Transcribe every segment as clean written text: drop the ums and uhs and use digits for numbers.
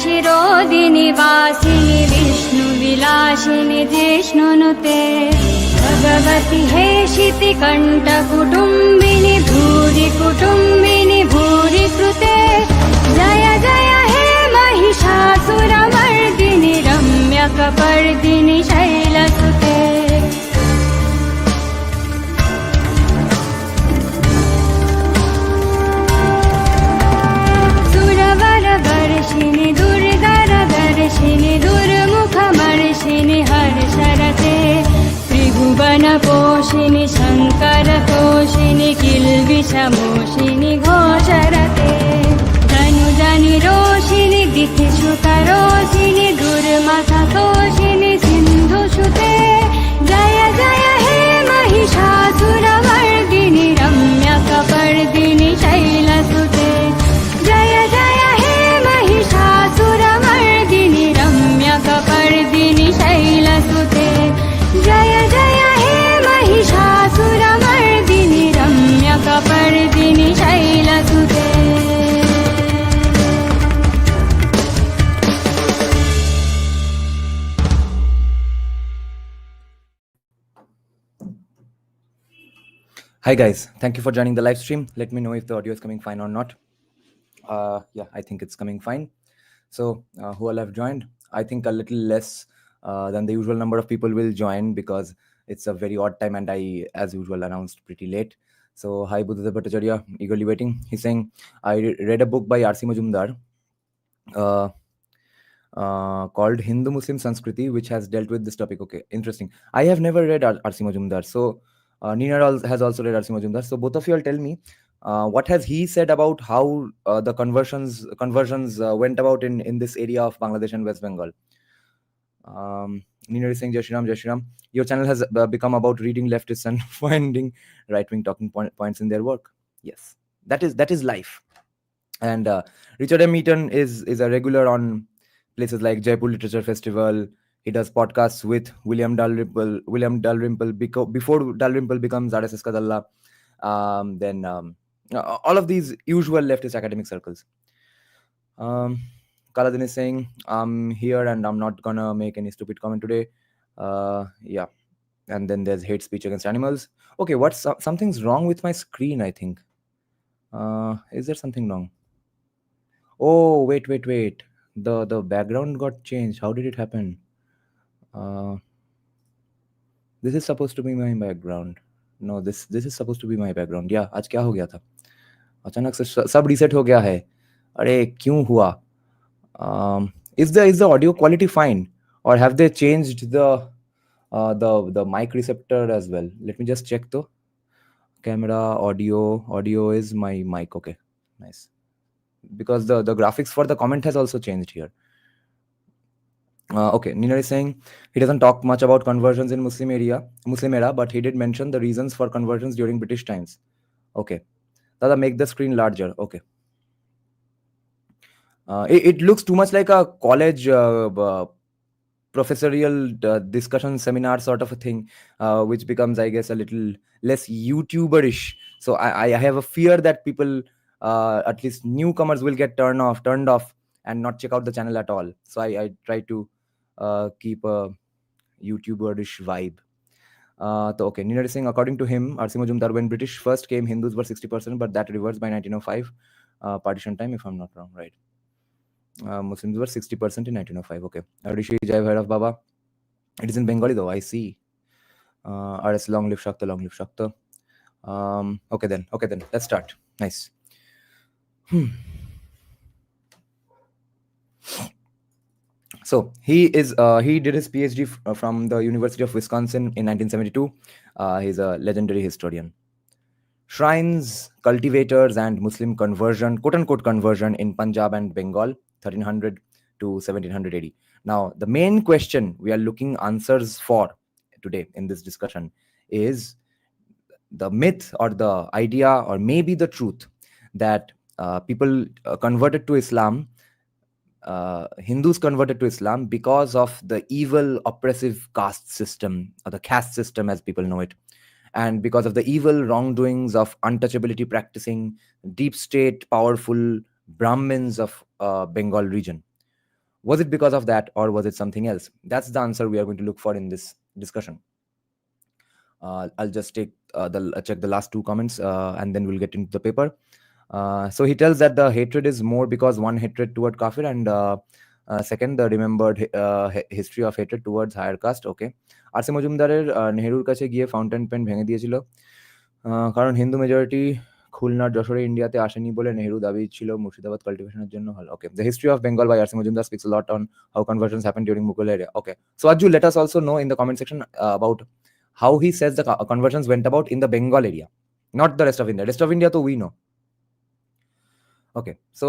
शिरोदिनि वासिनि विष्णुविलासिनि जिष्णुनुते भगवति हेशिति कण्ठकुटुम्बिनि भूरि कुटुम्बिनि भूरि कृते जय जय हे महिषासुरमर्दिनि रम्यकपर्दिनि शैलसुते सुरवरवर्षिणि दुर्धरदर्शिनि दुर्मुखमर्षिनि हर्षरते त्रिभुवनपोषिनि शङ्करतोषिनि किल्बिषमोषिनि घोषरते धनुजनि रोषिनि दिथिश्रुतरोषिनि दुर्मथतोषिनि सिन्धुसुते जय जय हे महिषासुरमर्दिनि रम्यकपर्दिनि शैलसुते जय जय हे महिषासुरमर्दिनि रम्यकपर्दिनि शैलसुते जय जय हे Mahishasuramardini रम्यकपर्दिनि शैलसुते Hi guys, thank you for joining the live stream. Let me know if the audio is coming fine or not. Yeah, I think it's coming fine. So who all have joined? I think a little less than the usual number of people will join because it's a very odd time and I, as usual, announced pretty late. So hi Buddha Bhattacharya, eagerly waiting. He's saying, I read a book by R.C. Majumdar called Hindu Muslim Sanskriti, which has dealt with this topic. Okay, interesting. I have never read R.C. Majumdar. So Nina has also read R.C. Majumdar. So both of you all tell me, what has he said about how the conversions went about in this area of Bangladesh and West Bengal? Nina is saying, Jai Shri Ram, Jai Shri Ram. Your channel has become about reading leftists and finding right-wing talking points in their work. Yes, that is life. And Richard M. Eaton is a regular on places like Jaipur Literature Festival. He does podcasts with William Dalrymple before Dalrymple becomes RSS Kadalla. Then all of these usual leftist academic circles. Kaladin is saying, I'm here and I'm not gonna make any stupid comment today. Yeah. And then there's hate speech against animals. Okay, something's wrong with my screen, I think. Is there something wrong? Oh, wait. The background got changed. How did it happen? This is supposed to be my background. No, this is supposed to be my background. Yeah, आज क्या हो गया था? अचानक से सब reset हो गया है. अरे क्यों हुआ? Is the audio quality fine, or have they changed the mic receptor as well? Let me just check though. Camera, audio is my mic. Okay, nice. Because the graphics for the comment has also changed here. Okay, Nina is saying he doesn't talk much about conversions in Muslim era, but he did mention the reasons for conversions during British times. Okay, Dada, make the screen larger. Okay. It looks too much like a college professorial discussion seminar sort of a thing, which becomes, I guess, a little less YouTuber-ish. So I have a fear that people, at least newcomers, will get turned off and not check out the channel at all. So I try to keep a YouTuber-ish vibe. Okay, Nina is saying, according to him, R.C. Majumdar, when British first came, Hindus were 60%, but that reversed by 1905 partition time, if I'm not wrong, right? Muslims were 60% in 1905. Okay. Rishi Jai Bhairav Baba. It is in Bengali though, I see. RS long live Shakta, long live Shakta. Okay then, let's start. Nice. So he did his PhD from the University of Wisconsin in 1972. He's a legendary historian. Shrines, cultivators, and Muslim conversion, quote-unquote conversion in Punjab and Bengal, 1300 to 1700 AD. Now, the main question we are looking answers for today in this discussion is the myth or the idea or maybe the truth that people converted to Islam, Hindus converted to Islam because of the evil oppressive caste system, or the caste system as people know it, and because of the evil wrongdoings of untouchability practicing deep state powerful Brahmins of Bengal region. Was it because of that, or was it something else? That's the answer we are going to look for in this discussion. I'll just check the last two comments, and then we'll get into the paper. So he tells that the hatred is more because one hatred toward kafir, and second, the remembered history of hatred towards higher caste. Okay. R C মজুমদারের নেহেরুর কাছে গিয়ে fountain pen ভেঙে দিয়েছিল, কারণ Hindu majority খুলনার যশোরে ইন্ডিয়াতে আসেনি বলে নেহেরু দাবি ছিল মুর্শিদাবাদ কাল্টিভেশনের জন্য হল। Okay, the history of Bengal by R C Majumdar speaks a lot on how conversions happened during Mughal era. Okay, so Arju, let us also know in the comment section about how he says the conversions went about in the Bengal area, not the rest of India. Rest of India, to we know. Okay, so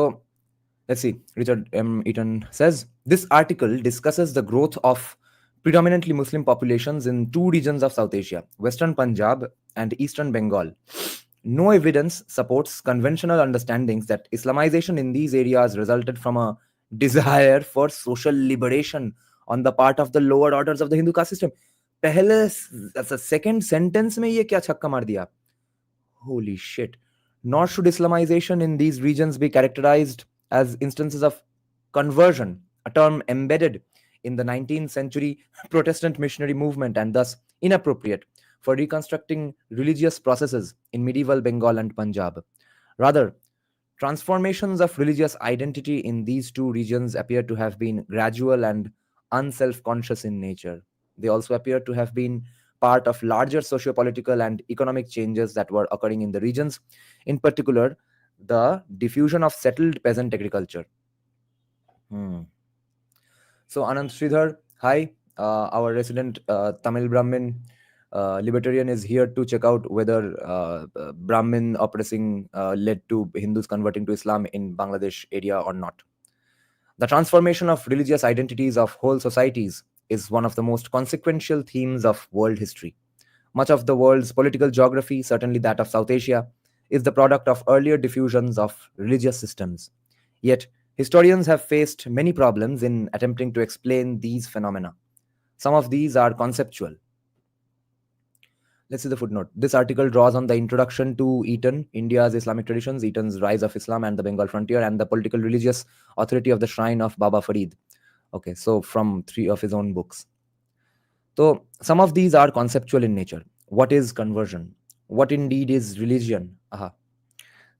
let's see. Richard M. Eaton says, this article discusses the growth of predominantly Muslim populations in two regions of South Asia, Western Punjab and Eastern Bengal. No evidence supports conventional understandings that Islamization in these areas resulted from a desire for social liberation on the part of the lower orders of the Hindu caste system. पहले second sentence में ये क्या छक्का मार दिया? Holy shit. Nor should Islamization in these regions be characterized as instances of conversion, a term embedded in the 19th century Protestant missionary movement and thus inappropriate for reconstructing religious processes in medieval Bengal and Punjab. Rather, transformations of religious identity in these two regions appear to have been gradual and unself-conscious in nature. They also appear to have been part of larger socio-political and economic changes that were occurring in the regions, in particular, the diffusion of settled peasant agriculture. So Anand Sridhar, hi, our resident Tamil Brahmin libertarian is here to check out whether Brahmin oppressing led to Hindus converting to Islam in Bangladesh area or not. The transformation of religious identities of whole societies is one of the most consequential themes of world history. Much of the world's political geography, certainly that of South Asia, is the product of earlier diffusions of religious systems. Yet, historians have faced many problems in attempting to explain these phenomena. Some of these are conceptual. Let's see the footnote. This article draws on the introduction to Eaton, India's Islamic traditions, Eaton's rise of Islam and the Bengal frontier, and the political religious authority of the shrine of Baba Farid. Okay, so from 3 of his own books. So some of these are conceptual in nature. What is conversion? What indeed is religion?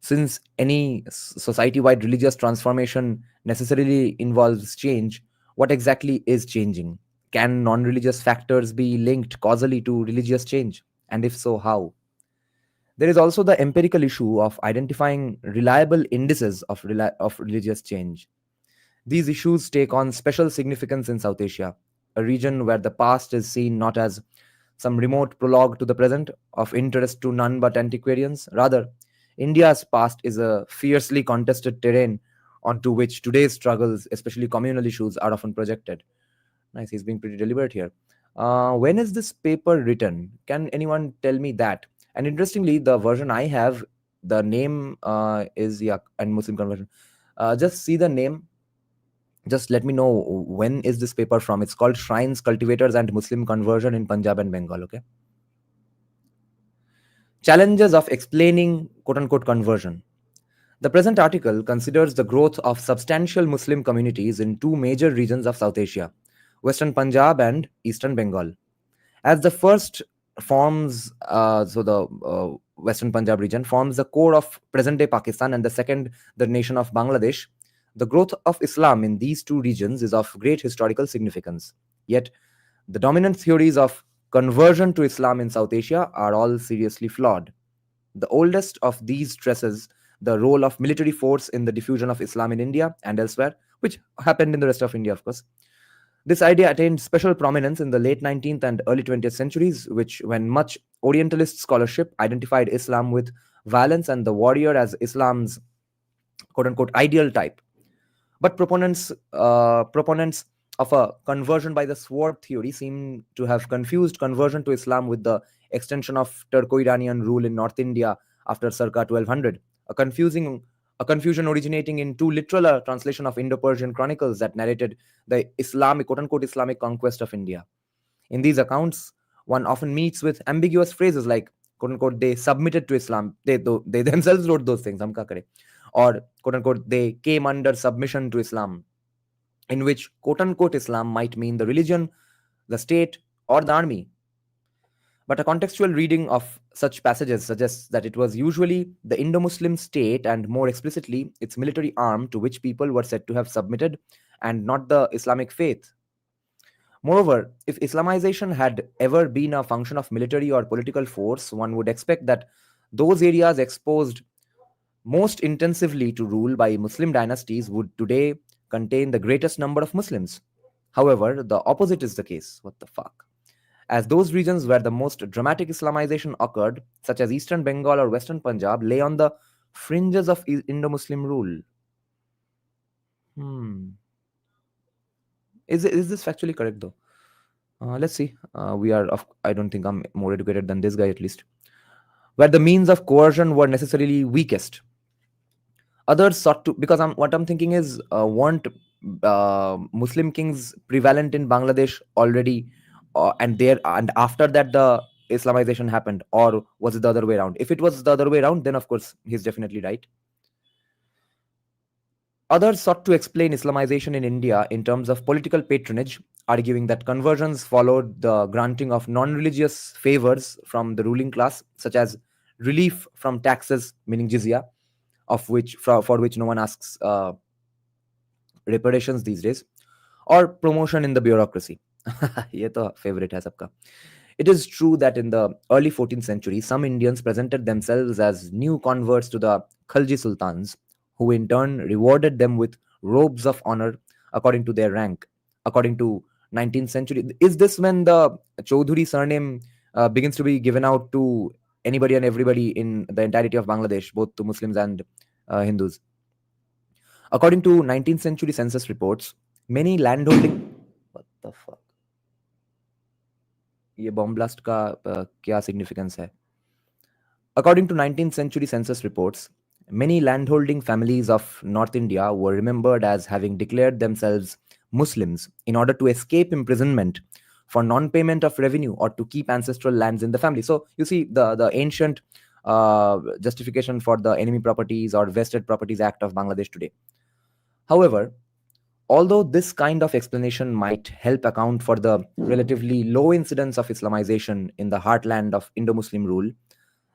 Since any society-wide religious transformation necessarily involves change, what exactly is changing? Can non-religious factors be linked causally to religious change? And if so, how? There is also the empirical issue of identifying reliable indices of religious change. These issues take on special significance in South Asia, a region where the past is seen not as some remote prologue to the present of interest to none but antiquarians. Rather, India's past is a fiercely contested terrain onto which today's struggles, especially communal issues, are often projected. Nice, he's being pretty deliberate here. When is this paper written? Can anyone tell me that? And interestingly, the version I have, the name is and Muslim conversion. Just see the name. Just let me know when is this paper from. It's called Shrines, Cultivators and Muslim Conversion in Punjab and Bengal. Okay. Challenges of explaining quote-unquote conversion. The present article considers the growth of substantial Muslim communities in two major regions of South Asia, Western Punjab and Eastern Bengal. As the first forms, the Western Punjab region forms the core of present-day Pakistan, and the second, the nation of Bangladesh. The growth of Islam in these two regions is of great historical significance. Yet, the dominant theories of conversion to Islam in South Asia are all seriously flawed. The oldest of these stresses the role of military force in the diffusion of Islam in India and elsewhere, which happened in the rest of India, of course. This idea attained special prominence in the late 19th and early 20th centuries, when much Orientalist scholarship identified Islam with violence and the warrior as Islam's quote-unquote ideal type. But proponents of a conversion by the sword theory seem to have confused conversion to Islam with the extension of Turco-Iranian rule in North India after circa 1200, a confusion originating in too literal a translation of Indo-Persian chronicles that narrated the Islamic, quote-unquote Islamic conquest of India. In these accounts, one often meets with ambiguous phrases like, quote-unquote, they submitted to Islam. They themselves wrote those things, or, quote-unquote, they came under submission to Islam. in which quote unquote Islam might mean the religion, the state, or the army. But a contextual reading of such passages suggests that it was usually the Indo Muslim state and more explicitly its military arm to which people were said to have submitted and not the Islamic faith. Moreover, if Islamization had ever been a function of military or political force, one would expect that those areas exposed most intensively to rule by Muslim dynasties would today contain the greatest number of Muslims. However, the opposite is the case. What the fuck? As those regions where the most dramatic Islamization occurred, such as eastern Bengal or western Punjab, lay on the fringes of Indo Muslim rule. Hmm. Is this factually correct though? Let's see. I don't think I'm more educated than this guy at least. Where the means of coercion were necessarily weakest. Others sought to, because what I'm thinking is, weren't Muslim kings prevalent in Bangladesh already, and after that the Islamization happened, or was it the other way around? If it was the other way around, then of course he's definitely right. Others sought to explain Islamization in India in terms of political patronage, arguing that conversions followed the granting of non religious favors from the ruling class, such as relief from taxes, meaning jizya, for which no one asks reparations these days, or promotion in the bureaucracy. ये तो favorite है सबका. It is true that in the early 14th century, some Indians presented themselves as new converts to the Khalji sultans, who in turn rewarded them with robes of honor according to their rank. According to 19th century, is this when the Chaudhuri surname begins to be given out to anybody and everybody in the entirety of Bangladesh, both to Muslims and Hindus? According to 19th century census reports, many landholding. What the fuck? ये bomb blast का क्या significance है? According to 19th century census reports, many landholding families of North India were remembered as having declared themselves Muslims in order to escape imprisonment for non-payment of revenue or to keep ancestral lands in the family. So you see the ancient justification for the Enemy Properties or Vested Properties Act of Bangladesh today. However, although this kind of explanation might help account for the relatively low incidence of Islamization in the heartland of Indo-Muslim rule,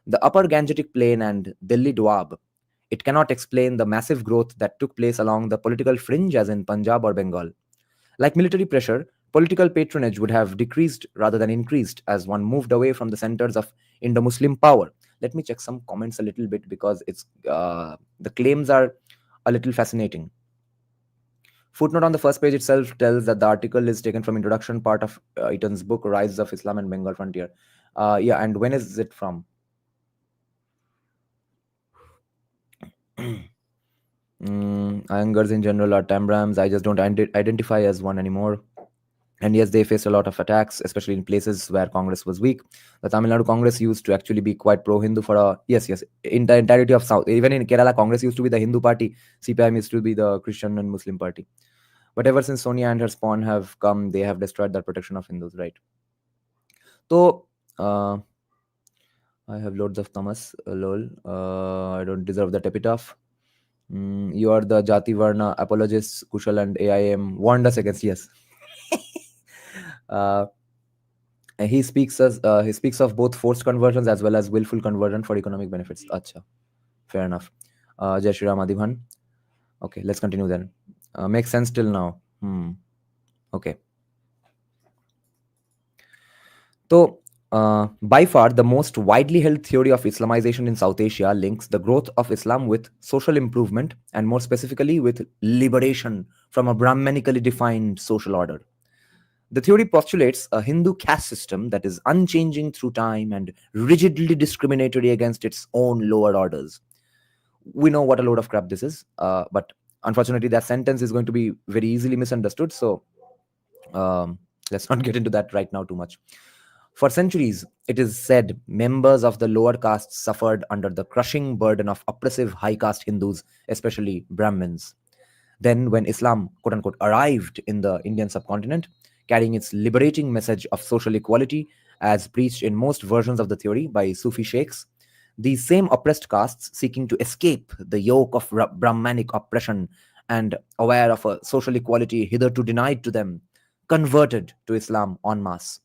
the Upper Gangetic Plain and Delhi Doab, it cannot explain the massive growth that took place along the political fringe as in Punjab or Bengal. Like military pressure, political patronage would have decreased rather than increased as one moved away from the centers of Indo-Muslim power. Let me check some comments a little bit because the claims are a little fascinating. Footnote on the first page itself tells that the article is taken from introduction part of Eaton's book Rise of Islam and Bengal Frontier. And when is it from? Ayangars in general are Tambrams. I just don't identify as one anymore. And yes, they faced a lot of attacks, especially in places where Congress was weak. The Tamil Nadu Congress used to actually be quite pro-Hindu yes, in the entirety of South. Even in Kerala, Congress used to be the Hindu party. CPIM used to be the Christian and Muslim party. But ever since Sonia and her spawn have come, they have destroyed the protection of Hindus, right? So, I have loads of Thomas, lol. I don't deserve that epitaph. You are the Jati Varna apologists, Kushal and AIM warned us against, yes. He speaks of both forced conversions as well as willful conversion for economic benefits. Acha, fair enough. Jai Shri Ram Adibhan. Okay, let's continue then. Makes sense till now. Okay. So, by far, the most widely held theory of Islamization in South Asia links the growth of Islam with social improvement and more specifically with liberation from a Brahmanically defined social order. The theory postulates a Hindu caste system that is unchanging through time and rigidly discriminatory against its own lower orders. We know what a load of crap this is, but unfortunately, that sentence is going to be very easily misunderstood. So let's not get into that right now too much. For centuries, it is said members of the lower castes suffered under the crushing burden of oppressive high caste Hindus, especially Brahmins. Then, when Islam, quote unquote, arrived in the Indian subcontinent, carrying its liberating message of social equality as preached in most versions of the theory by Sufi sheikhs, these same oppressed castes seeking to escape the yoke of Brahmanic oppression and aware of a social equality hitherto denied to them, converted to Islam en masse.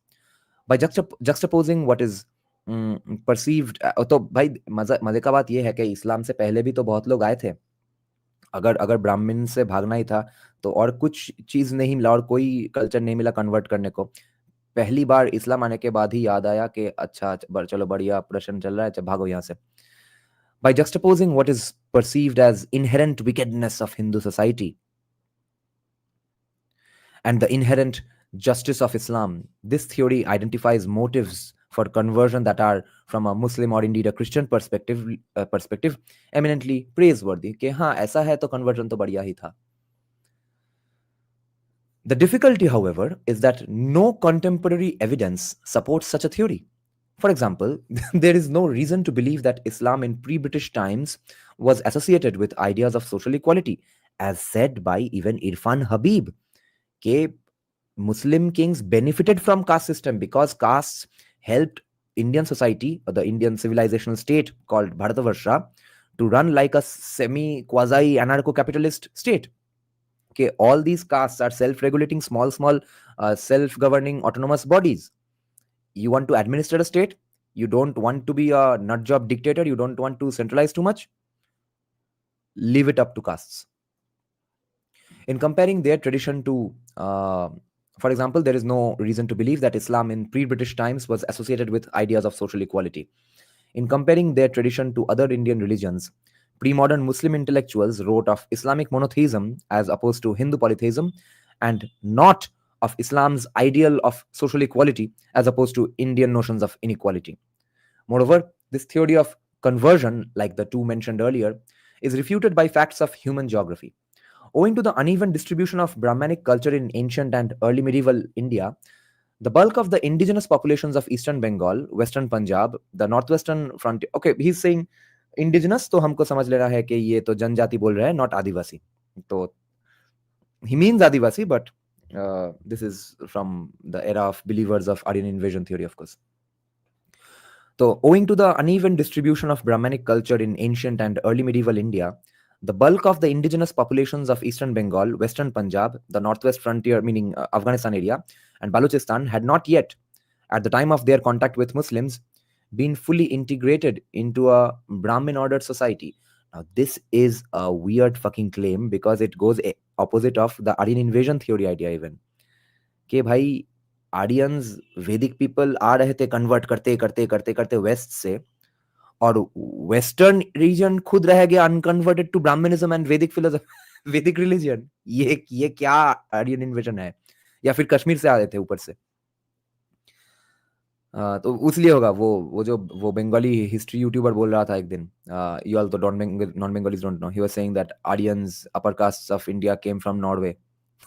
By juxtaposing what is perceived, तो भाई मजे का बात ये है कि इस्लाम से पहले भी तो बहुत लोग आए थे. अगर अगर ब्राह्मण से भागना ही था तो और कुछ चीज नहीं मिला और कोई कल्चर नहीं मिला कन्वर्ट करने को. पहली बार इस्लाम आने के बाद ही याद आया कि अच्छा चलो बढ़िया प्रश्न चल रहा है, भागो यहाँ से. By juxtaposing what is perceived as inherent wickedness of Hindu society and the inherent justice of Islam, this theory identifies motives for conversion that are, from a Muslim or indeed a Christian perspective, eminently praiseworthy. कि हाँ ऐसा है तो conversion तो बढ़िया ही था. The difficulty, however, is that no contemporary evidence supports such a theory. For example, there is no reason to believe that Islam in pre-British times was associated with ideas of social equality, as said by even Irfan Habib. Ke Muslim kings benefited from caste system because castes helped Indian society, or the Indian civilizational state called Bharatavarsha, to run like a semi-quasi anarcho-capitalist state. Okay, all these castes are self-regulating, small, self-governing autonomous bodies. You want to administer a state, you don't want to be a nut job dictator, you don't want to centralize too much, leave it up to castes. In comparing their tradition to, for example, there is no reason to believe that Islam in pre-British times was associated with ideas of social equality. In comparing their tradition to other Indian religions, pre-modern Muslim intellectuals wrote of Islamic monotheism as opposed to Hindu polytheism, and not of Islam's ideal of social equality as opposed to Indian notions of inequality. Moreover, this theory of conversion, like the two mentioned earlier, is refuted by facts of human geography. Owing to the uneven distribution of Brahmanic culture in ancient and early medieval India, the bulk of the indigenous populations of eastern Bengal, western Punjab, the northwestern frontier. Okay, he's saying indigenous, तो हमको समझ लेना है कि ये तो जनजाति बोल रहे हैं, not आदिवासी. तो he means Adivasi, but this is from the era of believers of Aryan invasion theory, of course. So, owing to the uneven distribution of Brahmanic culture in ancient and early medieval India, the bulk of the indigenous populations of eastern Bengal, western Punjab, the northwest frontier, meaning Afghanistan area, and Balochistan had not yet, at the time of their contact with Muslims, been fully integrated into a Brahmin ordered society. Now, this is a weird fucking claim because it goes opposite of the Aryan invasion theory idea even. कि भाई Aryans वैदिक people आ रहे थे convert करते करते करते करते waste से, और वेस्टर्न रीजन खुद रह गया अनकन्वर्टेड टू ब्राह्मणिज्म एंड वैदिक फिलोसफी, वैदिक रिलीजन. ये क्या आर्यन इन्वेजन है? या फिर कश्मीर से आ रहे थे ऊपर से. तो उसलिए होगा वो बंगाली हिस्ट्री यूट्यूबर बोल रहा था एक दिन, यू ऑल तो non Bengalis don't know, he was saying that Aryans upper caste of India came from Norway.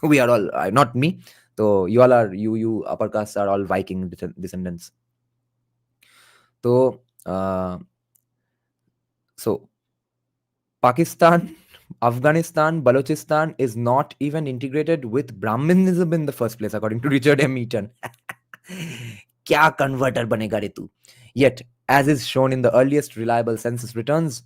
We are all, not me, तो you all are, you upper castes are all Viking descendants. तो so Pakistan, Afghanistan, Balochistan is not even integrated with Brahmanism in the first place, according to Richard M. Eaton. क्या converter बनेगा रे तू? Yet, as is shown in the earliest reliable census returns,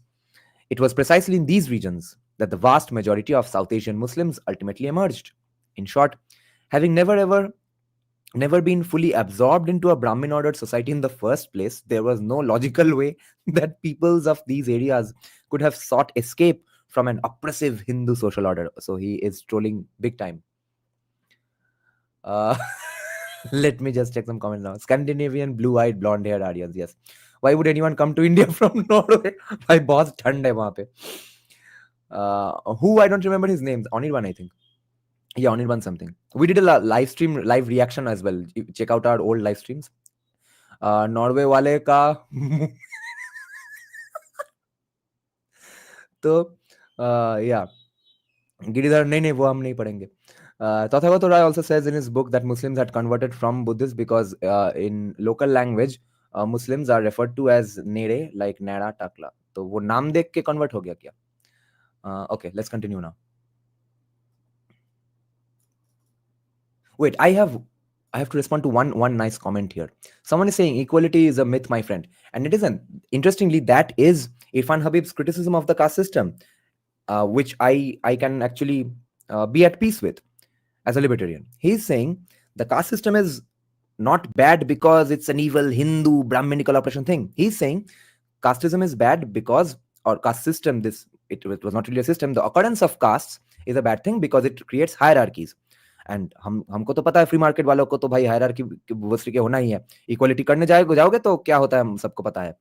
it was precisely in these regions that the vast majority of South Asian Muslims ultimately emerged. In short, having never been fully absorbed into a Brahmin ordered society in the first place, there was no logical way that peoples of these areas could have sought escape from an oppressive Hindu social order. So he is trolling big time. Let me just check some comments now. Scandinavian blue-eyed blonde-haired Aryans, yes. Why would anyone come to India from Norway? भाई बहुत ठंड है वहाँ पे. Who, I don't remember his name. Anirban, I think. Yeah, Anirban something. We did a live reaction as well. Check out our old live streams. Norway वाले का तो yeah. Giridhar नहीं वो हम नहीं पढ़ेंगे. Tathagat Rai also says in his book that Muslims had converted from Buddhists because in local language Muslims are referred to as Nere, like Nera Takla. तो वो नाम देख के convert हो गया क्या? Okay, let's continue now. Wait, I have to respond to one nice comment here. Someone is saying equality is a myth, my friend, and it isn't. Interestingly, that is Irfan Habib's criticism of the caste system. which I can actually be at peace with as a libertarian. He's saying the caste system is not bad because it's an evil Hindu Brahminical oppression thing. He's saying casteism is bad because, or caste system, it was not really a system. The occurrence of castes is a bad thing because it creates hierarchies. And हमको तो पता है free market वालों को तो भाई hierarchy वस्तु के होना ही है. इक्वालिटी करने जाओगे तो क्या होता है हम सबको पता है.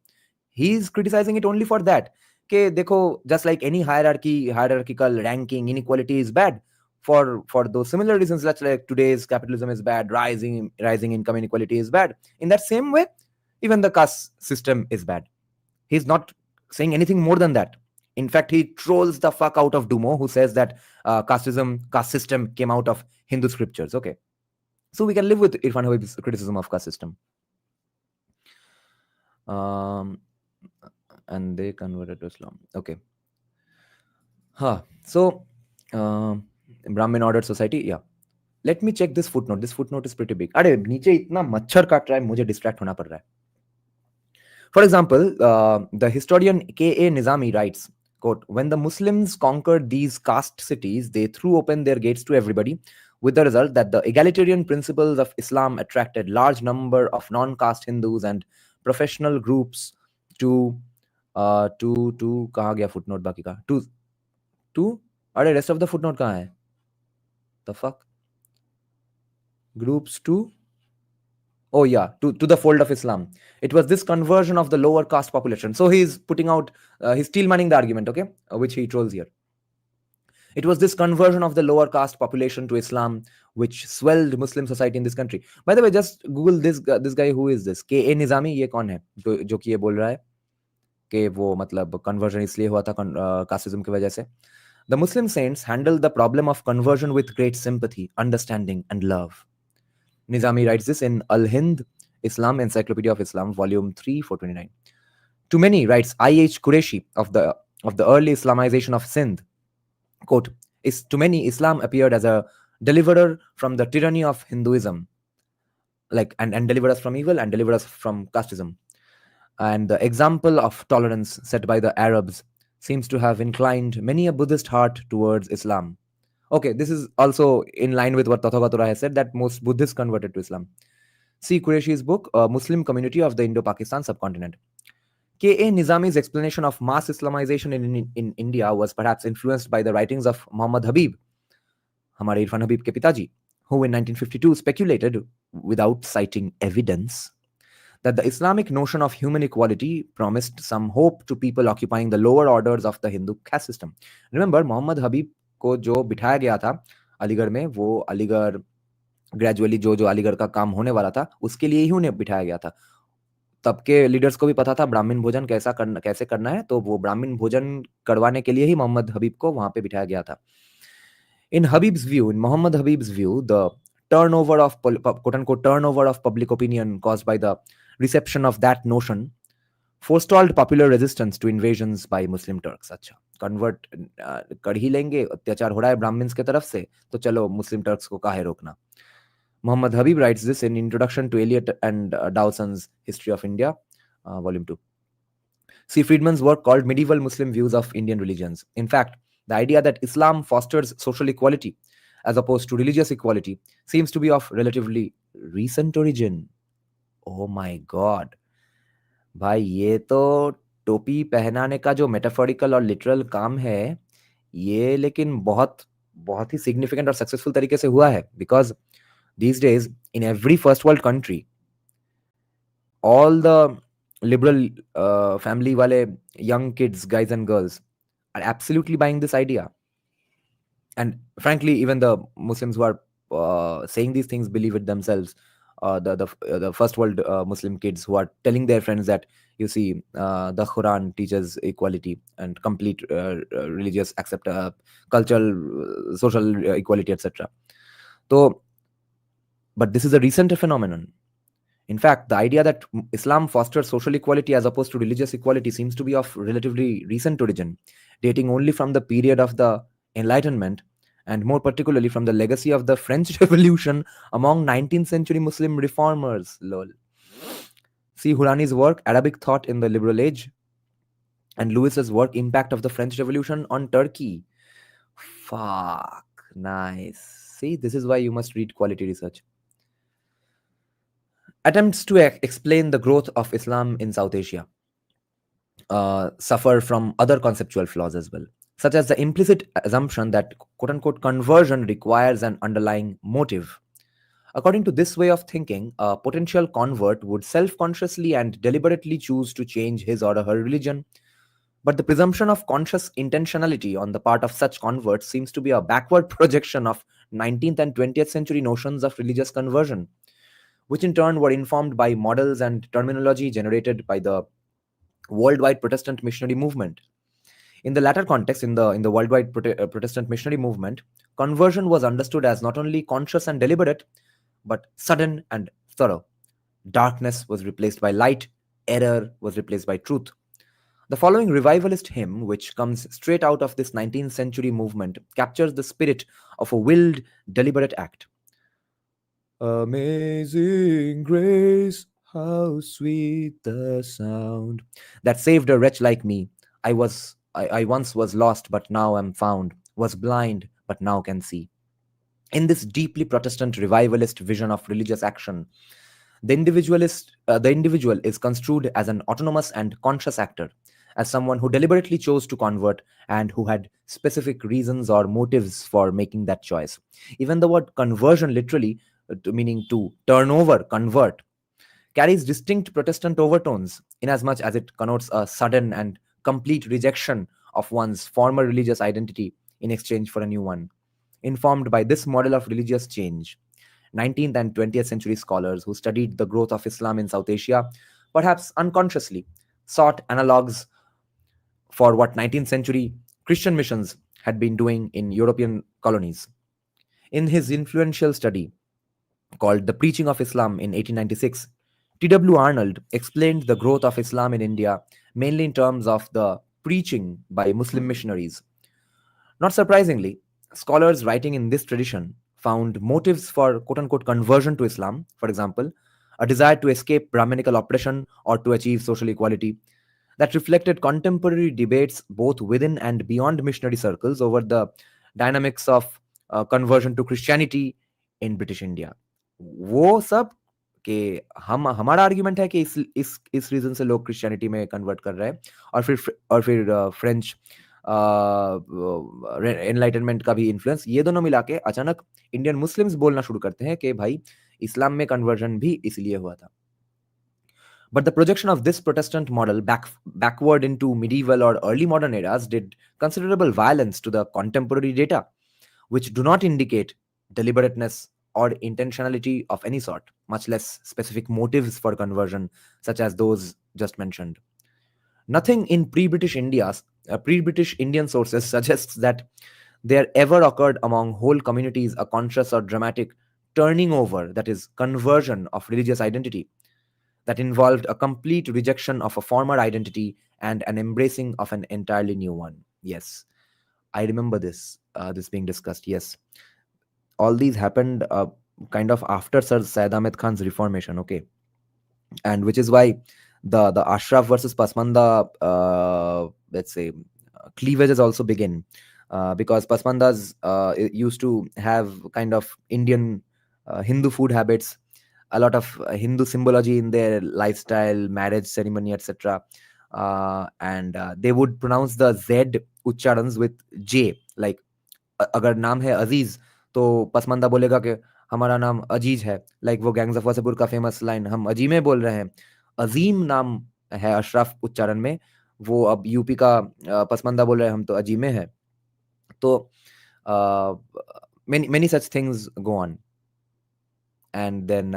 He is criticising it only for that कि देखो just like any hierarchical ranking inequality is bad for those similar reasons, that's like today's capitalism is bad, rising income inequality is bad. In that same way, even the caste system is bad. He's not saying anything more than that. In fact, he trolls the fuck out of Dumo, who says that caste system came out of Hindu scriptures. Okay, so we can live with Irfan Habib's criticism of caste system. And they converted to Islam. Okay. So Brahmin ordered society. Yeah. Let me check this footnote. This footnote is pretty big. अरे नीचे इतना मच्छर काट रहा है, मुझे distract होना पड़ रहा है. For example, the historian K.A. Nizami writes, quote, when the Muslims conquered these caste cities, they threw open their gates to everybody, with the result that the egalitarian principles of Islam attracted large number of non-caste Hindus and professional groups to कहाँ गया footnote बाकी का to अरे rest of the footnote कहाँ है? The fuck? Groups to the fold of Islam. It was this conversion of the lower caste population. So he's putting out, he's steel manning the argument, okay, which he trolls here. It was this conversion of the lower caste population to Islam which swelled Muslim society in this country. By the way, just Google this guy. Who is this? K.A. Nizami. ये कौन है जो कि ये बोल रहा है कि वो मतलब conversion इसलिए हुआ था casteism की वजह से. The Muslim saints handled the problem of conversion with great sympathy, understanding, and love. Nizami writes this in Al-Hind, Islam, Encyclopedia of Islam, Volume 3, 429. To many, writes I.H. Qureshi of the early Islamization of Sindh, quote, to many, Islam appeared as a deliverer from the tyranny of Hinduism, and deliver us from evil and deliver us from casteism. And the example of tolerance set by the Arabs seems to have inclined many a Buddhist heart towards Islam. Okay, this is also in line with what Tathagata has said, that most Buddhists converted to Islam. See Qureshi's book, Muslim Community of the Indo-Pakistan Subcontinent. K.A. Nizami's explanation of mass Islamization in India was perhaps influenced by the writings of Muhammad Habib, Hamare Irfan Habib ke pitaji, who in 1952 speculated, without citing evidence, that the Islamic notion of human equality promised some hope to people occupying the lower orders of the Hindu caste system. Remember, Muhammad Habib को जो बिठाया गया था अलीगढ़ में, वो Aligarh gradually जो अलीगढ़ का काम होने वाला था उसके लिए ही उन्हें बिठाया गया था. तब के लीडर्स को भी पता था ब्राह्मण भोजन कैसे करना है, तो वो ब्राह्मण भोजन करवाने के लिए ही मोहम्मद हबीब को वहां पे बिठाया गया था. In Muhammad Habib's view, the turnover of quote-unquote turnover of public opinion caused by the reception of that notion forestalled popular resistance to invasions by Muslim Turks. अच्छा, कन्वर्ट कर ही लेंगे, अत्याचार हो रहा है ब्राह्मण्स के तरफ से, तो चलो मुस्लिम टर्क्स को काहे रोकना. Muhammad Habib writes this in Introduction to Eliot and Dowson's History of India, Volume 2. See Friedman's work called Medieval Muslim Views of Indian Religions. In fact, the idea that Islam fosters social equality as opposed to religious equality seems to be of relatively recent origin. Oh my God. भाई ये तो टोपी पहनाने का जो metaphorical और literal काम है, ये लेकिन बहुत बहुत ही सिग्निफिकेंट और सक्सेसफुल तरीके से हुआ है. Because these days in every first world country, all the liberal family wale young kids, guys and girls, are absolutely buying this idea. And frankly, even the Muslims who are saying these things believe it themselves. The first world Muslim kids who are telling their friends that, you see, the Quran teaches equality and complete religious cultural, social equality, etc. So, but this is a recent phenomenon. In fact, the idea that Islam fosters social equality as opposed to religious equality seems to be of relatively recent origin, dating only from the period of the Enlightenment, and more particularly from the legacy of the French Revolution among 19th century Muslim reformers. Lol. See Hurani's work, Arabic Thought in the Liberal Age, And Lewis's work, Impact of the French Revolution on Turkey. Fuck, nice. See, this is why you must read quality research. Attempts to explain the growth of Islam in South Asia suffer from other conceptual flaws as well, such as the implicit assumption that quote unquote conversion requires an underlying motive. According to this way of thinking, a potential convert would self consciously and deliberately choose to change his or her religion. But the presumption of conscious intentionality on the part of such converts seems to be a backward projection of 19th and 20th century notions of religious conversion, which in turn were informed by models and terminology generated by the worldwide Protestant missionary movement. In the latter context, in the worldwide Protestant missionary movement, conversion was understood as not only conscious and deliberate, but sudden and thorough. Darkness was replaced by light, error was replaced by truth. The following revivalist hymn, which comes straight out of this 19th century movement, captures the spirit of a willed, deliberate act. Amazing grace, how sweet the sound that saved a wretch like me. I once was lost, but now am found, was blind, but now can see. In this deeply Protestant revivalist vision of religious action, the individual is construed as an autonomous and conscious actor, as someone who deliberately chose to convert and who had specific reasons or motives for making that choice. Even the word conversion, literally, meaning to turn over, convert, carries distinct Protestant overtones, inasmuch as it connotes a sudden and complete rejection of one's former religious identity in exchange for a new one. Informed by this model of religious change, 19th and 20th century scholars who studied the growth of Islam in South Asia, perhaps unconsciously, sought analogues for what 19th century Christian missions had been doing in European colonies. In his influential study called The Preaching of Islam in 1896, T.W. Arnold explained the growth of Islam in India mainly in terms of the preaching by Muslim missionaries. Not surprisingly, scholars writing in this tradition found motives for quote unquote conversion to Islam, for example, a desire to escape Brahminical oppression or to achieve social equality, that reflected contemporary debates both within and beyond missionary circles over the dynamics of conversion to Christianity in British India. वो सब कि हम हमारा argument है कि इस reason से लोग क्रिश्चियनिटी में कन्वर्ट कर रहे हैं, और फिर फ्रेंच एनलाइटनमेंट का भी इन्फ्लुएंस, ये दोनों मिला के अचानक इंडियन मुस्लिम्स बोलना शुरू करते हैं कि भाई इस्लाम में कन्वर्जन भी इसलिए हुआ था. But the projection of this Protestant model backward into medieval or early modern eras did considerable violence to the contemporary data, which do not indicate deliberateness or intentionality of any sort, much less specific motives for conversion, such as those just mentioned. Nothing in pre-British Indian sources suggests that there ever occurred among whole communities a conscious or dramatic turning over, that is, conversion of religious identity, that involved a complete rejection of a former identity and an embracing of an entirely new one. Yes, I remember this being discussed. Yes, all these happened kind of after Sir Syed Ahmed Khan's reformation. Okay, and which is why the Ashraf versus Pasmanda, let's say, cleavages also begin, because Pasmandas used to have kind of Indian Hindu food habits, a lot of Hindu symbology in their lifestyle, marriage ceremony, etc. And they would pronounce the Z ucharans with J. Like, अगर नाम है अजीज, तो पसमंदा बोलेगा कि हमारा नाम अजीज है. Like वो गैंग्स ऑफ वासेपुर का फेमस लाइन, हम अजीमे बोल रहे हैं, अजीम नाम है अशरफ उच्चारण में, वो अब यूपी का पसमंदा बोल रहे हैं, हम तो अजीमे है. तो many such things go on. And then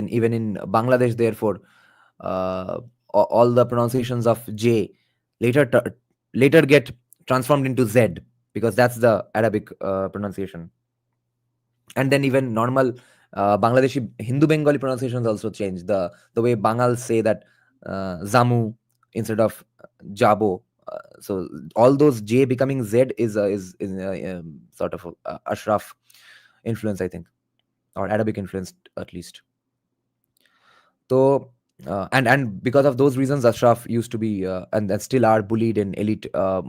even in Bangladesh, therefore, all the pronunciations of J later later get transformed into Z, because that's the Arabic pronunciation. And then even normal Bangladeshi Hindu Bengali pronunciations also change. The way Bangals say that Zamu instead of Jabo. So all those J becoming Z is sort of Ashraf influence, I think, or Arabic influence at least. So And because of those reasons, Ashraf used to be and still are bullied in elite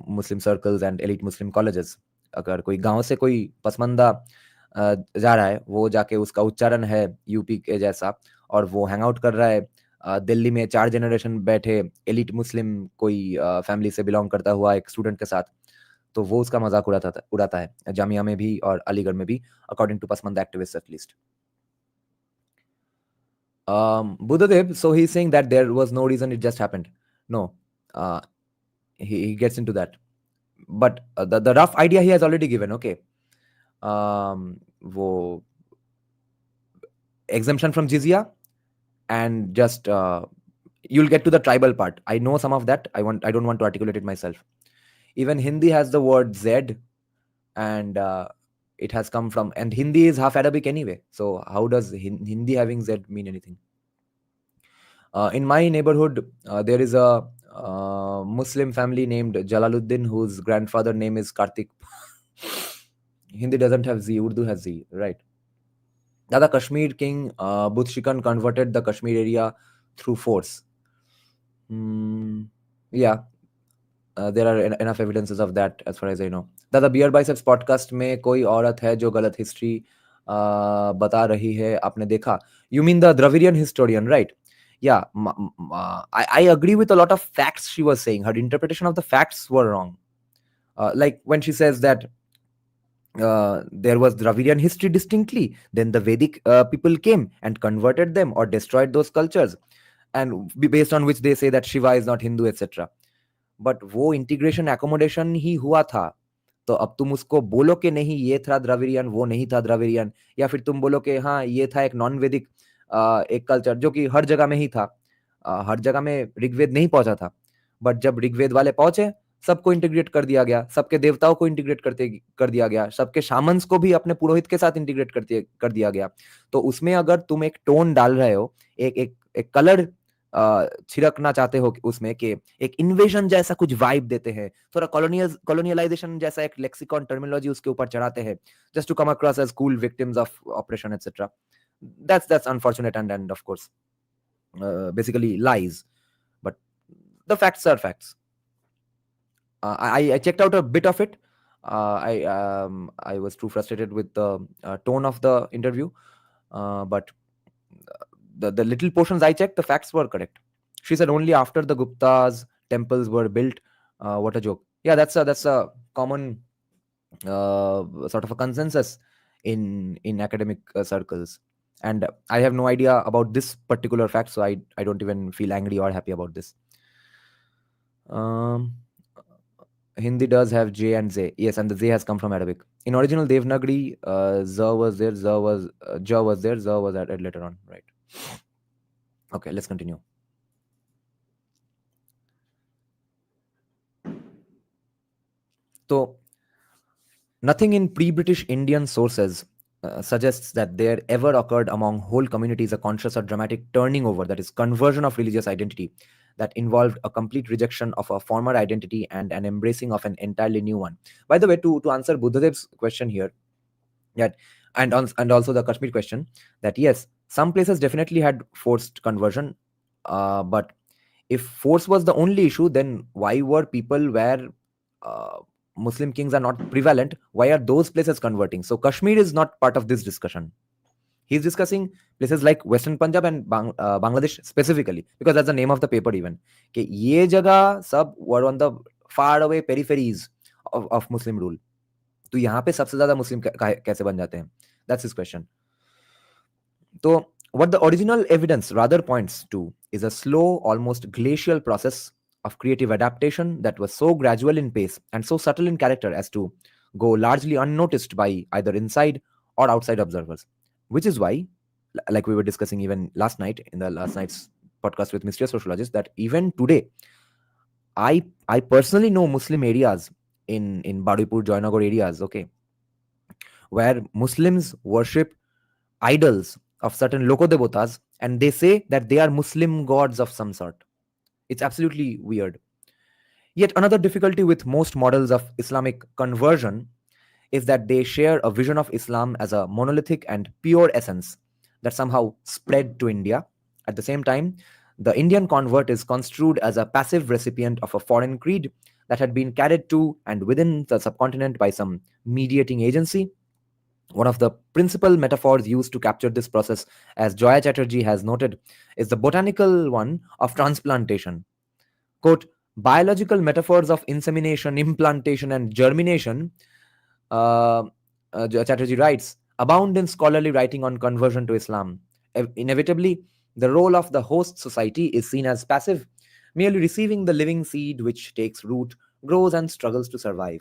Muslim circles and elite Muslim colleges. अगर कोई गांव से कोई पसमंदा जा रहा है, वो जाके उसका उच्चारण है यूपी के जैसा, और वो हैंग आउट कर रहा है दिल्ली में 4 जनरेशन बैठे एलीट मुस्लिम कोई फैमिली से बिलोंग करता हुआ एक स्टूडेंट के साथ, तो वो उसका मजाक उड़ाता है जामिया में भी और अलीगढ़ में भी, according to Pasmanda activist at least. Buddhadev, so he's saying that there was no reason, it just happened. No, uh, he gets into that. But the rough idea he has already given, okay. वो exemption from jizya, and just you'll get to the tribal part. I know some of that. I don't want to articulate it myself. Even Hindi has the word Z, and it has come from, and Hindi is half Arabic anyway. So how does Hindi having Z mean anything? In my neighborhood, there is a Muslim family named Jalaluddin, whose grandfather name is Kartik. Hindi doesn't have Z, Urdu has Z, right? Now, the Kashmir king, Butshikan, converted the Kashmir area through force. Yeah, there are enough evidences of that as far as I know. दादा beer biceps podcast में कोई औरत है जो गलत history बता रही है, आपने देखा? You mean the Dravidian historian, right? Yeah, I agree with a lot of facts she was saying. Her interpretation of the facts were wrong. Like when she says that there was Dravidian history distinctly, then the Vedic people came and converted them or destroyed those cultures, and based on which they say that Shiva is not Hindu, etc. But वो integration accommodation ही हुआ था, तो अब तुम उसको बोलो कि नहीं ये था द्रविडियन, वो नहीं था द्रविडियन, या फिर तुम बोलो कि हाँ ये था एक नॉन वैदिक एक कल्चर जो कि हर जगह में ही था. हर जगह में ऋग्वेद नहीं पहुंचा था, बट जब ऋग्वेद वाले पहुंचे सबको इंटीग्रेट कर दिया गया, सबके देवताओं को इंटीग्रेट कर दिया गया, सबके शामन्स को भी अपने पुरोहित के साथ इंटीग्रेट कर दिया गया. तो उसमें अगर तुम एक टोन डाल रहे हो, एक कलर छिड़कना चाहते हो उसमें, कि एक इन्वेजन जैसा कुछ वाइब देते हैं, थोड़ा कॉलोनियलाइजेशन जैसा एक लेक्सिकॉन टर्मिनोलॉजी उसके ऊपर चढ़ाते हैं, just to come across as cool victims of oppression etcetera. That's unfortunate, and of course basically lies, but the facts are facts. I checked out a bit of it. I was too frustrated with the tone of the interview, but the little portions I checked, the facts were correct. She said only after the Guptas temples were built. What a joke! Yeah, that's a common sort of a consensus in academic circles, and I have no idea about this particular fact, so I don't even feel angry or happy about this. Hindi does have J and Z. Yes, and the Z has come from Arabic. In original Devanagari, Z was there, Ja was there, Z was added later on, right? Okay, let's continue. So, nothing in pre-British Indian sources suggests that there ever occurred among whole communities a conscious or dramatic turning over, that is, conversion of religious identity, that involved a complete rejection of a former identity and an embracing of an entirely new one. By the way, to answer Buddhadev's question here, that and also the Kashmir question, that yes, some places definitely had forced conversion, but if force was the only issue, then why were people where Muslim kings are not prevalent, why are those places converting? So Kashmir is not part of this discussion. He's discussing places like Western Punjab and Bangladesh specifically, because that's the name of the paper even. कि ये जगह सब were on the far away peripheries of Muslim rule. तो यहाँ पे सबसे ज्यादा मुस्लिम कैसे बन जाते हैं? That's his question. So what the original evidence rather points to is a slow, almost glacial process of creative adaptation that was so gradual in pace and so subtle in character as to go largely unnoticed by either inside or outside observers. Which is why, like we were discussing even last night in the last night's podcast with Mysterious Sociologist, that even today, I personally know Muslim areas in Badipur, Joynagar areas, okay, where Muslims worship idols of certain loco devotas, and they say that they are Muslim gods of some sort. It's absolutely weird. Yet another difficulty with most models of Islamic conversion is that they share a vision of Islam as a monolithic and pure essence that somehow spread to India. At the same time, The Indian convert is construed as a passive recipient of a foreign creed that had been carried to and within the subcontinent by some mediating agency. One of the principal metaphors used to capture this process, as Joya Chatterjee has noted, is the botanical one of transplantation. Quote, biological metaphors of insemination, implantation, and germination, uh, Chatterjee writes, abound in scholarly writing on conversion to Islam. Inevitably, the role of the host society is seen as passive, merely receiving the living seed which takes root, grows, and struggles to survive.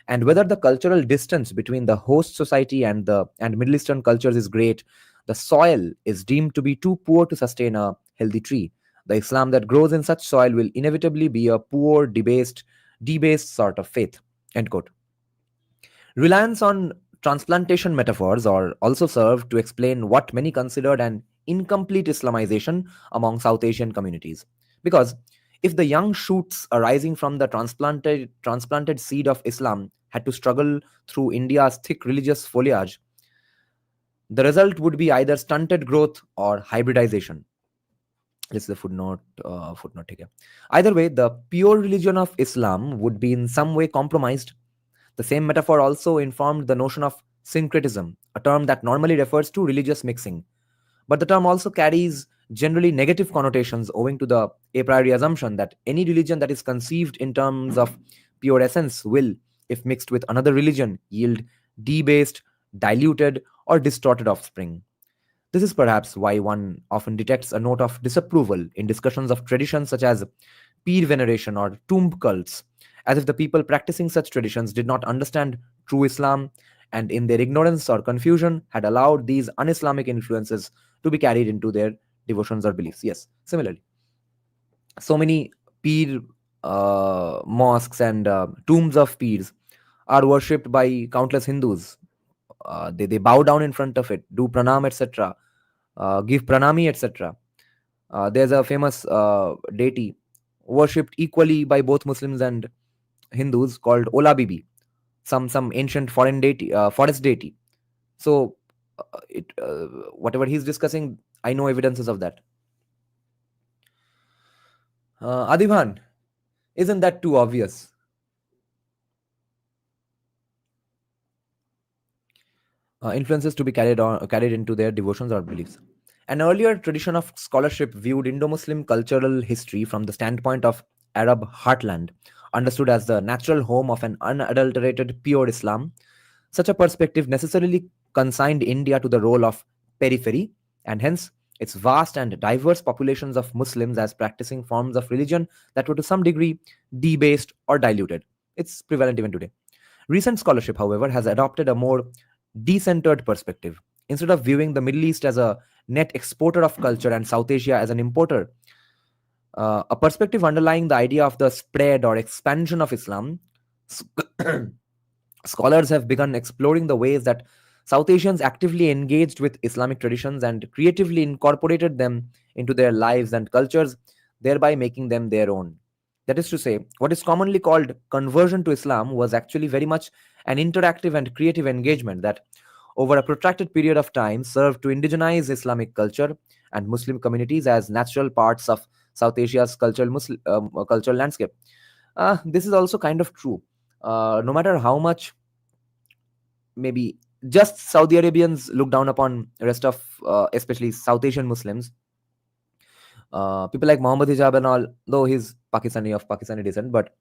And whether the cultural distance between the host society and Middle Eastern cultures is great, the soil is deemed to be too poor to sustain a healthy tree. The Islam that grows in such soil will inevitably be a poor, debased sort of faith. End quote. Reliance on transplantation metaphors are also served to explain what many considered an incomplete Islamization among South Asian communities. Because if the young shoots arising from the transplanted seed of Islam had to struggle through India's thick religious foliage, the result would be either stunted growth or hybridization. This is the footnote here. Either way, the pure religion of Islam would be in some way compromised. The same metaphor also informed the notion of syncretism, a term that normally refers to religious mixing. But the term also carries generally negative connotations owing to the a priori assumption that any religion that is conceived in terms of pure essence will, if mixed with another religion, yield debased, diluted, or distorted offspring. This is perhaps why one often detects a note of disapproval in discussions of traditions such as peer veneration or tomb cults, as if the people practicing such traditions did not understand true Islam and, in their ignorance or confusion, had allowed these un Islamic influences to be carried into their devotions or beliefs. Yes, similarly, so many peer mosques and tombs of peers are worshipped by countless Hindus. They bow down in front of it, do pranam, etc., give pranami, etc. There's a famous deity worshipped equally by both Muslims and Hindus called Ola Bibi, some ancient foreign deity, forest deity. So, whatever he's discussing, I know evidences of that. Adibhan, isn't that too obvious? Influences to be carried into their devotions or beliefs. An earlier tradition of scholarship viewed Indo-Muslim cultural history from the standpoint of Arab heartland, understood as the natural home of an unadulterated pure Islam. Such a perspective necessarily consigned India to the role of periphery, and hence its vast and diverse populations of Muslims as practicing forms of religion that were to some degree debased or diluted. It's prevalent even today. Recent scholarship, however, has adopted a more decentered perspective. Instead of viewing the Middle East as a net exporter of culture and South Asia as an importer, a perspective underlying the idea of the spread or expansion of Islam, scholars have begun exploring the ways that South Asians actively engaged with Islamic traditions and creatively incorporated them into their lives and cultures, thereby making them their own. That is to say, what is commonly called conversion to Islam was actually very much an interactive and creative engagement that, over a protracted period of time, served to indigenize Islamic culture and Muslim communities as natural parts of South Asia's cultural landscape. This is also kind of true. No matter how much maybe just Saudi Arabians look down upon rest of especially South Asian Muslims, people like Muhammad Hijab and all, though he's of Pakistani descent, but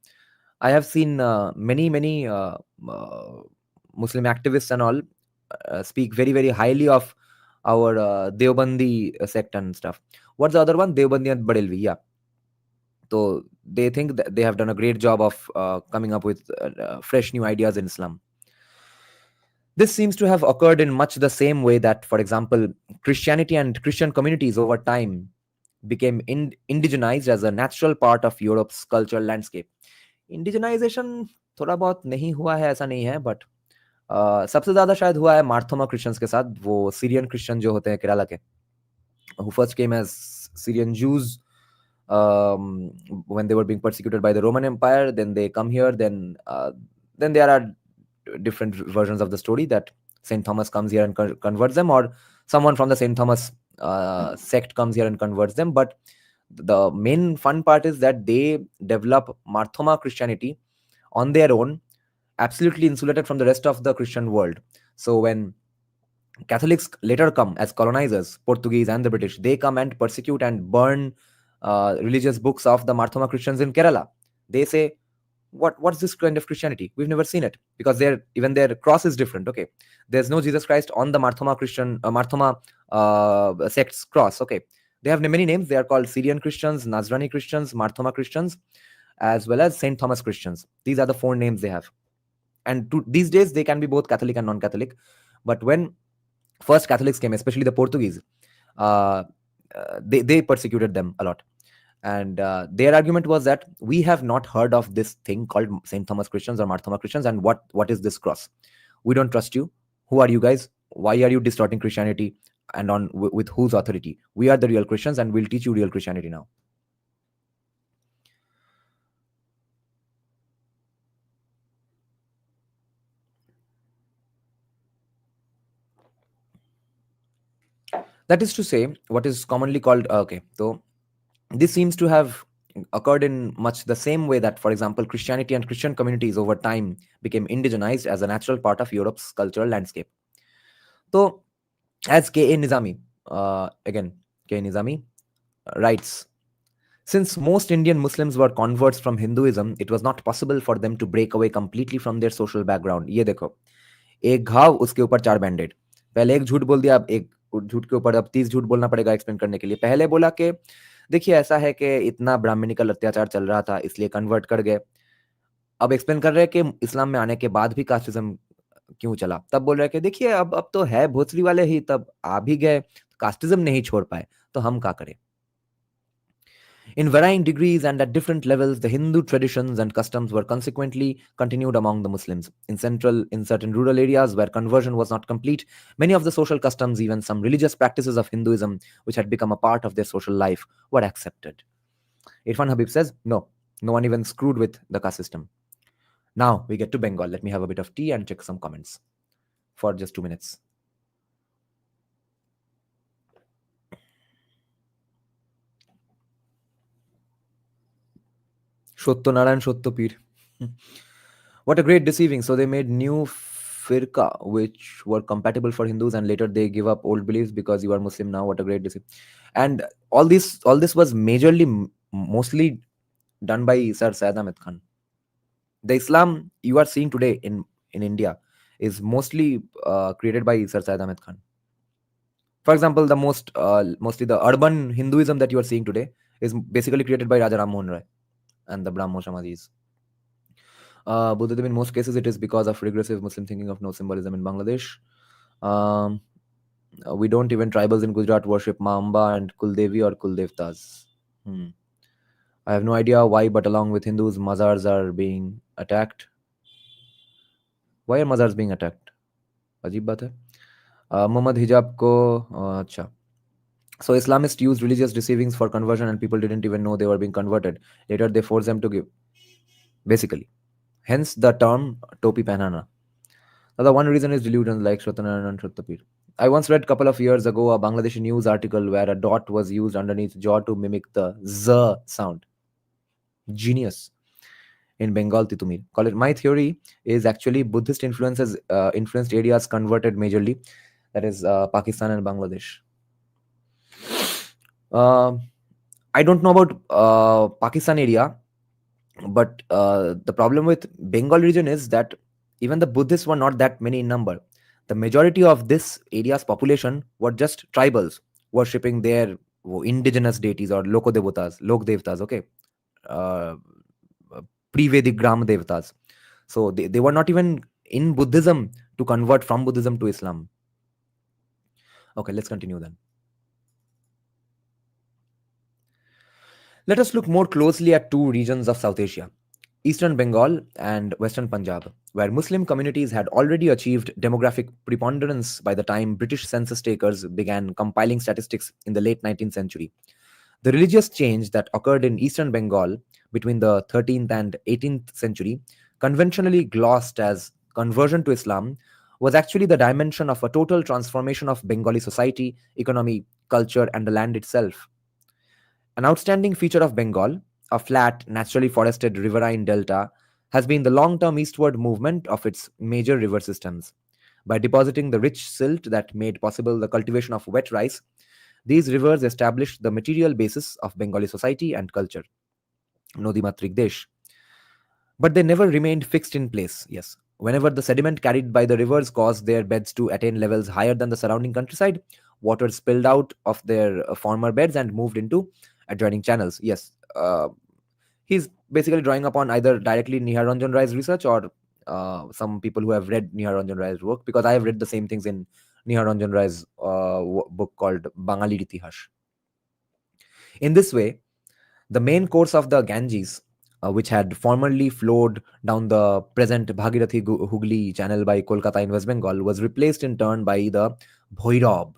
I have seen many Muslim activists and all speak very highly of our Deobandi sect and stuff. What's the other one? Deobandi and Barelvi. Yeah. So they think that they have done a great job of coming up with fresh new ideas in Islam. This seems to have occurred in much the same way that, for example, Christianity and Christian communities over time became indigenized as a natural part of Europe's cultural landscape. Indigenization थोड़ा बहुत नहीं हुआ है ऐसा नहीं है, but सबसे ज्यादा शायद हुआ है मार्थोमा क्रिश्चियंस के साथ, वो सीरियन क्रिश्चियन जो होते हैं केरला के, who first came as Syrian Jews when they were being persecuted by the Roman Empire. Then they come here. Then there are different versions of the story that Saint Thomas comes here and converts them, or someone from the Saint Thomas sect comes here and converts them. But the main fun part is that they develop Marthoma Christianity on their own, absolutely insulated from the rest of the Christian world. So when Catholics later come as colonizers, Portuguese and the British, they come and persecute and burn religious books of the Marthoma Christians in Kerala. They say, what's this kind of Christianity? We've never seen it, because their cross is different. Okay, there's no Jesus Christ on the Marthoma sect's cross. Okay, they have many names. They are called Syrian Christians, Nazrani Christians, Marthoma Christians, as well as Saint Thomas Christians. These are the 4 names they have. And these days they can be both Catholic and non-Catholic. But when first Catholics came, especially the Portuguese, uh, they persecuted them a lot. And their argument was that we have not heard of this thing called Saint Thomas Christians or Marthoma Christians, and what is this cross? We don't trust you. Who are you guys? Why are you distorting Christianity? And with whose authority? We are the real Christians, and we'll teach you real Christianity now. That is to say, what is commonly called okay. So this seems to have occurred in much the same way that, for example, Christianity and Christian communities over time became indigenized as a natural part of Europe's cultural landscape. So, as K.A. Nizami, again, K.A. Nizami writes, since most Indian Muslims were converts from Hinduism, it was not possible for them to break away completely from their social background. ये देखो, एक घाव उसके ऊपर 4 बैंडेड. पहले एक झूठ बोल दिया, अब एक झूठ के ऊपर अब 30 झूठ बोलना पड़ेगा एक्सप्लेन करने के लिए. पहले बोला कि देखिए ऐसा है कि इतना ब्राह्मणिकल अत्याचार चल रहा था इसलिए कन्वर्ट कर गए. अब एक्सप्लेन कर रहे हैं कि इस्लाम में आने के बाद भी कास्टिज्म क्यों चला. तब बोल रहे हैं कि देखिए अब तो है भोसरी वाले ही, तब आ भी गए, कास्टिज्म नहीं छोड़ पाए, तो हम क्या करें. In varying degrees and at different levels, the Hindu traditions and customs were consequently continued among the Muslims. In certain rural areas where conversion was not complete, many of the social customs, even some religious practices of Hinduism, which had become a part of their social life, were accepted. Irfan Habib says, no one even screwed with the caste system. Now we get to Bengal. Let me have a bit of tea and check some comments for just 2 minutes. Shotto Narayan Shotto Pir. What a great deceiving. So they made new firqa which were compatible for Hindus, and later they give up old beliefs because you are Muslim now. What a great deceive. And all this was majorly mostly done by Sir Syed Ahmed Khan. The Islam you are seeing today in India is mostly created by Sir Syed Ahmed Khan. For example, the mostly the urban Hinduism that you are seeing today is basically created by Raja Ram Mohan Roy and the Brahmo Samadhis. Buddhism, in most cases, it is because of regressive Muslim thinking of no symbolism in Bangladesh. We don't even tribals in Gujarat worship Ma Amba and Kuldevi or Kuldevtas. I have no idea why, but along with Hindus, mazars are being attacked. Why are mazars being attacked? अजीब बात है. Muhammad hijab ko अच्छा. So Islamists used religious deceivings for conversion, and people didn't even know they were being converted. Later, they forced them to give. Basically, hence the term topi pehnana. The one reason is delusions like Shotanaran and Shottapir. I once read a couple of years ago a Bangladeshi news article where a dot was used underneath jaw to mimic the Z sound. Genius. In Bengal, Titumir. Call it. My theory is actually Buddhist influences influenced areas converted majorly. That is Pakistan and Bangladesh. I don't know about Pakistan area, but the problem with Bengal region is that even the Buddhists were not that many in number. The majority of this area's population were just tribals worshipping their indigenous deities or lok devtas, okay, pre-Vedic Gram devtas. So they were not even in Buddhism to convert from Buddhism to Islam. Okay, let's continue then. Let us look more closely at 2 regions of South Asia, Eastern Bengal and Western Punjab, where Muslim communities had already achieved demographic preponderance by the time British census takers began compiling statistics in the late 19th century. The religious change that occurred in Eastern Bengal between the 13th and 18th century, conventionally glossed as conversion to Islam, was actually the dimension of a total transformation of Bengali society, economy, culture, and the land itself. An outstanding feature of Bengal, a flat, naturally forested riverine delta, has been the long term eastward movement of its major river systems. By depositing the rich silt that made possible the cultivation of wet rice, these rivers established the material basis of Bengali society and culture. Nodimatrik Desh. But they never remained fixed in place, yes. Whenever the sediment carried by the rivers caused their beds to attain levels higher than the surrounding countryside, water spilled out of their former beds and moved into adjoining channels. Yes, he's basically drawing upon either directly Nihar Ranjan Rai's research or some people who have read Nihar Ranjan Rai's work, because I have read the same things in Nihar Ranjan Rai's book called Bangali Itihash. In this way, the main course of the Ganges, which had formerly flowed down the present Bhagirathi Hooghly channel by Kolkata in West Bengal, was replaced in turn by the Bhoirab,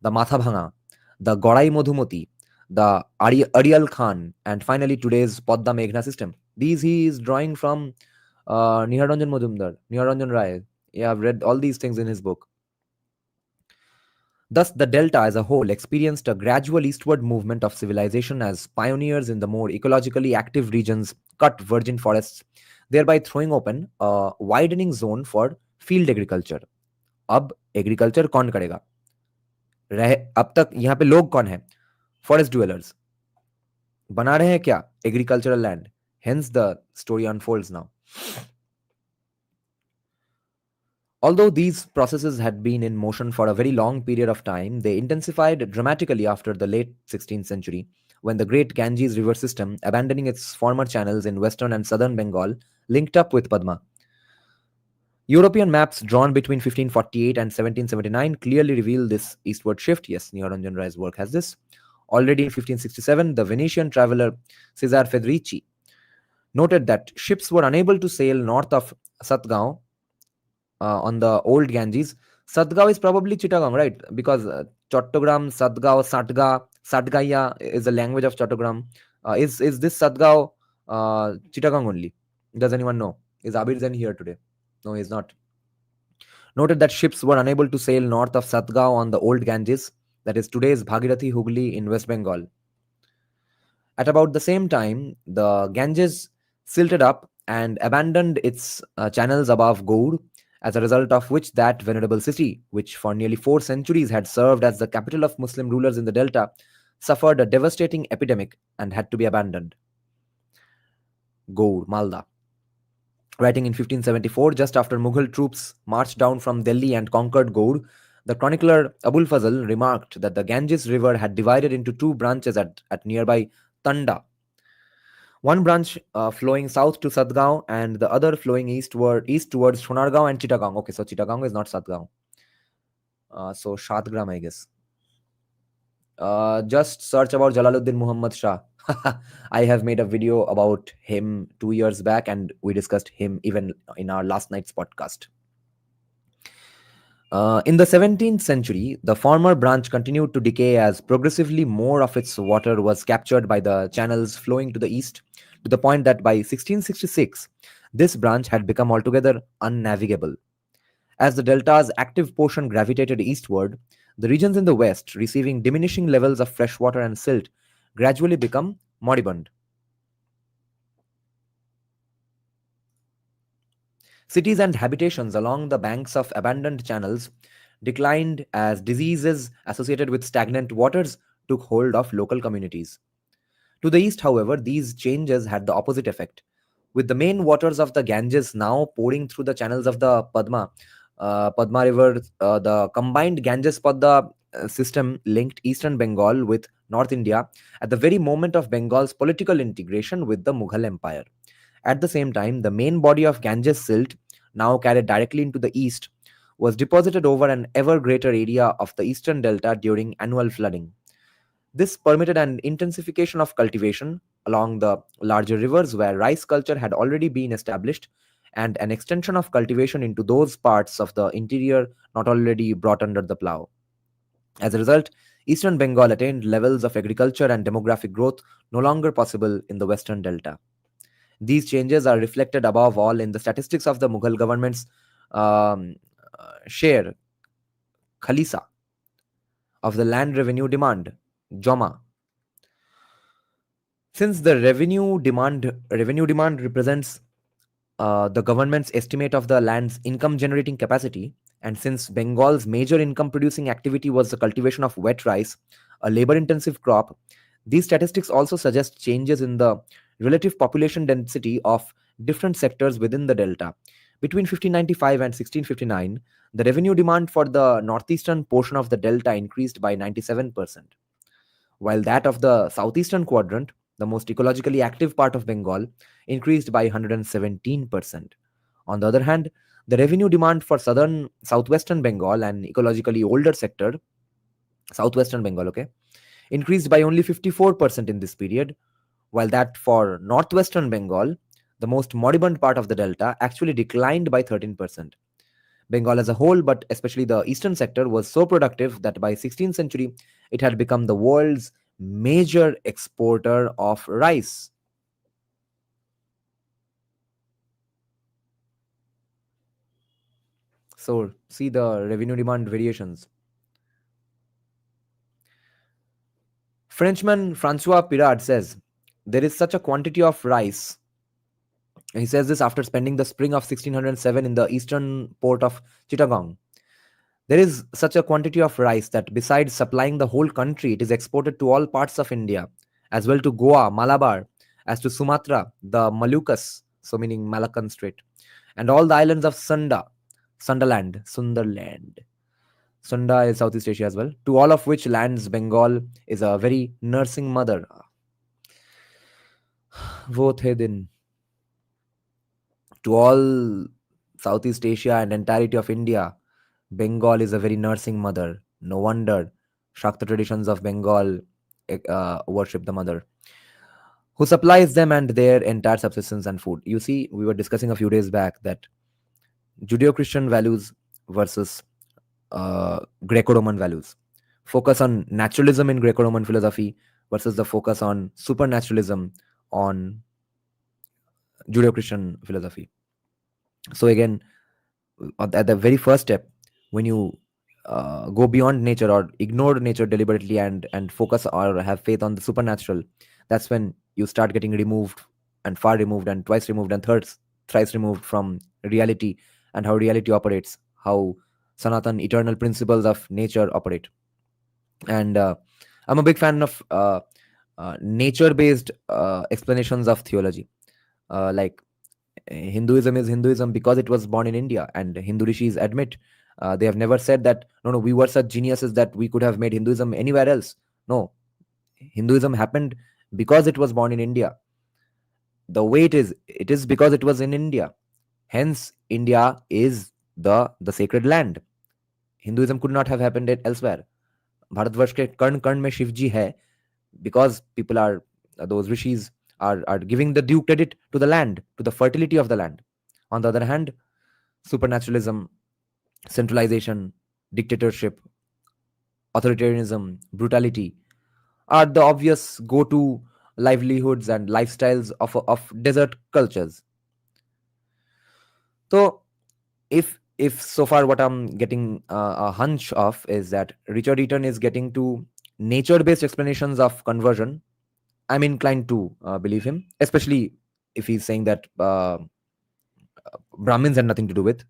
the Mathabhanga, the Gorai Modhumati, the Arial Khan, and finally today's Podda Meghna system. These he is drawing from Niharanjan Majumdar, Niharanjan Rai. Yeah, I've read all these things in his book. Thus, the delta as a whole experienced a gradual eastward movement of civilization as pioneers in the more ecologically active regions cut virgin forests, thereby throwing open a widening zone for field agriculture. अब agriculture कौन करेगा? रहे अब तक यहाँ पे लोग कौन है? फॉरेस्ट ड्वेलर्स बना रहे हैं क्या agricultural land? Hence the story unfolds now. Although these processes had been in motion for a very long period of time, they intensified dramatically after the late 16th century, when the great Ganges river system, abandoning its former channels in western and southern Bengal, linked up with Padma. European maps drawn between 1548 and 1779 clearly reveal this eastward shift. Yes, Niharanjan Rai's work has this. Already in 1567, the Venetian traveler Cesare Federici noted that ships were unable to sail north of Satgaon on the old Ganges. Satgaon is probably Chittagong, right? Because Chattogram, Satgaon, Satgaya is the language of Chattogram. Is this Satgaon Chittagong only? Does anyone know? Is Abir Zen here today? No, he's not. Noted that ships were unable to sail north of Satgaon on the old Ganges, that is today's Bhagirathi Hooghly in West Bengal. At about the same time, the Ganges silted up and abandoned its channels above Gaur, as a result of which that venerable city, which for nearly 4 centuries had served as the capital of Muslim rulers in the delta, suffered a devastating epidemic and had to be abandoned. Gaur, Malda. Writing in 1574, just after Mughal troops marched down from Delhi and conquered Gaur, the chronicler Abul Fazl remarked that the Ganges River had divided into two branches at nearby Tanda. One branch flowing south to Satgaon and the other flowing east towards Sonargaon and Chittagong. Okay, so Chittagong is not Satgaon. So Shatgram, I guess. Just search about Jalaluddin Muhammad Shah. I have made a video about him 2 years back, and we discussed him even in our last night's podcast. In the 17th century, the former branch continued to decay as progressively more of its water was captured by the channels flowing to the east, to the point that by 1666, this branch had become altogether unnavigable. As the delta's active portion gravitated eastward, the regions in the west, receiving diminishing levels of fresh water and silt, gradually become moribund. Cities and habitations along the banks of abandoned channels declined as diseases associated with stagnant waters took hold of local communities. To the east, however, these changes had the opposite effect. With the main waters of the Ganges now pouring through the channels of the Padma River, the combined Ganges-Padma system linked eastern Bengal with North India at the very moment of Bengal's political integration with the Mughal Empire. At the same time, the main body of Ganges silt, now carried directly into the east, was deposited over an ever greater area of the eastern delta during annual flooding. This permitted an intensification of cultivation along the larger rivers where rice culture had already been established, and an extension of cultivation into those parts of the interior not already brought under the plough. As a result, eastern Bengal attained levels of agriculture and demographic growth no longer possible in the western delta. These changes are reflected above all in the statistics of the Mughal government's share, Khalisa, of the land revenue demand, Joma. Since the revenue demand represents the government's estimate of the land's income generating capacity, and since Bengal's major income producing activity was the cultivation of wet rice, a labor intensive crop, these statistics also suggest changes in the relative population density of different sectors within the delta. Between 1595 and 1659, the revenue demand for the northeastern portion of the delta increased by 97%, while that of the southeastern quadrant, the most ecologically active part of Bengal, increased by 117%. On the other hand, the revenue demand for southern southwestern Bengal, an ecologically older sector, southwestern Bengal, okay, increased by only 54% in this period, while that for northwestern Bengal, the most moribund part of the delta, actually declined by 13%. Bengal as a whole, but especially the eastern sector, was so productive that by 16th century it had become the world's major exporter of rice. So see the revenue demand variations. Frenchman Francois Pirard says there is such a quantity of rice. He says this after spending the spring of 1607 in the eastern port of Chittagong. There is such a quantity of rice that besides supplying the whole country, it is exported to all parts of India, as well to Goa, Malabar, as to Sumatra, the Malucas, so meaning Malaccan Strait, and all the islands of Sunderland. Sunda is Southeast Asia as well, to all of which lands Bengal is a very nursing mother. वो थे दिन. To all Southeast Asia and entirety of India, Bengal is a very nursing mother. No wonder Shakta traditions of Bengal worship the mother, who supplies them and their entire subsistence and food. You see, we were discussing a few days back that Judeo Christian values versus Greco Roman values. Focus on naturalism in Greco Roman philosophy versus the focus on supernaturalism on Judeo Christian philosophy. So, again, at the very first step, when you go beyond nature or ignore nature deliberately and focus or have faith on the supernatural, that's when you start getting removed and far removed and twice removed and thrice removed from reality and how reality operates, how sanatan eternal principles of nature operate. And I'm a big fan of nature based explanations of theology, like Hinduism is Hinduism because it was born in India, and Hindu rishis admit they have never said that no, we were such geniuses that we could have made Hinduism anywhere else. No, Hinduism happened because it was born in India. The way it is because it was in India. Hence, India is the sacred land. Hinduism could not have happened elsewhere. Bharatvarsh के कर्ण कर्ण में शिव जी है because people are those rishis are giving the due credit to the land, to the fertility of the land. On the other hand, supernaturalism, centralization, dictatorship, authoritarianism, brutality are the obvious go-to livelihoods and lifestyles of desert cultures. So if so far what I'm getting a hunch of is that Richard Eaton is getting to nature-based explanations of conversion, I'm inclined to believe him, especially if he's saying that Brahmins had nothing to do with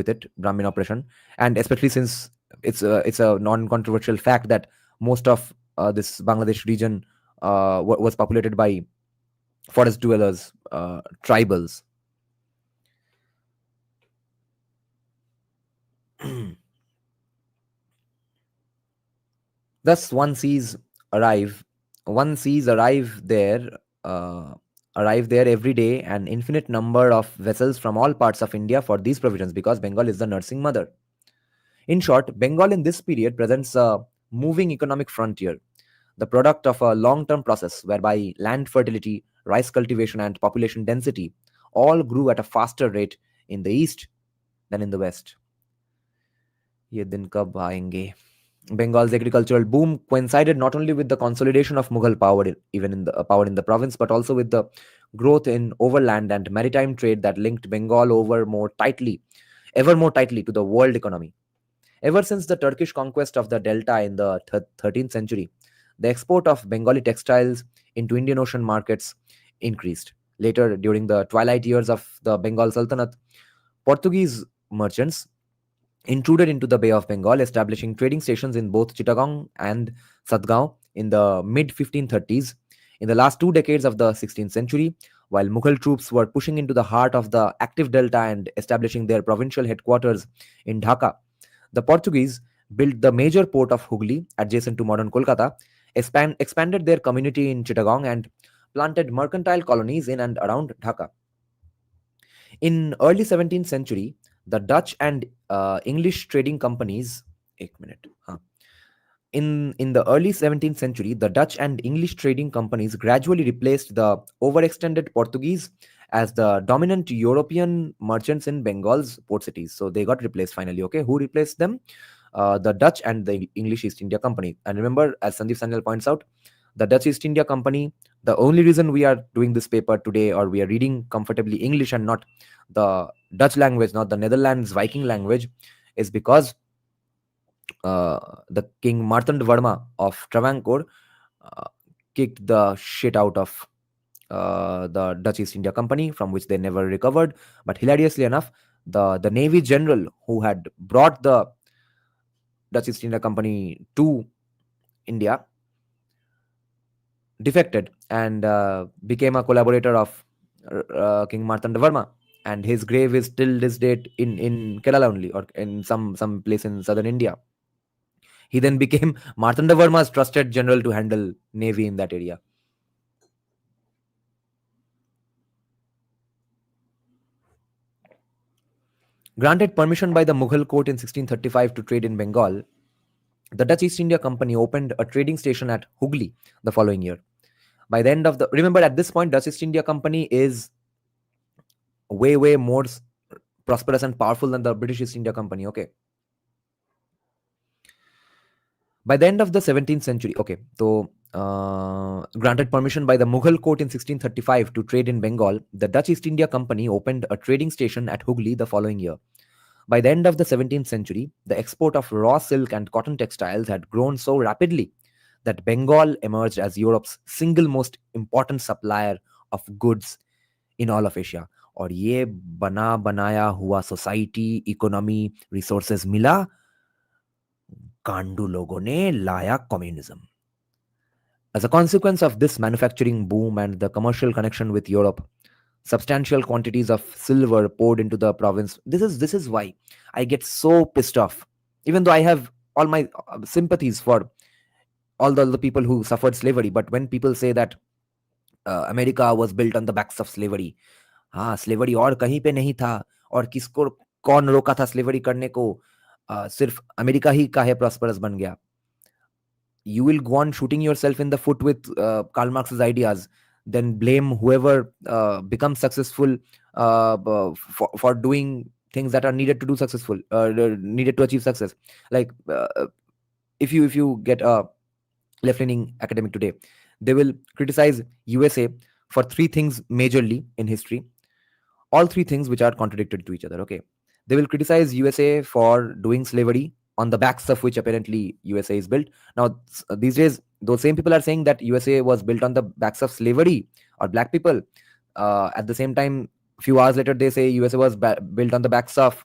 it, Brahmin oppression, and especially since it's a non-controversial fact that most of this Bangladesh region was populated by forest dwellers, tribals. Thus, one sees uh, arrive there every day an infinite number of vessels from all parts of India for these provisions because Bengal is the nursing mother. In short, Bengal in this period presents a moving economic frontier, the product of a long term process whereby land fertility, rice cultivation, and population density all grew at a faster rate in the east than in the west. ये दिन कब आएंगे? Bengal's agricultural boom coincided not only with the consolidation of Mughal power, even in the power in the province, but also with the growth in overland and maritime trade that linked Bengal ever more tightly to the world economy. Ever since the Turkish conquest of the delta in the 13th century, The export of Bengali textiles into Indian Ocean markets increased. Later, during the twilight years of the Bengal Sultanate, Portuguese merchants intruded into the Bay of Bengal, establishing trading stations in both Chittagong and Satgaon in the mid 1530s. In the last 2 decades of the 16th century, while Mughal troops were pushing into the heart of the active delta and establishing their provincial headquarters in Dhaka, the Portuguese built the major port of Hooghly, adjacent to modern Kolkata, expanded their community in Chittagong, and planted mercantile colonies in and around Dhaka. In early 17th century, the Dutch and English trading companies. एक minute. In the early 17th century, the Dutch and English trading companies gradually replaced the overextended Portuguese as the dominant European merchants in Bengal's port cities. So they got replaced finally. Okay, who replaced them? The Dutch and the English East India Company. And remember, as Sandeep Sanyal points out, the Dutch East India Company. The only reason we are doing this paper today, or we are reading comfortably English and not the Dutch language, not the Netherlands Viking language, is because the King Martand of Travancore uh, kicked the shit out of the Dutch East India Company, from which they never recovered. But hilariously enough, the Navy general who had brought the Dutch East India Company to India defected and became a collaborator of King Martanda Varma, and his grave is till this date in Kerala only, or in some place in southern India. He then became Martanda Varma's trusted general to handle navy in that area. Granted permission by the Mughal court in 1635 to trade in Bengal, the Dutch East India Company opened a trading station at Hooghly the following year. By the end of the, remember at this point, Dutch East India Company is way more prosperous and powerful than the British East India Company. Okay. By the end of the 17th century, okay, so granted permission by the Mughal court in 1635 to trade in Bengal, the Dutch East India Company opened a trading station at Hooghly the following year. By the end of the 17th century, the export of raw silk and cotton textiles had grown so rapidly that Bengal emerged as Europe's single most important supplier of goods in all of Asia. और ये बना बनाया हुआ society economy resources मिला कांडू लोगों ने लाया communism. As a consequence of this manufacturing boom and the commercial connection with Europe, substantial quantities of silver poured into the province. This is why I get so pissed off, even though I have all my sympathies for all the people who suffered slavery. But when people say that America was built on the backs of slavery, हाँ slavery और कहीं पे नहीं था, और किसको कौन रोका था स्लेवरी करने को, सिर्फ अमेरिका ही का है प्रॉस्परस बन गया. You will go on shooting yourself in the foot with Karl Marx's ideas, then blame whoever becomes successful for doing things that are needed to do successful, needed to achieve success. Like if you get a left-leaning academic today, they will criticize USA for three things majorly in history, all three things which are contradicted to each other. Okay, they will criticize USA for doing slavery, on the backs of which apparently USA is built. Now, these days, those same people are saying that USA was built on the backs of slavery or black people. At the same time, a few hours later, they say USA was built on the backs of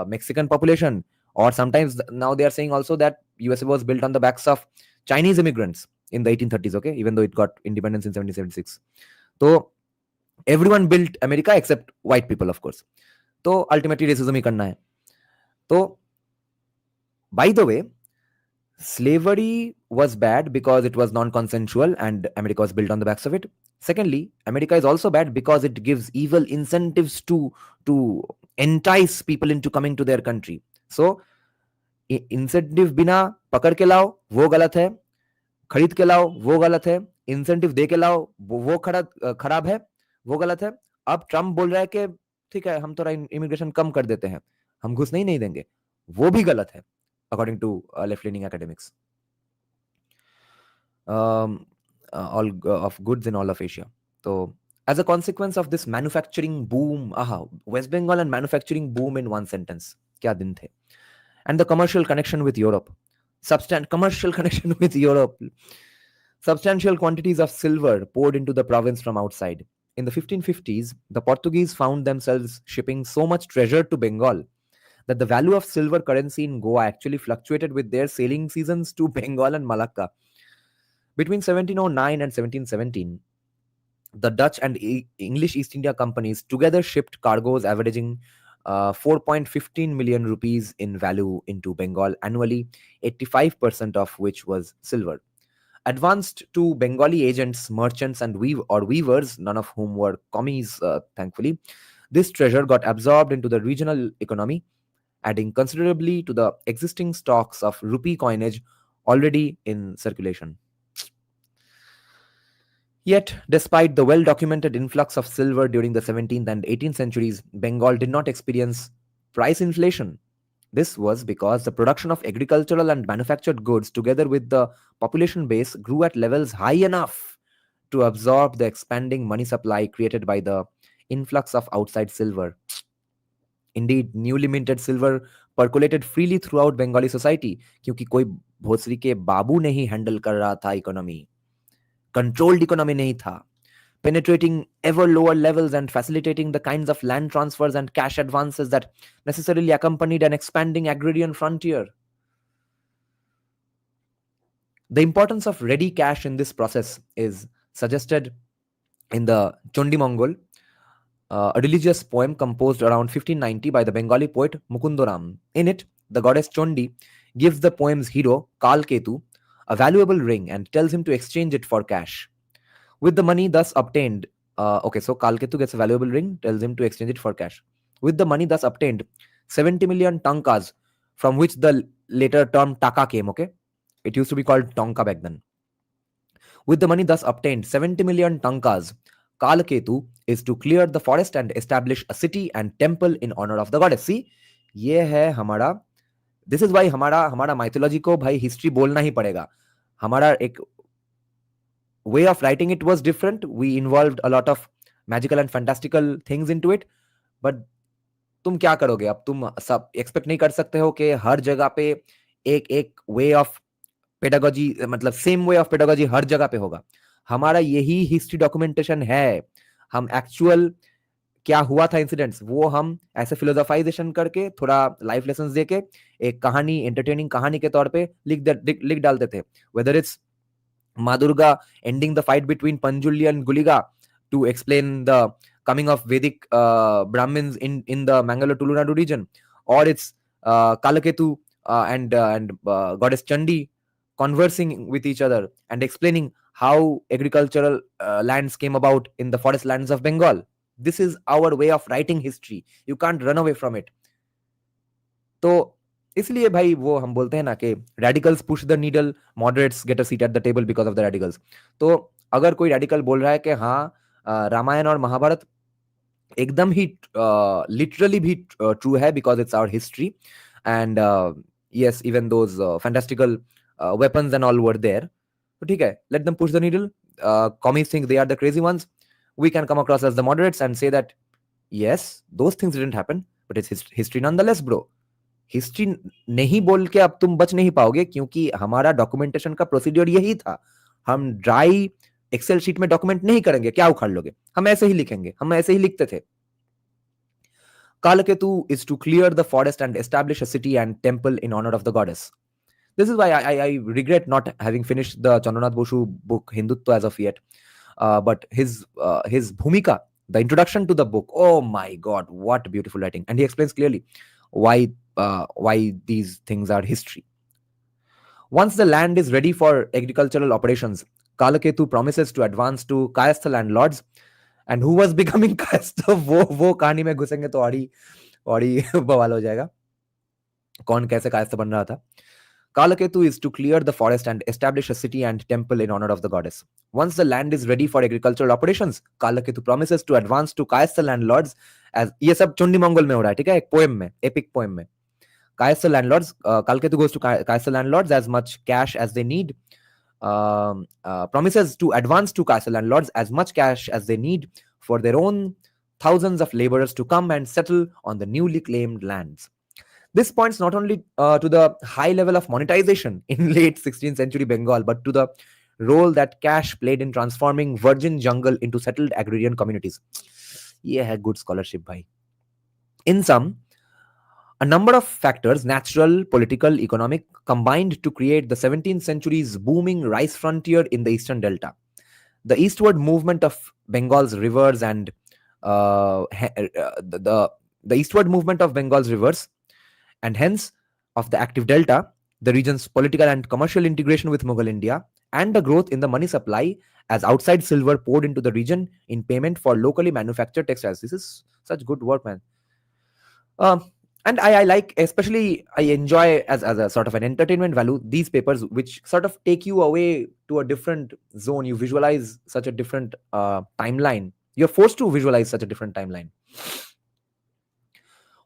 Mexican population. Or sometimes now they are saying also that USA was built on the backs of Chinese immigrants in the 1830s. Okay, even though it got independence in 1776. So everyone built America except white people, of course. So ultimately racism ही करना है. So by the way, slavery was bad because it was non-consensual and America was built on the backs of it. Secondly, America is also bad because it gives evil incentives to entice people into coming to their country. So incentive बिना पकड़ के लाओ वो गलत है, खरीद के लाओ वो गलत है, इंसेंटिव दे के लाओ वो खराब है, वो गलत है. अब ट्रम्प बोल रहा है कि ठीक है हम थोड़ा इमिग्रेशन कम कर देते हैं, हम घुस नहीं देंगे, वो भी गलत है according to left-leaning academics. All of goods in all of Asia. So as a consequence of this manufacturing boom, West Bengal and manufacturing boom in one sentence, kya din the, and the commercial connection with Europe, commercial connection with Europe. Substantial quantities of silver poured into the province from outside. In the 1550s, the Portuguese found themselves shipping so much treasure to Bengal that the value of silver currency in Goa actually fluctuated with their sailing seasons to Bengal and Malacca. Between 1709 and 1717, the Dutch and English East India companies together shipped cargoes averaging 4.15 million rupees in value into Bengal annually, 85% of which was silver. Advanced to Bengali agents, merchants, and weavers, none of whom were commies, thankfully. This treasure got absorbed into the regional economy, adding considerably to the existing stocks of rupee coinage already in circulation. Yet, despite the well documented influx of silver during the 17th and 18th centuries, Bengal did not experience price inflation. This was because the production of agricultural and manufactured goods, together with the population base, grew at levels high enough to absorb the expanding money supply created by the influx of outside silver. Indeed, newly minted silver percolated freely throughout Bengali society क्योंकि कोई भोसरी के बाबू नहीं handle कर रहा था economy, controlled economy नहीं था, penetrating ever lower levels and facilitating the kinds of land transfers and cash advances that necessarily accompanied an expanding agrarian frontier. The importance of ready cash in this process is suggested in the Chondi Mongol, a religious poem composed around 1590 by the Bengali poet Mukundoram. In it, the goddess Chondi gives the poem's hero, Kalketu, a valuable ring and tells him to exchange it for cash. With the money thus obtained, so Kalketu gets a valuable ring, tells him to exchange it for cash. With the money thus obtained, 70 million tankas, from which the later term taka came, okay? It used to be called tonka back then. With the money thus obtained, 70 million tankas, Kalketu is to clear the forest and establish a city and temple in honor of the goddess. See, ये है हमारा, this is why हमारा mythology को भाई history बोलना ही पड़ेगा. हमारा एक way of writing it was different. We involved a lot of magical and fantastical things into it. But तुम क्या करोगे? अब तुम सब expect नहीं कर सकते हो कि हर जगह पे एक way of pedagogy, मतलब same way of pedagogy हर जगह पे होगा. हमारा यही हिस्ट्री डॉक्यूमेंटेशन है. हम एक्चुअल क्या हुआ था इंसिडेंट्स, वो हम ऐसे फिलोसोफाइजेशन करके थोड़ा लाइफ लेसन्स देके एक कहानी, एंटरटेनिंग कहानी के तौर पे लिख डालते थे. वेदर इट्स माँ Durga ending the fight between Panjuli and Guliga to explain the coming of Vedic Brahmins in the Mangalore Tulunadu region, or it's Kalaketu and goddess Chandi conversing with each other and explaining how agricultural lands came about in the forest lands of Bengal. This is our way of writing history. You can't run away from it. तो इसलिए भाई वो हम बोलते हैं ना कि radicals push the needle, moderates get a seat at the table because of the radicals. तो अगर कोई radical बोल रहा है कि हाँ रामायण और महाभारत एकदम ही literally भी true है because it's our history, and yes, even those fantastical weapons and all were there. तो ठीक है, let them push the needle. Commies think they are the crazy ones. We can come across as the moderates and say that yes, those things didn't happen, but it's history nonetheless, bro. History नहीं बोल के अब तुम बच नहीं पाओगे, क्योंकि हमारा डॉक्यूमेंटेशन का प्रोसीड्योर यही था. हम ड्राई एक्सेल शीट में डॉक्यूमेंट नहीं करेंगे, क्या उखाड़ लोगे, हम ऐसे ही लिखेंगे, हम ऐसे ही लिखते थे. Kalaketu is to clear the forest and establish a city and temple in honor of the goddess. This is why I regret not having finished the Chandranath Boshu book Hindutva as of yet. But his Bhumika, the introduction to the book, oh my god, what beautiful writing. And he explains clearly why these things are history. Once the land is ready for agricultural operations, Kalaketu promises to advance to Kayastha landlords. And who was becoming Kayastha, वो कहानी में घुसेंगे तो और बवाल हो जाएगा. कौन कैसे कायस्थ बन रहा था. Kalaketu is to clear the forest and establish a city and temple in honor of the goddess. Once the land is ready for agricultural operations, Kalaketu promises to advance to Kayastha landlords as, ये सब चुंडी Mongol में हो रहा है, ठीक है, एक poem में, एपिक पोएम में. Kayastha landlords, Kalaketu goes to Kayastha landlords as much cash as they need, promises to advance to Kayastha landlords as much cash as they need for their own thousands of laborers to come and settle on the newly claimed lands. This points not only to the high level of monetization in late 16th century Bengal, but to the role that cash played in transforming virgin jungle into settled agrarian communities. Yeah, good scholarship, bhai. In sum, a number of factors, natural, political, economic, combined to create the 17th century's booming rice frontier in the eastern delta. The eastward movement of Bengal's rivers and the eastward movement of Bengal's rivers and hence of the active delta, the region's political and commercial integration with Mughal India, and the growth in the money supply as outside silver poured into the region in payment for locally manufactured textiles. This is such good work, man. Um, and I like, especially, I enjoy as a sort of an entertainment value these papers, which sort of take you away to a different zone. You visualize such a different timeline. You're forced to visualize such a different timeline.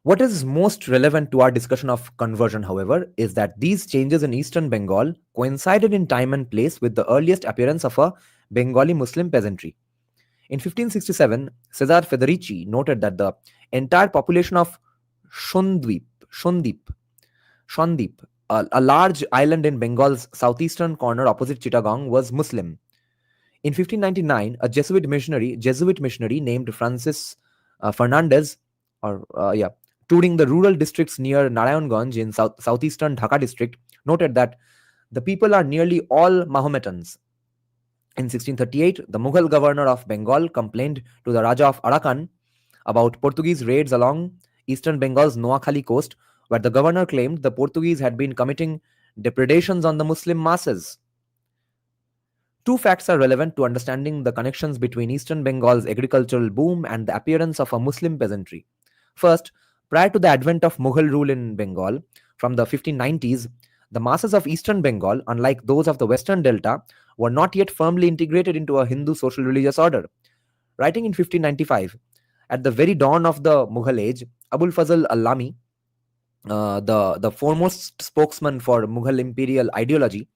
What is most relevant to our discussion of conversion, however, is that these changes in eastern Bengal coincided in time and place with the earliest appearance of a Bengali Muslim peasantry. In 1567, Cesar Federici noted that the entire population of Shondweep, Shondip, Shondip, a large island in Bengal's southeastern corner opposite Chittagong, was Muslim. In 1599, a Jesuit missionary named Francis Fernandez, touring the rural districts near Narayanganj in southeastern Dhaka district, noted that the people are nearly all Mahometans. In 1638, the Mughal governor of Bengal complained to the Raja of Arakan about Portuguese raids along eastern Bengal's Noakhali coast, where the governor claimed the Portuguese had been committing depredations on the Muslim masses. Two facts are relevant to understanding the connections between eastern Bengal's agricultural boom and the appearance of a Muslim peasantry. First, prior to the advent of Mughal rule in Bengal, from the 1590s, the masses of eastern Bengal, unlike those of the western delta, were not yet firmly integrated into a Hindu social religious order. Writing in 1595, at the very dawn of the Mughal age, Abul Fazl Allami, the foremost spokesman for Mughal imperial ideology,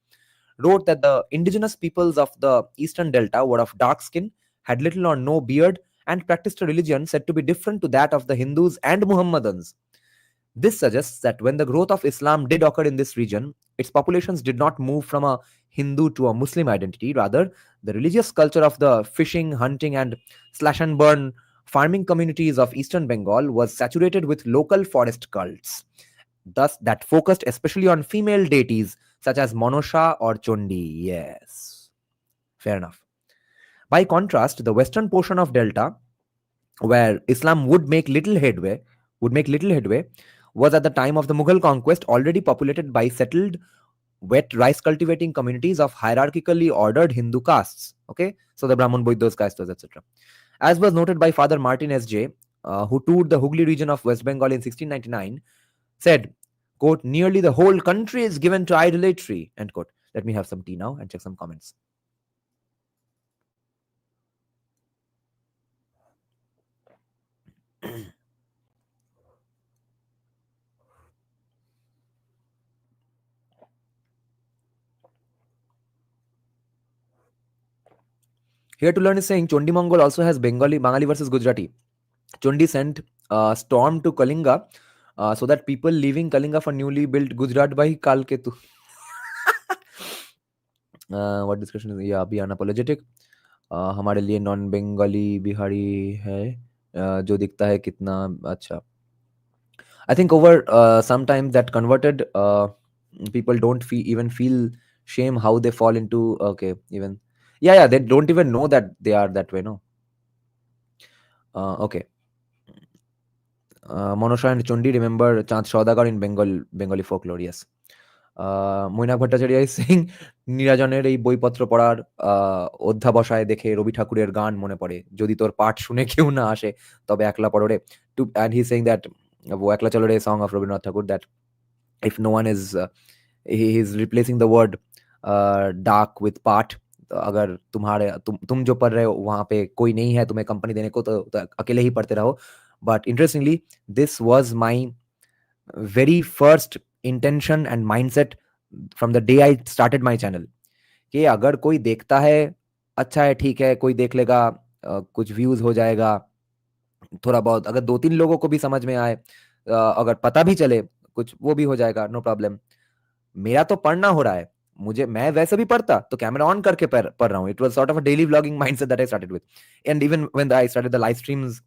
wrote that the indigenous peoples of the eastern delta were of dark skin, had little or no beard, and practiced a religion said to be different to that of the Hindus and Muhammadans. This suggests that when the growth of Islam did occur in this region, its populations did not move from a Hindu to a Muslim identity. Rather, the religious culture of the fishing, hunting, and slash and burn farming communities of eastern Bengal was saturated with local forest cults, thus that focused especially on female deities such as Monosha or Chondi. Yes, fair enough. By contrast, the western portion of Delta, where Islam would make little headway, was at the time of the Mughal conquest already populated by settled wet rice cultivating communities of hierarchically ordered Hindu castes. Okay, so the Brahman, Buddhas, castes, etc. As was noted by Father Martin S.J., who toured the Hooghly region of West Bengal in 1699, said, quote, nearly the whole country is given to idolatry, end quote. Let me have some tea now and check some comments. Here to learn is saying Chondi Mongol also has Bengali versus Gujarati. Chondi sent a storm to Kalinga so that people leaving Kalinga for newly built Gujarat by Kalketu. What discussion is? Yeah, be unapologetic. हमारे लिए non Bengali Bihari है जो दिखता है कितना अच्छा. I think over sometimes that converted people don't even feel shame how they fall into even yeah they don't even know that they are that way, no. Okay. Monosha and Chundi remember Chand Saudagar in Bengali folklore, yes. Mainak Bhattacharya is saying নীরাজনের এই বইপত্র পড়ার অধ্যাবসায় দেখে রবি ঠাকুরের গান মনে পড়ে, যদি তোর পাঠ শুনে কেউ না আসে তবে একলা পড়ো রে. And he's saying that वो একলা চলো রে song of Rabindranath Tagore, that if no one is he is replacing the word dark with part. अगर तुम्हारे तुम जो पढ़ रहे हो वहां पे कोई नहीं है तुम्हें कंपनी देने को तो अकेले ही पढ़ते रहो. But interestingly, this was my very first intention and mindset from the day I started my channel कि अगर कोई देखता है अच्छा है, ठीक है, कोई देख लेगा, कुछ व्यूज हो जाएगा, थोड़ा बहुत अगर 2-3 लोगों को भी समझ में आए, अगर पता भी चले कुछ वो भी हो जाएगा, नो प्रॉब्लम। मेरा तो पढ़ना हो रहा है, मैं वैसे भी पढ़ता तो कैमरा ऑन करके पढ़ रहा हूँ। It was sort of a daily vlogging mindset that I started with, and even when I started the live streams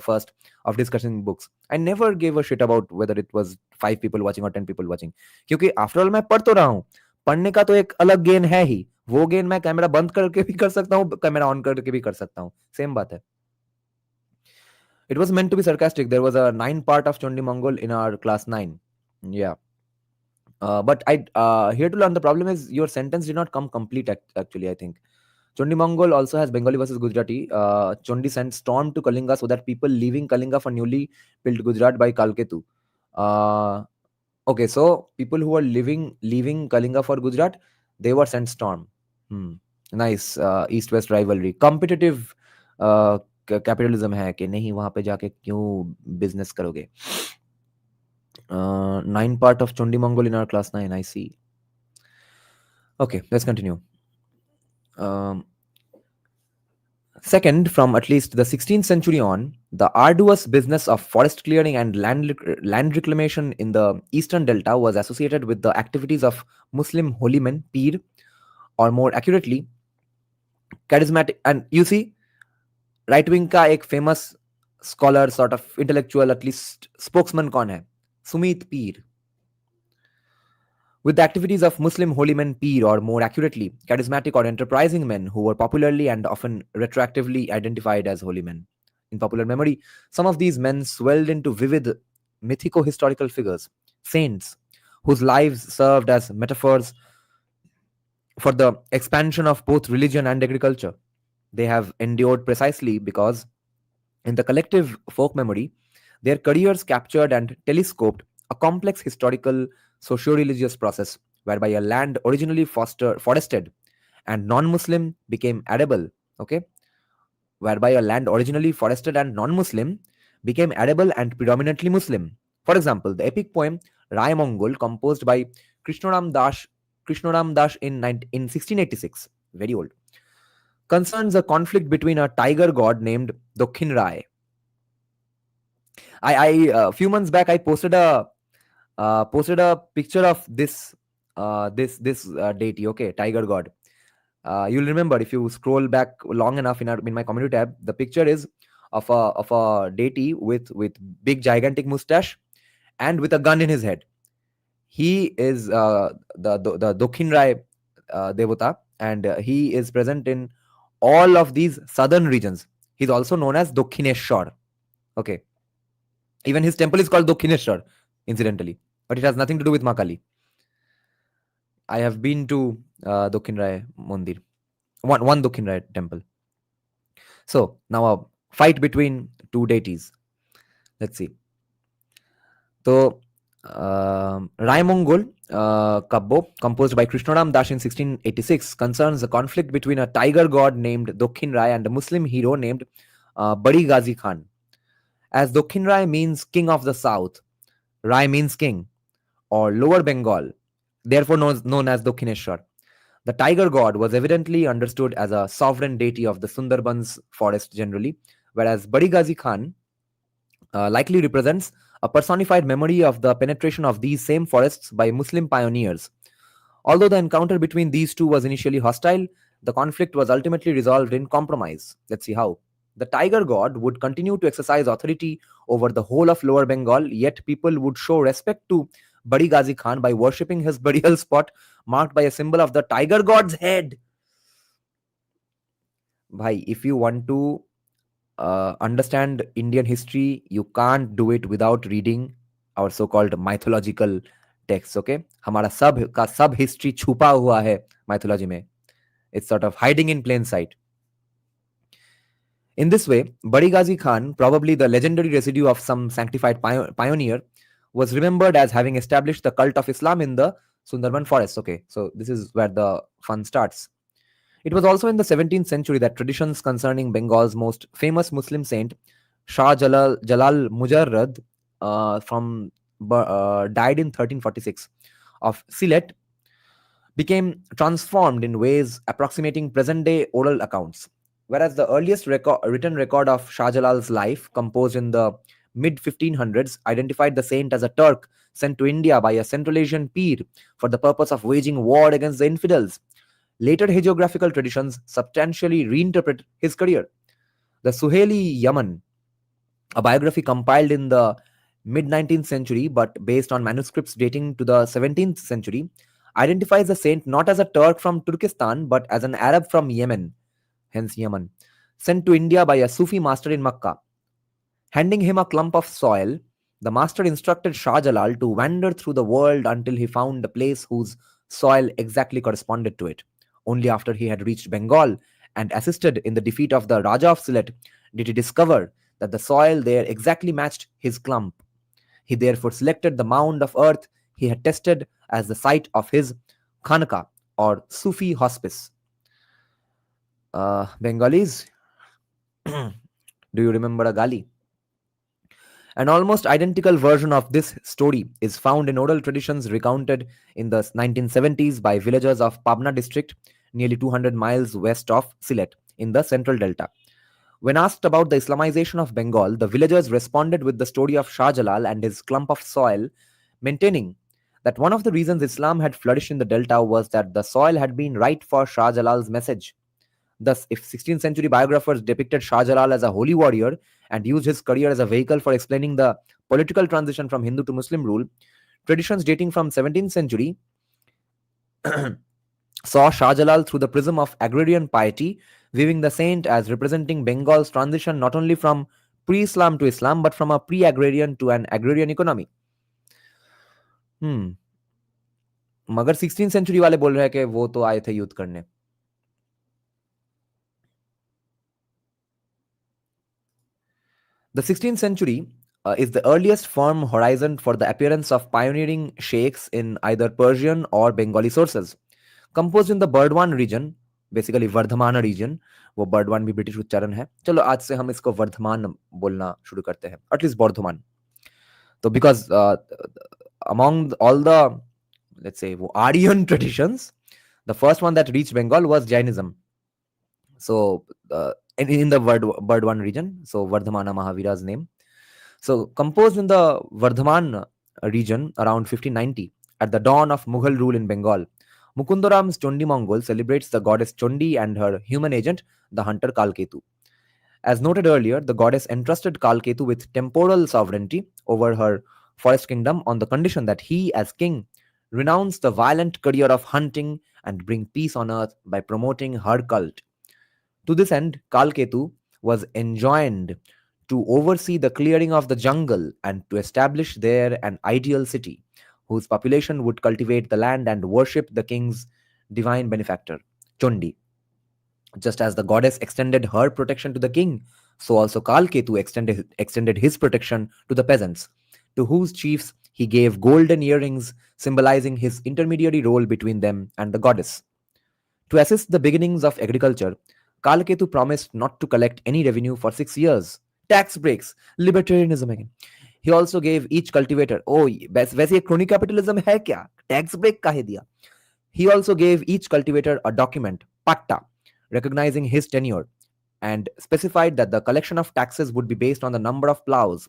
first of discussing books, I never gave a shit about whether it was 5 people watching or 10 people watching, क्योंकि after all मैं पढ़ तो रहा हूँ। पढ़ने का तो एक अलग गेन है ही, वो गेन मैं कैमरा बंद करके भी कर सकता हूँ, कैमरा ऑन करके भी कर सकता हूँ, सेम बात है। It was meant to be sarcastic. There was a 9 part of Chondi Mongol in our class 9. Yeah. But I here to learn, the problem is your sentence did not come complete actually, I think. Chondi Mongol also has Bengali versus Gujarati. Chondi sent storm to Kalinga so that people leaving Kalinga for newly built Gujarat by Kalketu. Uh, okay, so people who are leaving Kalinga for Gujarat, they were sent storm. Nice. East-West rivalry. Competitive capitalism है कि नहीं, वहां पे जाके क्यों business करोगे। 9 part of Chondi Mongol in our class 9, I see. Okay, let's continue. Second, from at least the 16th century on, the arduous business of forest clearing and land reclamation in the eastern delta was associated with the activities of Muslim holy men, Pir, or more accurately, charismatic. And you see, right wing का एक famous scholar, sort of intellectual, at least spokesman कौन है? Sumit Pir. With the activities of Muslim holy men, Pir, or more accurately, charismatic or enterprising men who were popularly and often retroactively identified as holy men. In popular memory, some of these men swelled into vivid mythico-historical figures, saints, whose lives served as metaphors for the expansion of both religion and agriculture. They have endured precisely because, in the collective folk memory, their careers captured and telescoped a complex historical socio-religious process whereby a land originally forested and non-Muslim became arable. Okay, whereby a land originally forested and non-Muslim became arable and predominantly Muslim. For example, the epic poem Rai Mongol, composed by Krishnaram Das in 1686, very old, concerns a conflict between a tiger god named Dokhin Rai. I few months back I posted a picture of this deity, okay, tiger god. You'll remember if you scroll back long enough in my community tab, the picture is of a deity with big gigantic mustache and with a gun in his head. He is the Dokhin Rai Devata, and he is present in all of these southern regions. He's also known as Dokhineshwar. Okay. Even his temple is called Dokhineshwar, incidentally, but it has nothing to do with Makali. I have been to Dokhin Rai Mandir, one Dokhin Rai temple. So now a fight between two deities. Let's see. So Rai Mongol Kabbo, composed by Krishnaram Das in 1686, concerns a conflict between a tiger god named Dokhin Rai and a Muslim hero named Badi Ghazi Khan. As Dokhin Rai means king of the south, Rai means king, or Lower Bengal, therefore known as Dokhineshwar. The tiger god was evidently understood as a sovereign deity of the Sundarbans forest generally, whereas Badi Ghazi Khan likely represents a personified memory of the penetration of these same forests by Muslim pioneers. Although the encounter between these two was initially hostile, the conflict was ultimately resolved in compromise. Let's see how. The tiger god would continue to exercise authority over the whole of Lower Bengal, yet people would show respect to Badi Ghazi Khan by worshipping his burial spot marked by a symbol of the tiger god's head. Bhai, if you want to understand Indian history, you can't do it without reading our so-called mythological texts. Okay, हमारा सब का सब history छुपा हुआ है mythology में. It's sort of hiding in plain sight. In this way, Badi Ghazi Khan, probably the legendary residue of some sanctified pioneer, was remembered as having established the cult of Islam in the Sundarban forest. Okay, so this is where the fun starts. It was also in the 17th century that traditions concerning Bengal's most famous Muslim saint, Shah Jalal Mujarrad, died in 1346, of Sylhet, became transformed in ways approximating present-day oral accounts. Whereas the earliest written record of Shah Jalal's life, composed in the mid-1500s, identified the saint as a Turk sent to India by a Central Asian peer for the purpose of waging war against the infidels. Later hagiographical traditions substantially reinterpret his career. The Suheli Yaman, a biography compiled in the mid 19th century but based on manuscripts dating to the 17th century, identifies the saint not as a Turk from Turkestan but as an Arab from Yemen, hence Yemen, sent to India by a Sufi master in Makkah. Handing him a clump of soil, the master instructed Shah Jalal to wander through the world until he found a place whose soil exactly corresponded to it. Only after he had reached Bengal and assisted in the defeat of the Raja of Sylhet did he discover that the soil there exactly matched his clump. He therefore selected the mound of earth he had tested as the site of his Khanka or Sufi hospice. Bengalis, do you remember a gali? An almost identical version of this story is found in oral traditions recounted in the 1970s by villagers of Pabna district, nearly 200 miles west of Sylhet, in the central delta. When asked about the Islamization of Bengal, the villagers responded with the story of Shah Jalal and his clump of soil, maintaining that one of the reasons Islam had flourished in the delta was that the soil had been right for Shah Jalal's message. Thus, if 16th century biographers depicted Shah Jalal as a holy warrior and used his career as a vehicle for explaining the political transition from Hindu to Muslim rule, traditions dating from 17th century saw Shah Jalal through the prism of agrarian piety, viewing the saint as representing Bengal's transition not only from pre-Islam to Islam but from a pre-agrarian to an agrarian economy. मगर 16th century वाले बोल रहे हैं कि वो तो आए थे युद्ध करने. The 16th century is the earliest firm horizon for the appearance of pioneering sheikhs in either Persian or Bengali sources. Composed in the Burdwan region, basically Bardhaman region, वो बर्डवान भी ब्रिटिश उच्चारण है. चलो आज से हम इसको वर्धमान बोलना शुरू करते हैं, एटलीस्ट बर्धमान. तो because among all the, let's say, वो Aryan traditions, the first one that reached Bengal was Jainism. So in the Burdwan region, so Vardhamana Mahavira's name. So composed in the Vardhaman region around 1590, at the dawn of Mughal rule in Bengal, Mukundaram's Chondi Mongol celebrates the goddess Chondi and her human agent, the hunter Kalketu. As noted earlier, the goddess entrusted Kalketu with temporal sovereignty over her forest kingdom on the condition that he, as king, renounce the violent career of hunting and bring peace on earth by promoting her cult. To this end, Kalketu was enjoined to oversee the clearing of the jungle and to establish there an ideal city, whose population would cultivate the land and worship the king's divine benefactor, Chondi. Just as the goddess extended her protection to the king, so also Kalketu extended his protection to the peasants, to whose chiefs he gave golden earrings, symbolizing his intermediary role between them and the goddess. To assist the beginnings of agriculture, Kalketu promised not to collect any revenue for 6 years. Tax breaks, libertarianism again. He also gave each cultivator, वैसे ये crony capitalism है क्या? Tax break काहे दिया? He also gave each cultivator a document, patta, recognizing his tenure, and specified that the collection of taxes would be based on the number of plows.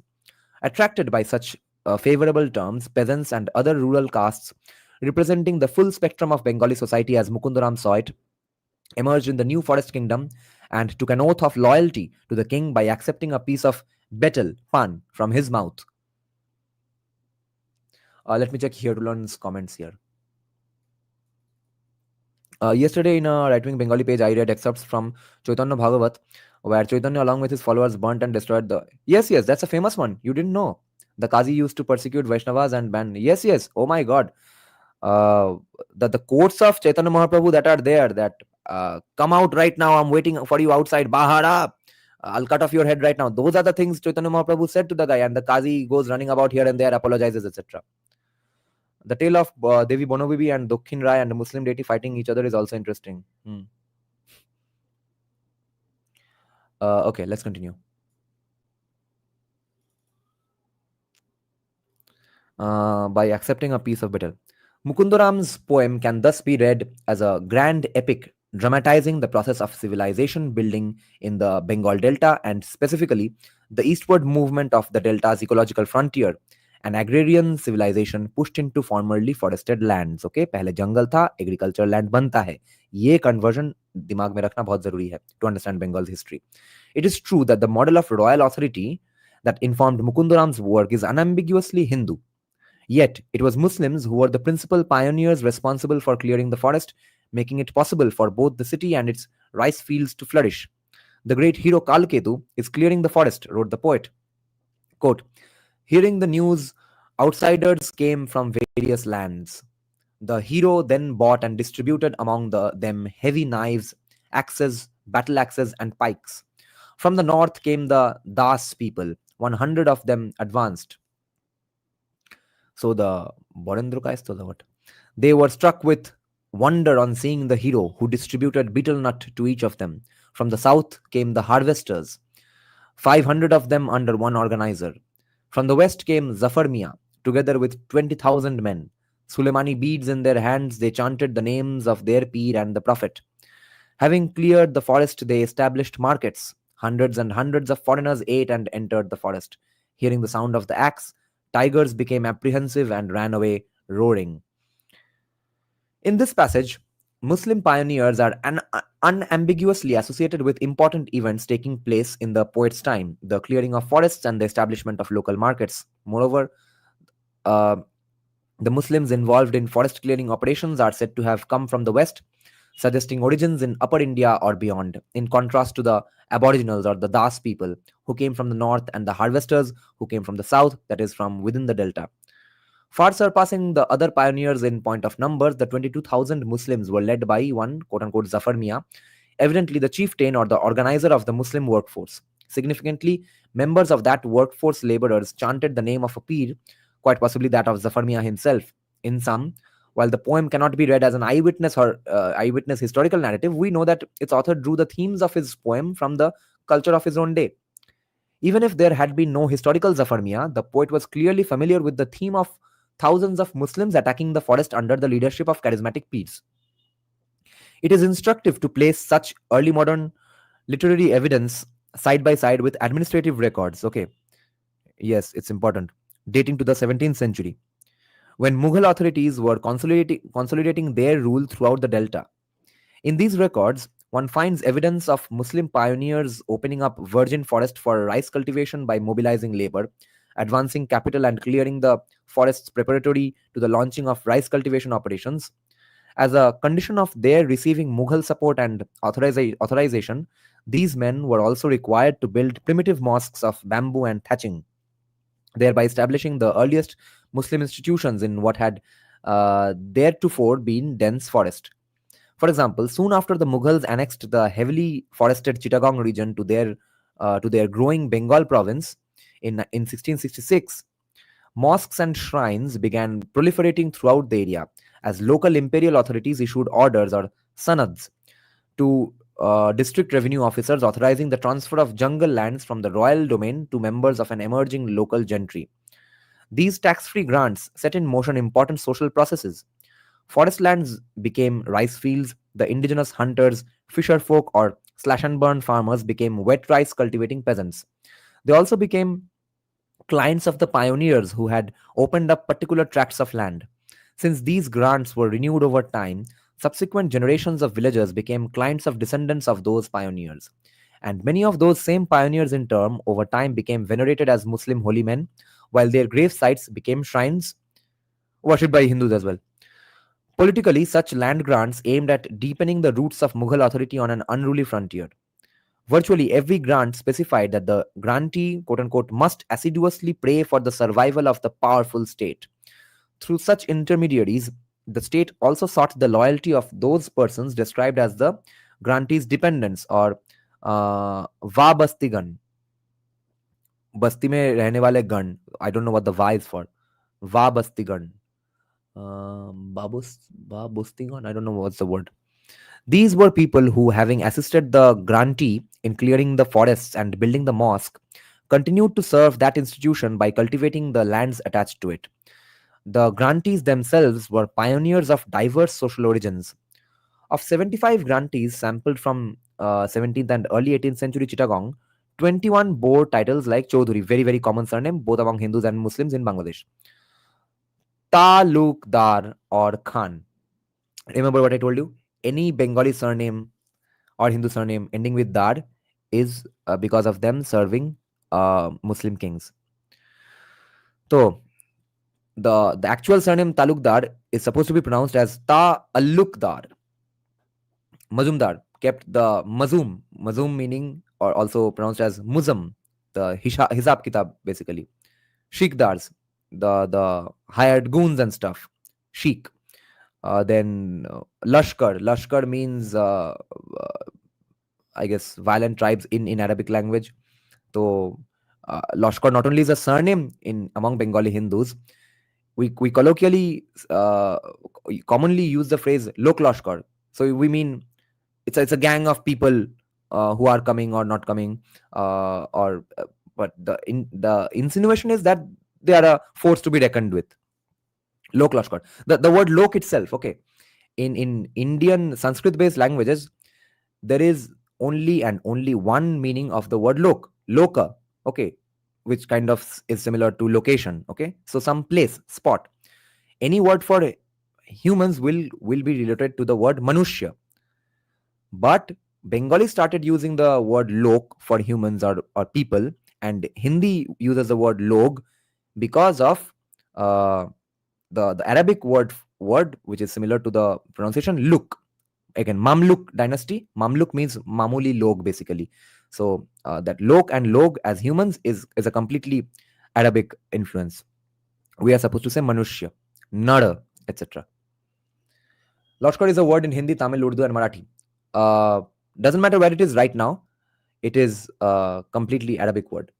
Attracted by such favorable terms, peasants and other rural castes, representing the full spectrum of Bengali society as Mukundaram saw it, emerged in the new forest kingdom and took an oath of loyalty to the king by accepting a piece of betel, pan, from his mouth. Let me check here to learn his comments here. Yesterday in a right-wing Bengali page, I read excerpts from Chaitanya Bhagavat, where Chaitanya along with his followers burnt and destroyed the... Yes, that's a famous one. You didn't know. The Qazi used to persecute Vaishnavas and ban... Yes, oh my God. The quotes of Chaitanya Mahaprabhu that are there, that come out right now, I'm waiting for you outside, Bahara, I'll cut off your head right now. Those are the things Chaitanya Mahaprabhu said to the guy, and the Qazi goes running about here and there, apologizes, etc. The tale of Devi Bonobibi and Dokhin Rai and the Muslim deity fighting each other is also interesting. Okay, let's continue. By accepting a piece of betel. Mukundaram's poem can thus be read as a grand epic dramatizing the process of civilization building in the Bengal Delta and specifically the eastward movement of the Delta's ecological frontier An agrarian civilization pushed into formerly forested lands. Okay, पहले जंगल था, agricultural land बनता है. ये conversion दिमाग में रखना बहुत जरूरी है to understand Bengal's history. It is true that the model of royal authority that informed Mukundaram's work is unambiguously Hindu. Yet, it was Muslims who were the principal pioneers responsible for clearing the forest, making it possible for both the city and its rice fields to flourish. The great hero Kalketu is clearing the forest, wrote the poet. Quote, hearing the news, outsiders came from various lands. The hero then bought and distributed among them heavy knives, axes, battle axes, and pikes. From the north came the Das people. 100 of them advanced. So the Borendruka the what? They were struck with wonder on seeing the hero who distributed betel nut to each of them. From the south came the harvesters, 500 of them under one organizer. From the west came Zafar Miah, together with 20,000 men. Suleimani beads in their hands, they chanted the names of their Peer and the Prophet. Having cleared the forest, they established markets. Hundreds and hundreds of foreigners ate and entered the forest. Hearing the sound of the axe, tigers became apprehensive and ran away roaring. In this passage, Muslim pioneers are unambiguously associated with important events taking place in the poet's time, the clearing of forests and the establishment of local markets. Moreover, uh, the Muslims involved in forest clearing operations are said to have come from the west, suggesting origins in Upper India or beyond, in contrast to the aboriginals or the Das people who came from the north and the harvesters who came from the south, that is, from within the delta. Far surpassing the other pioneers in point of numbers, the 22,000 Muslims were led by one quote unquote Zafar Miah, evidently the chieftain or the organizer of the Muslim workforce. Significantly, members of that workforce laborers chanted the name of a Peer, quite possibly that of Zafar Miah himself. In sum, while the poem cannot be read as an eyewitness or eyewitness historical narrative, we know that its author drew the themes of his poem from the culture of his own day. Even if there had been no historical Zafar Miah, the poet was clearly familiar with the theme of thousands of Muslims attacking the forest under the leadership of charismatic peers. It is instructive to place such early modern literary evidence side by side with administrative records. Okay, yes, it's important. Dating to the 17th century, when Mughal authorities were consolidating their rule throughout the Delta. In these records, one finds evidence of Muslim pioneers opening up virgin forest for rice cultivation by mobilizing labor, advancing capital, and clearing the forests preparatory to the launching of rice cultivation operations. As a condition of their receiving Mughal support and authorization, these men were also required to build primitive mosques of bamboo and thatching, thereby establishing the earliest Muslim institutions in what had theretofore been dense forest. For example, soon after the Mughals annexed the heavily forested Chittagong region to their growing Bengal province in 1666, mosques and shrines began proliferating throughout the area as local imperial authorities issued orders or sanads to district revenue officers authorizing the transfer of jungle lands from the royal domain to members of an emerging local gentry. These tax-free grants set in motion important social processes. Forest lands became rice fields, the indigenous hunters, fisher folk, or slash and burn farmers became wet rice cultivating peasants. They also became clients of the pioneers who had opened up particular tracts of land. Since these grants were renewed over time, subsequent generations of villagers became clients of descendants of those pioneers. And many of those same pioneers, in turn, over time became venerated as Muslim holy men, while their grave sites became shrines worshipped by Hindus as well. Politically, such land grants aimed at deepening the roots of Mughal authority on an unruly frontier. Virtually every grant specified that the grantee, quote unquote, must assiduously pray for the survival of the powerful state. Through such intermediaries, the state also sought the loyalty of those persons described as the grantee's dependents or Vabastigan. बस्ती में रहने वाले गण. I don't know what the va is for. Vabastigan. Babustigan. I don't know what's the word. These were people who, having assisted the grantee in clearing the forests and building the mosque, continued to serve that institution by cultivating the lands attached to it. The grantees themselves were pioneers of diverse social origins. Of 75 grantees sampled from 17th and early 18th century Chittagong, 21 bore titles like Chaudhuri, very, very common surname, both among Hindus and Muslims in Bangladesh. Talukdar or Khan. Remember what I told you? Any Bengali surname or Hindu surname ending with Dar is because of them serving Muslim kings. So the actual surname Talukdar is supposed to be pronounced as Ta Alukdar. Mazumdar kept the Mazum meaning, or also pronounced as Muzam, the Hisab Kitab basically. Sheikhdars, the hired goons and stuff. Sheikh. Then Lashkar. Lashkar means I guess violent tribes in Arabic language. So Lashkar not only is a surname in among Bengali Hindus, we colloquially commonly use the phrase Lok Lashkar. So we mean it's a gang of people who are coming or not coming, or but the insinuation is that they are a force to be reckoned with. Lok Lashkar. The word lok itself, okay, in Indian Sanskrit based languages, there is only one meaning of the word loka, okay, which kind of is similar to location, okay. So some place, spot. Any word for humans will be related to the word manushya, but Bengali started using the word lok for humans or people, and Hindi uses the word log because of uh, the Arabic word which is similar to the pronunciation look. Again, Mamluk dynasty. Mamluk means mamuli log basically. So that lok and log as humans is a completely Arabic influence. We are supposed to say manushya, nara, etc. Lashkar is a word in Hindi, Tamil, Urdu, and Marathi. Doesn't matter where it is right now. It is a completely Arabic word,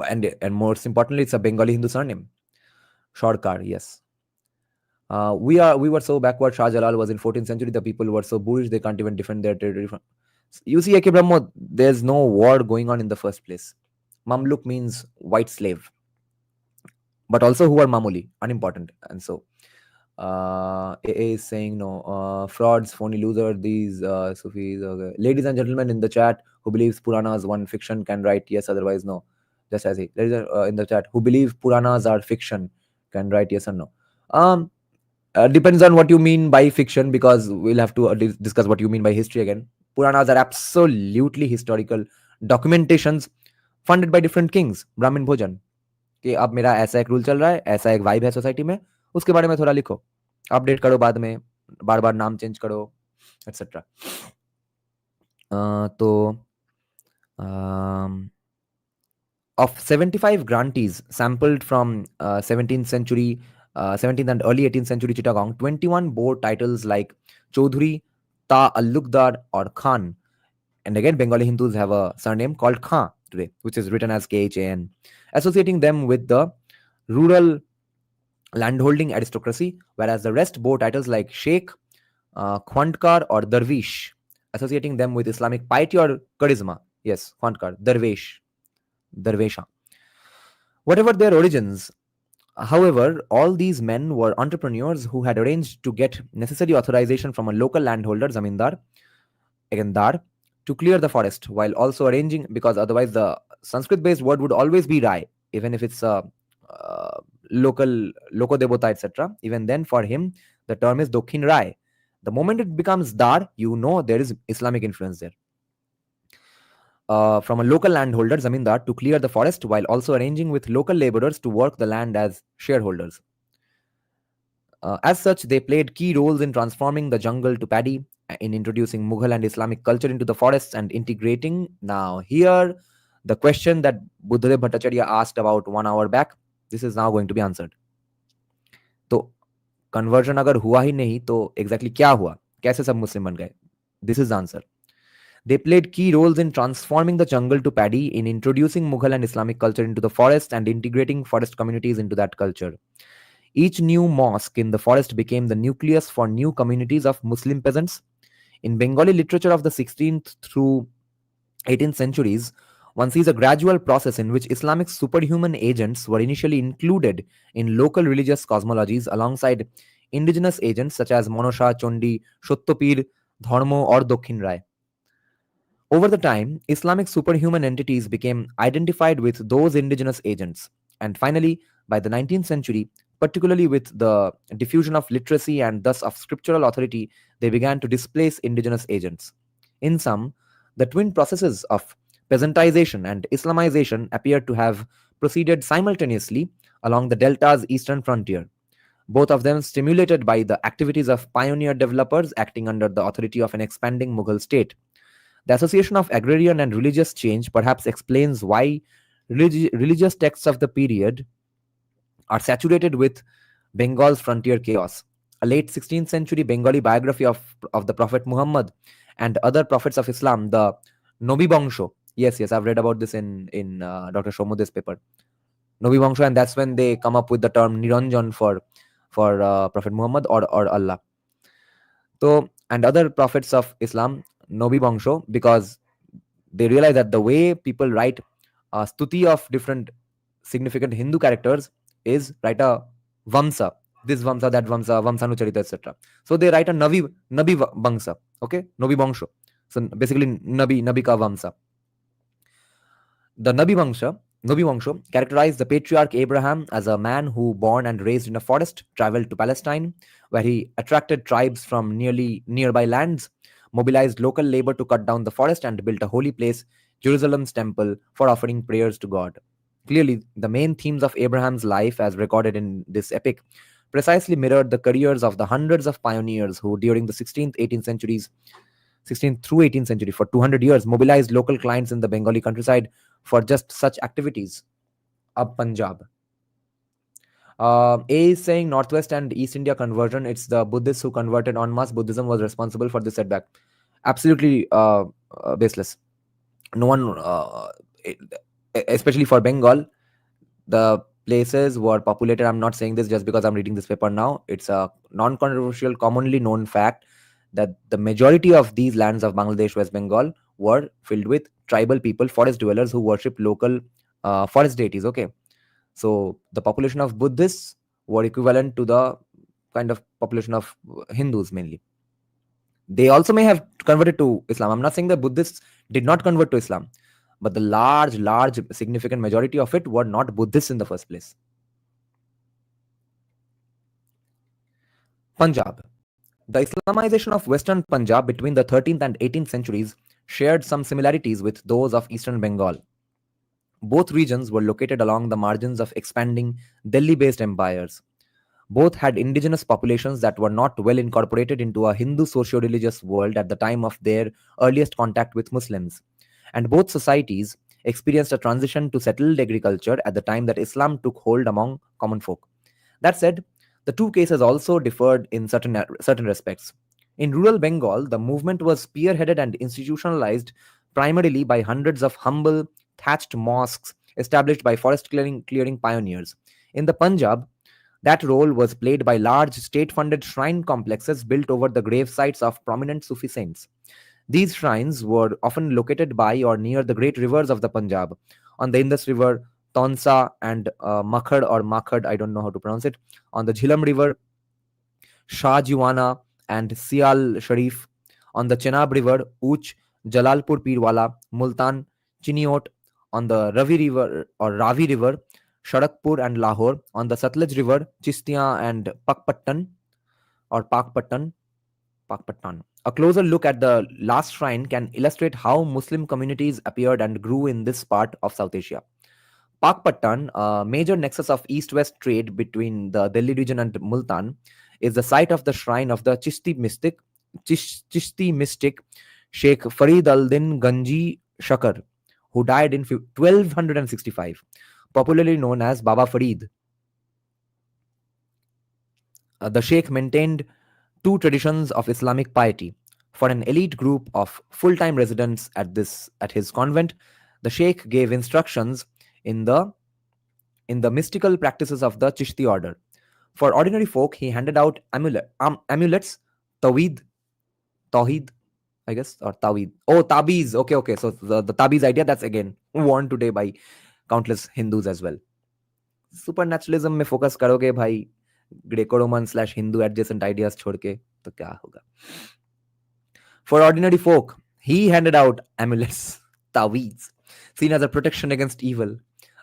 and most importantly, it's a Bengali Hindu surname. Shorkar, yes. We were so backward. Shah Jalal was in 14th century. The people were so bullish they can't even defend their territory. You see, Eke Brahmo, there's no war going on in the first place. Mamluk means white slave, but also who are mamuli, unimportant. And so AA is saying no, frauds, phony loser, these Sufis. Okay. Ladies and gentlemen in the chat, who believes Puranas one fiction can write yes, otherwise no. Just as he. Ladies in the chat, who believe Puranas are fiction can write yes or no. Depends on what you mean by fiction, because we'll have to discuss what you mean by history again. Puranas are absolutely historical documentations funded by different kings. Brahmin Bhojan कि अब मेरा ऐसा एक rule चल रहा है, ऐसा एक वाइब है सोसाइटी में, उसके बारे में थोड़ा लिखो, अपडेट करो, बाद में बार बार नाम चेंज करो, एक्सेट्रा. तो of 75 grantees sampled from 17th century, 17th and early 18th century Chittagong, 21 bore titles like Chaudhuri, Ta Alukdar, or Khan. And again, Bengali Hindus have a surname called Khan today, which is written as Khan, associating them with the rural landholding aristocracy, whereas the rest bore titles like Sheikh, Khwandkar, or Darwish, associating them with Islamic piety or charisma. Yes, Khwandkar, Darwesha. Whatever their origins, however, all these men were entrepreneurs who had arranged to get necessary authorization from a local landholder, zamindar, again dar, to clear the forest, while also arranging, because otherwise the Sanskrit-based word would always be Rai, even if it's a local Loko Devota, etc. Even then, for him, the term is Dokhin Rai. The moment it becomes Dar, you know there is Islamic influence there. From a local landholder, zamindar, to clear the forest while also arranging with local laborers to work the land as shareholders. As such, they played key roles in transforming the jungle to paddy, in introducing Mughal and Islamic culture into the forests, and integrating. Now, here, the question that Buddhadev Bhattacharya asked about 1 hour back, this is now going to be answered. तो conversion अगर हुआ ही नहीं तो exactly क्या हुआ, कैसे सब मुस्लिम बन गए? This is the answer. They played key roles in transforming the jungle to paddy, in introducing Mughal and Islamic culture into the forest, and integrating forest communities into that culture. Each new mosque in the forest became the nucleus for new communities of Muslim peasants. In Bengali literature of the 16th through 18th centuries, one sees a gradual process in which Islamic superhuman agents were initially included in local religious cosmologies alongside indigenous agents such as Monosha, Chondi, Shottopir, Dharmo, or Dokhin Rai. Over the time, Islamic superhuman entities became identified with those indigenous agents. And finally, by the 19th century, particularly with the diffusion of literacy and thus of scriptural authority, they began to displace indigenous agents. In sum, the twin processes of peasantization and Islamization appear to have proceeded simultaneously along the delta's eastern frontier, both of them stimulated by the activities of pioneer developers acting under the authority of an expanding Mughal state. The association of agrarian and religious change perhaps explains why religious texts of the period are saturated with Bengal's frontier chaos. A late 16th century Bengali biography of the Prophet Muhammad and other prophets of Islam, the Nobi Bangsho. Yes, yes, I've read about this in Dr. Shomude's paper. Nobi Bangsho, and that's when they come up with the term Niranjan for Prophet Muhammad or Allah. So, and other prophets of Islam, Nobi Bangsho, because they realize that the way people write stuti of different significant Hindu characters is write a Vamsa, this Vamsa, that Vamsa, Vamsanucharita, etc. So they write a Nabi Bangsa, okay, Nabi Bangsho. So basically Nabi ka Vamsa. The Nabi Vangsho characterized the patriarch Abraham as a man who, born and raised in a forest, traveled to Palestine, where he attracted tribes from nearby lands, mobilized local labor to cut down the forest, and built a holy place, Jerusalem's temple, for offering prayers to God. Clearly, the main themes of Abraham's life, as recorded in this epic, precisely mirrored the careers of the hundreds of pioneers who, during the 16th, 18th centuries, 16th through 18th century, for 200 years, mobilized local clients in the Bengali countryside for just such activities. Ab Punjab. A is saying Northwest and East India conversion. It's the Buddhists who converted en masse. Buddhism was responsible for this setback. Absolutely baseless. No one, especially for Bengal, the places were populated. I'm not saying this just because I'm reading this paper now. It's a non-controversial, commonly known fact that the majority of these lands of Bangladesh, West Bengal, were filled with tribal people, forest dwellers who worship local forest deities. Okay, so the population of Buddhists were equivalent to the kind of population of Hindus mainly. They also may have converted to Islam. I'm not saying that Buddhists did not convert to Islam, but the large, significant majority of it were not Buddhists in the first place. Punjab. The Islamization of Western Punjab between the 13th and 18th centuries shared some similarities with those of Eastern Bengal. Both regions were located along the margins of expanding Delhi-based empires. Both had indigenous populations that were not well incorporated into a Hindu socio-religious world at the time of their earliest contact with Muslims. And both societies experienced a transition to settled agriculture at the time that Islam took hold among common folk. That said, the two cases also differed in certain respects. In rural Bengal, the movement was spearheaded and institutionalized primarily by hundreds of humble, thatched mosques established by forest clearing pioneers. In the Punjab, that role was played by large state funded shrine complexes built over the grave sites of prominent Sufi saints. These shrines were often located by or near the great rivers of the Punjab, on the Indus River, Tonsa, and Makhad, I don't know how to pronounce it, on the Jhilam River, Shahjiwana, and Sial Sharif, on the Chenab River, Uch, Jalalpur Pirwala, Multan, Chiniot, on the Ravi River, Sharakpur and Lahore, on the Satluj River, Chistia and Pakpattan or Pakpattan. A closer look at the last shrine can illustrate how Muslim communities appeared and grew in this part of South Asia. Pakpattan, a major nexus of east-west trade between the Delhi region and Multan, is the site of the shrine of the Chishti mystic Sheikh Farid al-Din Ganji Shakar, who died in 1265, popularly known as Baba Farid. The Sheikh maintained two traditions of Islamic piety. For an elite group of full-time residents at his convent, the Sheikh gave instructions in the mystical practices of the Chishti order. For ordinary folk, he handed out amulets, tawid, tawhid, I guess, or tawid. Oh, tabiz. Okay. So the tabiz idea, that's again worn today by countless Hindus as well. Supernaturalism में focus करोगे भाई, Greco-Roman / Hindu adjacent ideas छोड़ के, तो क्या होगा? For ordinary folk, He handed out amulets, taweez, seen as a protection against evil,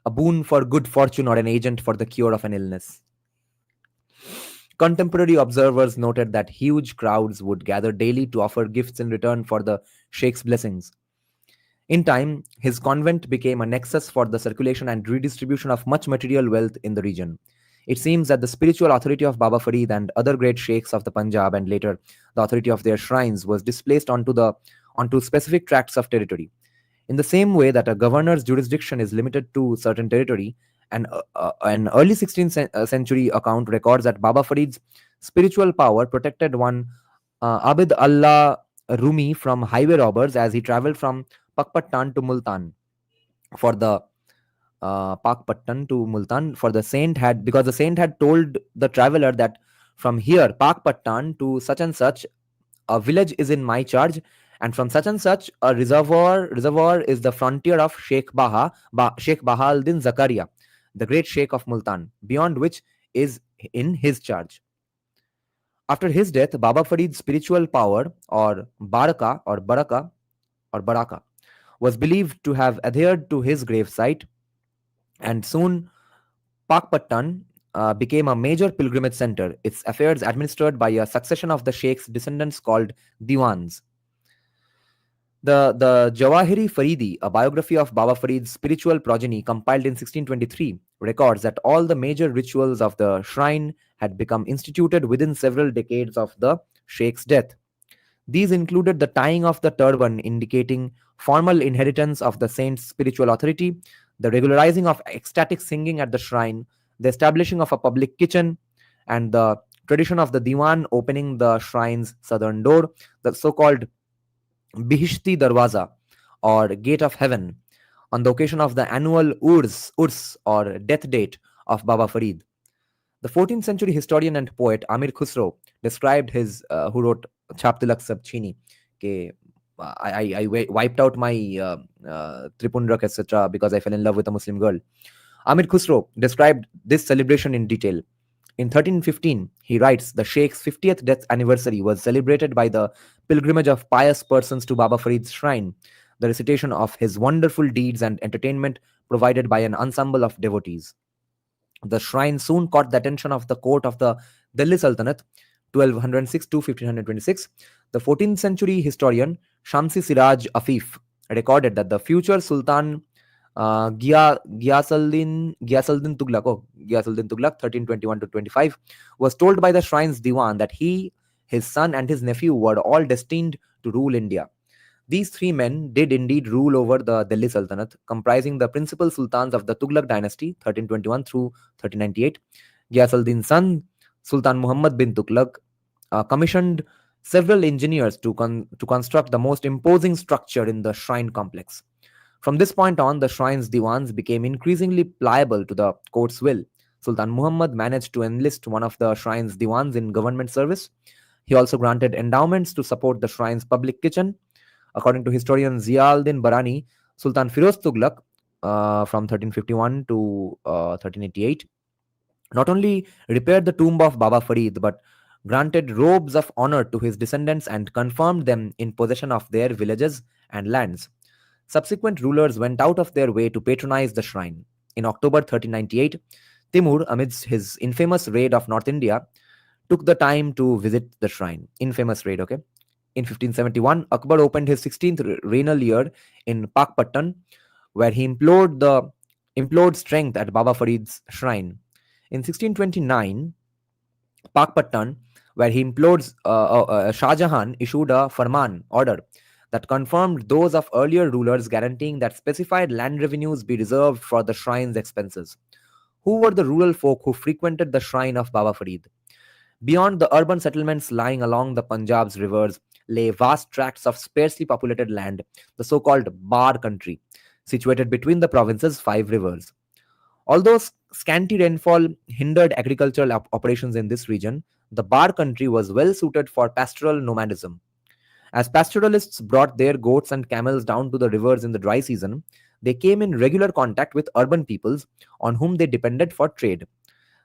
a boon for good fortune or an agent for the cure of an illness. Contemporary observers noted that huge crowds would gather daily to offer gifts in return for the Sheikh's blessings. In time, his convent became a nexus for the circulation and redistribution of much material wealth in the region. It seems that the spiritual authority of Baba Farid and other great sheikhs of the Punjab and later the authority of their shrines was displaced onto specific tracts of territory. In the same way that a governor's jurisdiction is limited to certain territory, an early 16th century account records that Baba Farid's spiritual power protected one Abid Allah Rumi from highway robbers as he traveled from Pakpattan to Multan for the Pakpattan to Multan for the saint had because the saint had told the traveler that from here Pakpattan to such and such a village is in my charge, and from such and such a reservoir is the frontier of Sheikh Bahauddin Zakaria, the great sheikh of Multan, beyond which is in his charge. After his death, Baba Farid's spiritual power, or baraka, was believed to have adhered to his gravesite, and soon Pakpattan became a major pilgrimage center, its affairs administered by a succession of the sheikh's descendants called Diwans. The Jawahiri Faridi, a biography of Baba Farid's spiritual progeny compiled in 1623, records that all the major rituals of the shrine had become instituted within several decades of the sheikh's death. These included the tying of the turban, indicating formal inheritance of the saint's spiritual authority, the regularizing of ecstatic singing at the shrine, the establishing of a public kitchen, and the tradition of the diwan opening the shrine's southern door, the so-called Bihishti Darwaza, or Gate of Heaven, on the occasion of the annual Urs or death date of Baba Farid. The 14th century historian and poet Amir Khusro described who wrote Chap Tilak Sab Chini, ke, I wiped out my Tripundrak, etc., because I fell in love with a Muslim girl. Amir Khusro described this celebration in detail. In 1315, he writes, the Sheikh's 50th death anniversary was celebrated by the pilgrimage of pious persons to Baba Farid's shrine, the recitation of his wonderful deeds and entertainment provided by an ensemble of devotees. The shrine soon caught the attention of the court of the Delhi Sultanate, 1206 to 1526. The 14th century historian Shamsi Siraj Afif recorded that the future Sultan Ghiasuddin Tughlaq, 1321 to 25, was told by the shrine's diwan that he, his son, and his nephew were all destined to rule India. These three men did indeed rule over the Delhi Sultanate, comprising the principal sultans of the Tughlaq dynasty, 1321 through 1398. Ghiasuddin's son, Sultan Muhammad bin Tughlaq, commissioned several engineers to construct the most imposing structure in the shrine complex. From this point on, the shrine's diwans became increasingly pliable to the court's will. Sultan Muhammad managed to enlist one of the shrine's diwans in government service. He also granted endowments to support the shrine's public kitchen. According to historian Ziauddin Barani, Sultan Firoz Tughlaq, from 1351 to 1388, not only repaired the tomb of Baba Farid, but granted robes of honor to his descendants and confirmed them in possession of their villages and lands. Subsequent rulers went out of their way to patronize the shrine. In October 1398, Timur, amidst his infamous raid of North India, took the time to visit the shrine. Infamous raid, okay? In 1571, Akbar opened his 16th regnal year in Pakpattan, where he implored strength at Baba Farid's shrine. In 1629, Pakpattan, where he implored Shah Jahan, issued a farman order that confirmed those of earlier rulers, guaranteeing that specified land revenues be reserved for the shrine's expenses. Who were the rural folk who frequented the shrine of Baba Farid? Beyond the urban settlements lying along the Punjab's rivers lay vast tracts of sparsely populated land, the so-called Bar country, situated between the province's 5 rivers. Although scanty rainfall hindered agricultural operations in this region, the Bar country was well suited for pastoral nomadism. As pastoralists brought their goats and camels down to the rivers in the dry season, they came in regular contact with urban peoples on whom they depended for trade.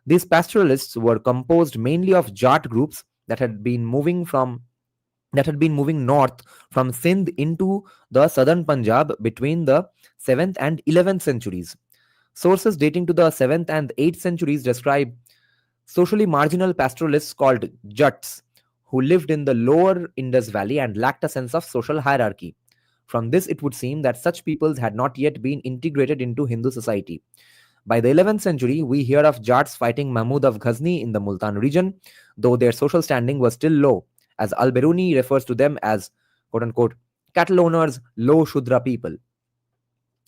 These pastoralists were composed mainly of Jat groups that had been moving from that had been moving north from Sindh into the southern Punjab between the 7th and 11th centuries. Sources dating to the 7th and 8th centuries describe socially marginal pastoralists called Jats who lived in the lower Indus Valley and lacked a sense of social hierarchy. From this, it would seem that such peoples had not yet been integrated into Hindu society. By the 11th century, we hear of Jats fighting Mahmud of Ghazni in the Multan region, though their social standing was still low, as Al Beruni refers to them as quote unquote cattle owners, low Shudra people.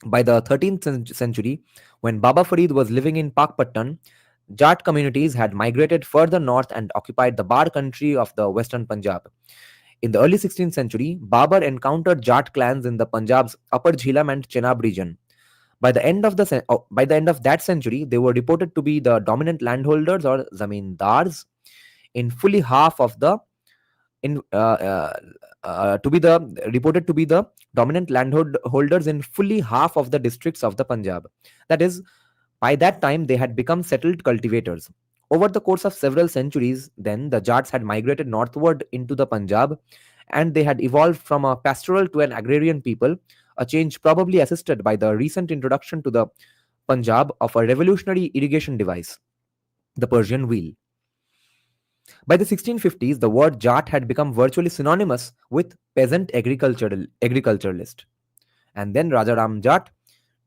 By the 13th century, when Baba Farid was living in Pakpattan, Jat communities had migrated further north and occupied the Bar country of the western Punjab. In the early 16th century, Babur encountered Jat clans in the Punjab's Upper Jhelum and Chenab region. By the end of that century, they were reported to be the dominant landholders or zamindars in fully half of the in to be the reported to be the dominant landholders in fully half of the districts of the Punjab. That is, by that time they had become settled cultivators. Over the course of several centuries, then the Jats had migrated northward into the Punjab, and they had evolved from a pastoral to an agrarian people, a change probably assisted by the recent introduction to the Punjab of a revolutionary irrigation device, the Persian wheel. By the 1650s, the word Jat had become virtually synonymous with peasant agriculturalist. And then Raja Ram Jat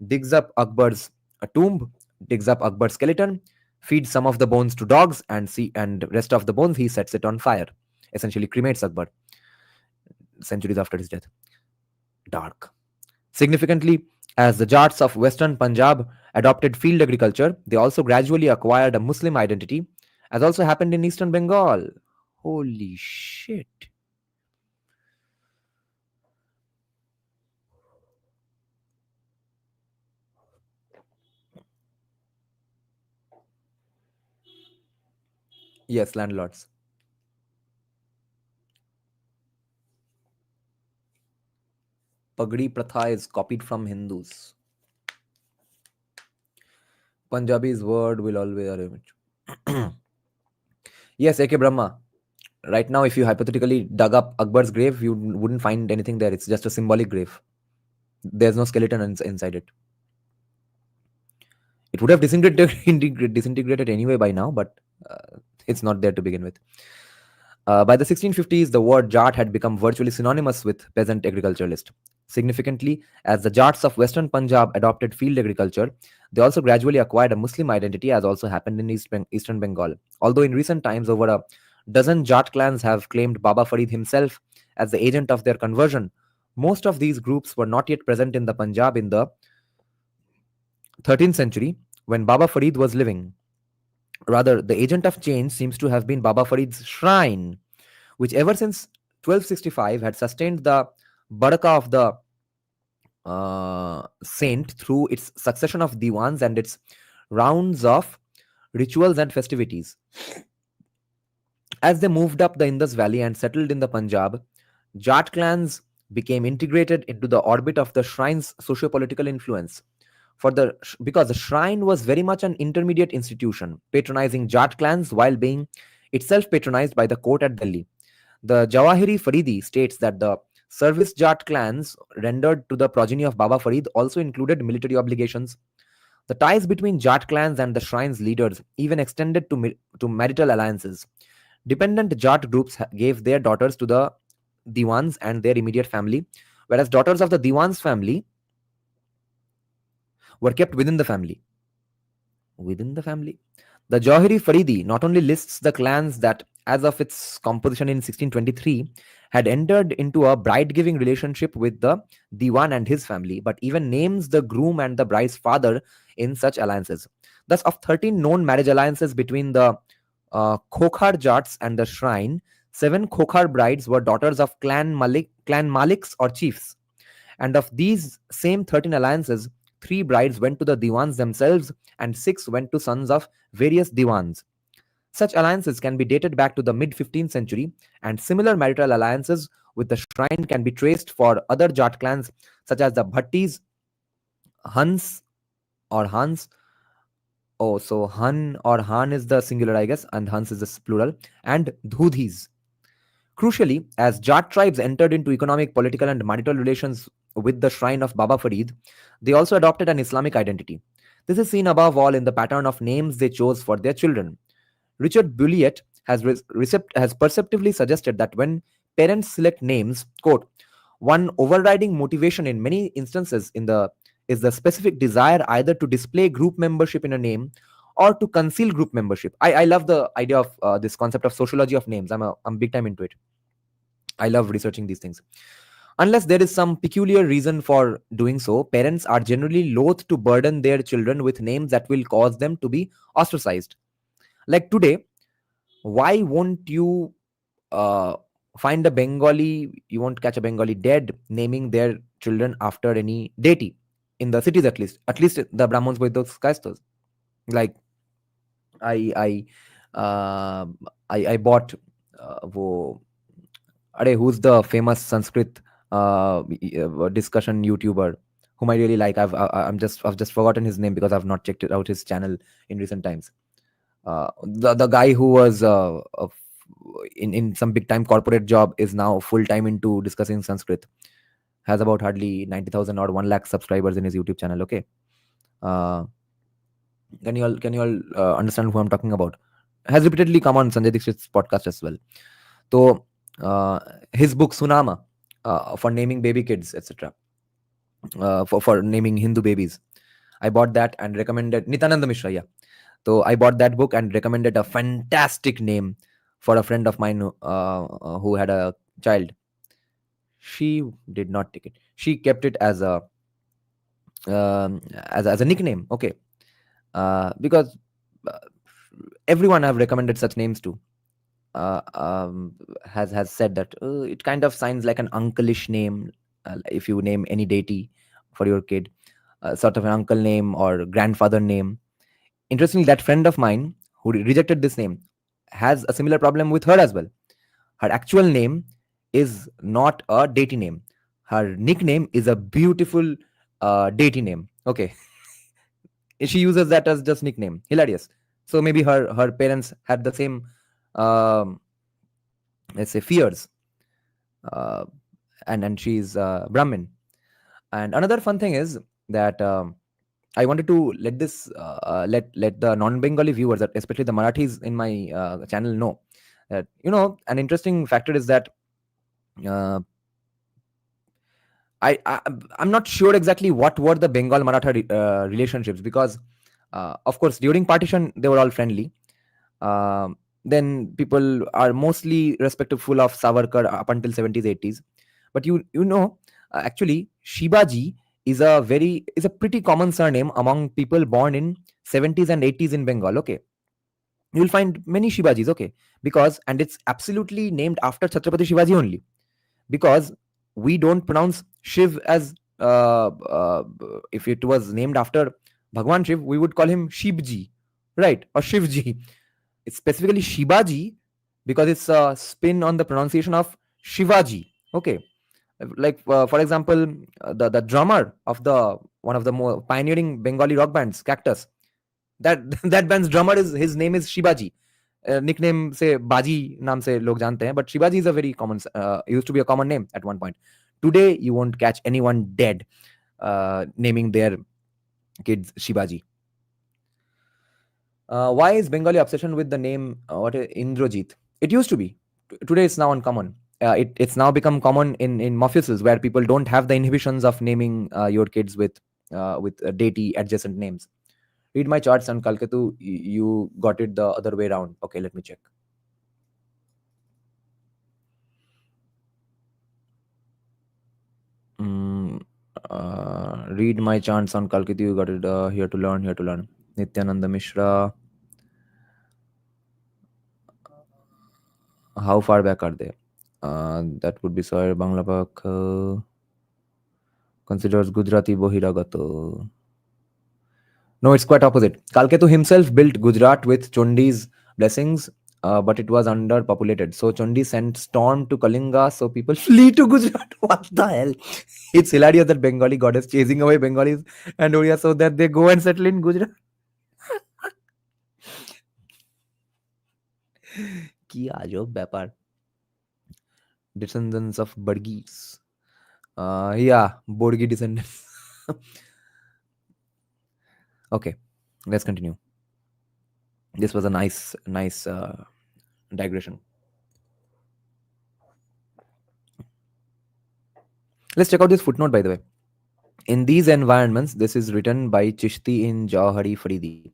digs up Akbar's tomb, digs up Akbar's skeleton, feeds some of the bones to dogs, and rest of the bones he sets it on fire. Essentially cremates Akbar centuries after his death. Dark. Significantly, as the Jats of western Punjab adopted field agriculture, they also gradually acquired a Muslim identity, as also happened in eastern Bengal. Holy shit. Yes, landlords. Pagdi pratha is copied from Hindus. Punjabi's word will always. Yes, AK Brahma. Right now, if you hypothetically dug up Akbar's grave, you wouldn't find anything there. It's just a symbolic grave. There's no skeleton inside it. It would have disintegrated anyway by now, but it's not there to begin with. By the 1650s, the word Jat had become virtually synonymous with peasant agriculturalist. Significantly, as the Jats of western Punjab adopted field agriculture, they also gradually acquired a Muslim identity, as also happened in eastern Bengal. Although in recent times, over a dozen Jat clans have claimed Baba Farid himself as the agent of their conversion, most of these groups were not yet present in the Punjab in the 13th century when Baba Farid was living. Rather, the agent of change seems to have been Baba Farid's shrine, which ever since 1265 had sustained the barakah of the saint through its succession of diwans and its rounds of rituals and festivities. As they moved up the Indus Valley and settled in the Punjab, Jat clans became integrated into the orbit of the shrine's socio-political influence. Because the shrine was very much an intermediate institution, patronizing Jat clans while being itself patronized by the court at Delhi. The Jawahiri Faridi states that the service Jat clans rendered to the progeny of Baba Farid also included military obligations. The ties between Jat clans and the shrine's leaders even extended to marital alliances. Dependent Jat groups gave their daughters to the Diwans and their immediate family, whereas daughters of the Diwan's family were kept within the family. Within the family. The Jawahiri Faridi not only lists the clans that, as of its composition in 1623, had entered into a bride giving relationship with the Diwan and his family, but even names the groom and the bride's father in such alliances. Thus, of 13 known marriage alliances between the Khokhar Jats and the shrine, 7 Khokhar brides were daughters of clan Maliks or chiefs. And of these same 13 alliances, 3 brides went to the Diwans themselves and 6 went to sons of various Diwans. Such alliances can be dated back to the mid 15th century, and similar marital alliances with the shrine can be traced for other Jat clans such as the Bhattis, Hans or Hans. Oh, so Han or Han is the singular, I guess, and Hans is the plural, and Dhudhis. Crucially, as Jat tribes entered into economic, political, and marital relations with the shrine of Baba Farid, they also adopted an Islamic identity. This is seen above all in the pattern of names they chose for their children. Richard Bulliet has perceptively suggested that when parents select names, quote, one overriding motivation in many instances is the specific desire either to display group membership in a name or to conceal group membership. I love the idea of this concept of sociology of names. I'm big time into it. I love researching these things. Unless there is some peculiar reason for doing so, parents are generally loath to burden their children with names that will cause them to be ostracized. Like today, why won't you uh, find a Bengali, you won't catch a Bengali dead naming their children after any deity in the cities, at least the Brahmins with those castes. Like I I uh, I bought wo, who's the famous Sanskrit discussion YouTuber whom I really like. I've just forgotten his name because I've not checked it out his channel in recent times. The guy who was in some big time corporate job is now full time into discussing Sanskrit. Has about hardly 90,000 or 1 lakh subscribers in his YouTube channel. Okay, uh, can you all understand who I'm talking about? Has repeatedly come on Sanjay Dixit's podcast as well. So his book Sunama for naming baby kids, etc. For naming Hindu babies. I bought that and recommended Nityananda Mishra. Yeah. So I bought that book and recommended a fantastic name for a friend of mine who had a child. She did not take it. She kept it as a as a nickname. Okay, because uh, everyone I've recommended such names to has said that it kind of sounds like an uncleish name. If you name any deity for your kid, sort of an uncle name or grandfather name. Interestingly, that friend of mine who rejected this name has a similar problem with her as well. Her actual name is not a deity name. Her nickname is a beautiful deity name. Okay, she uses that as just nickname. Hilarious. So maybe her parents had the same, um, let's say, fears, uh, and she's Brahmin. And another fun thing is that I wanted to let this let the non-Bengali viewers, especially the Marathis in my channel, know that an interesting factor is that uh, I'm not sure exactly what were the Bengal Maratha relationships because of course during partition they were all friendly. Then people are mostly respectful of Savarkar up until 70s 80s. But actually Shibaji is a pretty common surname among people born in 70s and 80s in Bengal. Okay, you'll find many Shibajis. Okay, because and it's absolutely named after Chhatrapati Shivaji only because we don't pronounce Shiv as if it was named after Bhagwan Shiv, we would call him Shivji, right? Or Shivji. It's specifically Shibaji because it's a spin on the pronunciation of Shivaji. Okay, like for example, the drummer of the one of the more pioneering Bengali rock bands, Cactus. That that band's drummer is his name is Shibaji. Nickname say Baji नाम से लोग जानते हैं, but Shivaji is a very common used to be a common name at one point. Today you won't catch anyone dead naming their kids Shivaji. Why is Bengali obsession with the name Indrajit? It used to be. Today it's now uncommon. It's now become common in mofusils where people don't have the inhibitions of naming your kids with deity adjacent names. Read my charts on Kalketu. You got it the other way around. Okay, let me check. Read my chants on Kalketu. You got it here to learn, here to learn. Nityananda Mishra. How far back are they? That would be Sawyer Banglabak. Considers Gujarati Bohiragato. No, it's quite opposite. Kalketu himself built Gujarat with Chondi's blessings, but it was underpopulated. So Chondi sent storm to Kalinga, so people flee to Gujarat. What the hell? It's hilarious that Bengali goddess chasing away Bengalis and Oriya so that they go and settle in Gujarat. কি আজব ব্যাপার Descendants of Budgis. Yeah, Bodgi descendants. Okay, let's continue. This was a nice digression. Let's check out this footnote, by the way. In these environments, this is written by Chishti in Jawhari Faridi.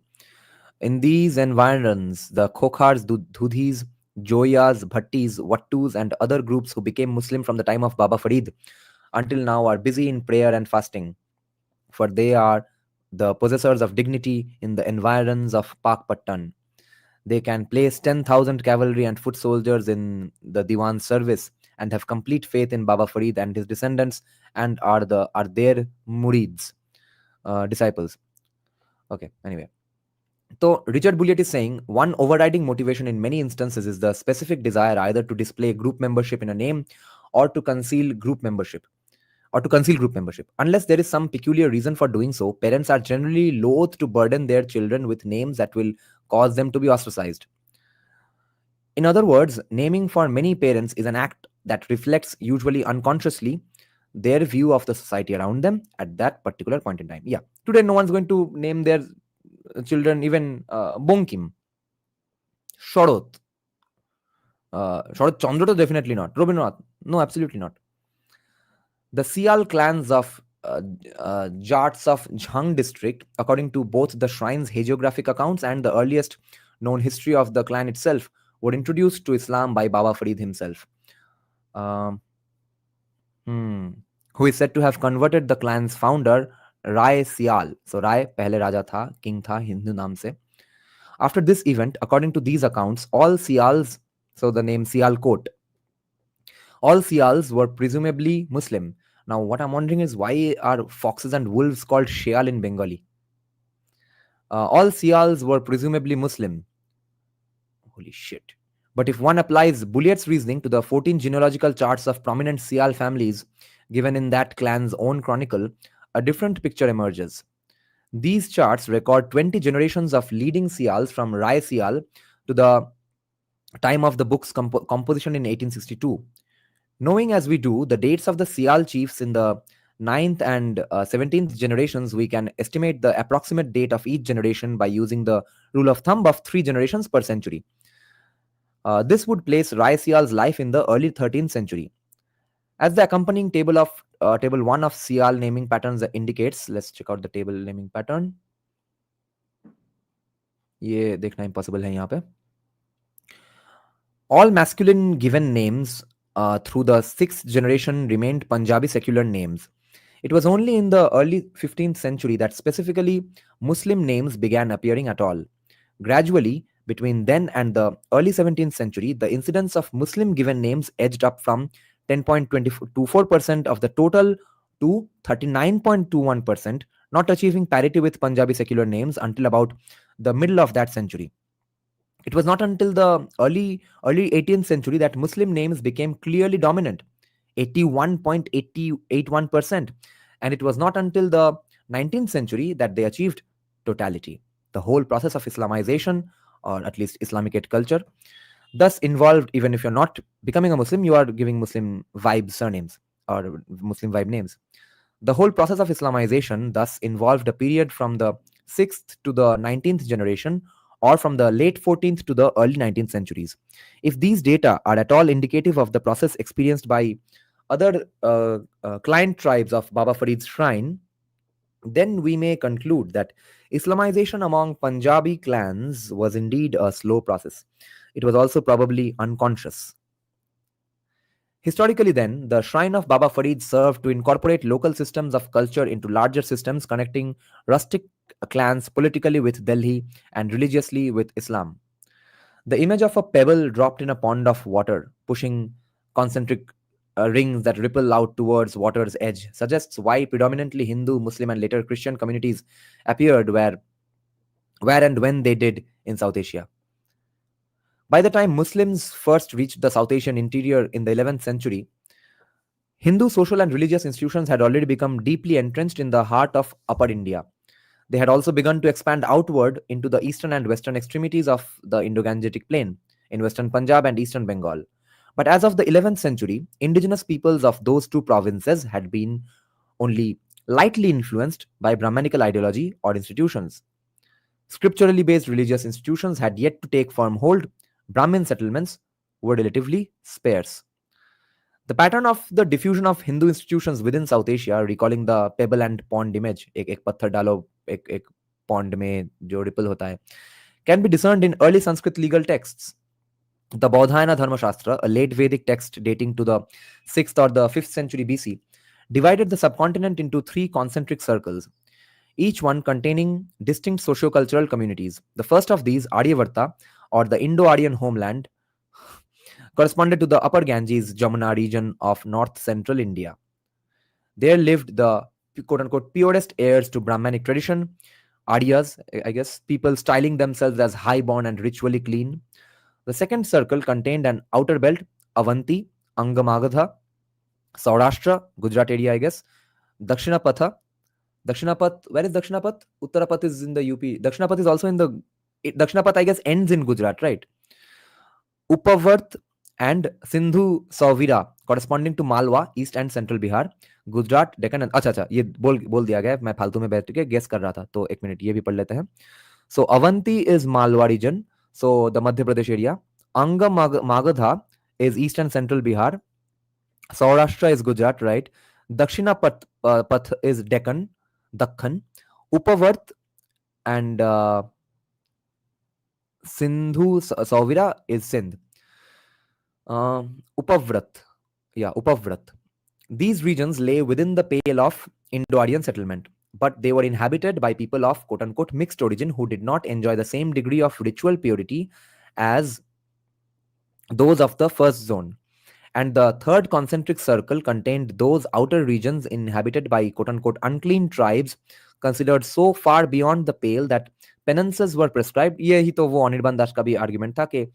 In these environs, the Khokhars, Dudhis, Joyas, Bhattis, Wattus, and other groups who became Muslim from the time of Baba Farid until now are busy in prayer and fasting, for they are the possessors of dignity in the environs of Pakpattan. They can place 10,000 cavalry and foot soldiers in the Diwan service and have complete faith in Baba Farid and his descendants and are their murids, disciples. Okay, anyway. So Richard Bulliett is saying one overriding motivation in many instances is the specific desire either to display group membership in a name or to conceal group membership Unless there is some peculiar reason for doing so, parents are generally loath to burden their children with names that will cause them to be ostracized. In other words, naming for many parents is an act that reflects, usually unconsciously, their view of the society around them at that particular point in time. Yeah, today no one's going to name their children even Bonkim, Shorot. Shorot Chandra, definitely not. Robindranath, no, absolutely not. The Sial clans of Jats of Jhang district, according to both the shrine's hagiographic accounts and the earliest known history of the clan itself, were introduced to Islam by Baba Farid himself, um, hmm, who is said to have converted the clan's founder, Rai Sial. So Rai pehle raja tha, king tha, Hindu naam se. After this event, according to these accounts, all Sials, so the name Sialkot, all Sials were presumably Muslim. Now, what I'm wondering is why are foxes and wolves called Sheal in Bengali? All Sials were presumably Muslim. Holy shit. But if one applies Bulliet's reasoning to the 14 genealogical charts of prominent Sial families given in that clan's own chronicle, a different picture emerges. These charts record 20 generations of leading Sials from Rai Sial to the time of the book's composition in 1862. Knowing as we do the dates of the Sial chiefs in the 9th and 17th generations, we can estimate the approximate date of each generation by using the rule of thumb of 3 generations per century. This would place Rai Sial's life in the early 13th century. As the accompanying table of table 1 of Sial naming patterns indicates, let's check out the table naming pattern. ये देखना impossible है यहाँ पे. All masculine given names through the 6th generation remained Punjabi secular names. It was only in the early 15th century that specifically Muslim names began appearing at all. Gradually, between then and the early 17th century, the incidence of Muslim given names edged up from 10.24% of the total to 39.21%, not achieving parity with Punjabi secular names until about the middle of that century. It was not until the early 18th century that Muslim names became clearly dominant, 81.81%, and it was not until the 19th century that they achieved totality. The whole process of Islamization, or at least Islamicate culture, thus involved, even if you're not becoming a Muslim, you are giving Muslim vibe surnames or Muslim vibe names. The whole process of Islamization thus involved a period from the 6th to the 19th generation, or from the late 14th to the early 19th centuries. If these data are at all indicative of the process experienced by other client tribes of Baba Farid's shrine, then we may conclude that Islamization among Punjabi clans was indeed a slow process. It was also probably unconscious. Historically, then, the shrine of Baba Farid served to incorporate local systems of culture into larger systems connecting rustic clans politically with Delhi and religiously with Islam. The image of a pebble dropped in a pond of water, pushing concentric rings that ripple out towards water's edge, suggests why predominantly Hindu, Muslim, and later Christian communities appeared where and when they did in South Asia. By the time Muslims first reached the South Asian interior in the 11th century, Hindu social and religious institutions had already become deeply entrenched in the heart of Upper India. They had also begun to expand outward into the eastern and western extremities of the Indo-Gangetic plain, in western Punjab and eastern Bengal. But as of the 11th century, indigenous peoples of those two provinces had been only lightly influenced by Brahmanical ideology or institutions. Scripturally based religious institutions had yet to take firm hold. Brahmin settlements were relatively sparse. The pattern of the diffusion of Hindu institutions within South Asia, recalling the pebble and pond image, एक पत्थर डालो एक pond में जो ripple होता है, can be discerned in early Sanskrit legal texts. The Bodhayana Dharmashastra, a late Vedic text dating to the 6th or the 5th century BC, divided the subcontinent into three concentric circles, each one containing distinct socio-cultural communities. The first of these, Aryavarta, or the Indo-Aryan homeland, corresponded to the upper Ganges Jamuna region of north-central India. There lived the quote-unquote purest heirs to Brahmanic tradition, Aryas, I guess, people styling themselves as high-born and ritually clean. The second circle contained an outer belt, Avanti, Angamagadha, Saurashtra, Gujarat area, I guess, Dakshinapatha. Dakshinapath, where is Dakshinapath? Uttarapath is in the UP. Dakshinapath is also in the. Dakshinapath, I guess, ends in Gujarat, right? Upavarth and Sindhu Sauvira, corresponding to Malwa, East and Central Bihar, Gujarat Deccan अच्छा अच्छा ये बोल दिया गया है, मैं फालतू में बैठ के गेस कर रहा था, तो एक मिनट ये भी पढ़ लेते हैं. So Avanti is Malwa region, so the Madhya Pradesh area. Anga Magadha is east and central Bihar. Saurashtra is Gujarat, right? Dakshina Path is Deccan, Dakhan. Upavarth and Sindhu Sauvira is Sindh. Upavrat. Yeah, Upavrat. These regions lay within the pale of Indo-Aryan settlement, but they were inhabited by people of quote-unquote mixed origin who did not enjoy the same degree of ritual purity as those of the first zone. And the third concentric circle contained those outer regions inhabited by quote-unquote unclean tribes considered so far beyond the pale that penances were prescribed. यही तो वो अनिर्बाण दास का भी argument था कि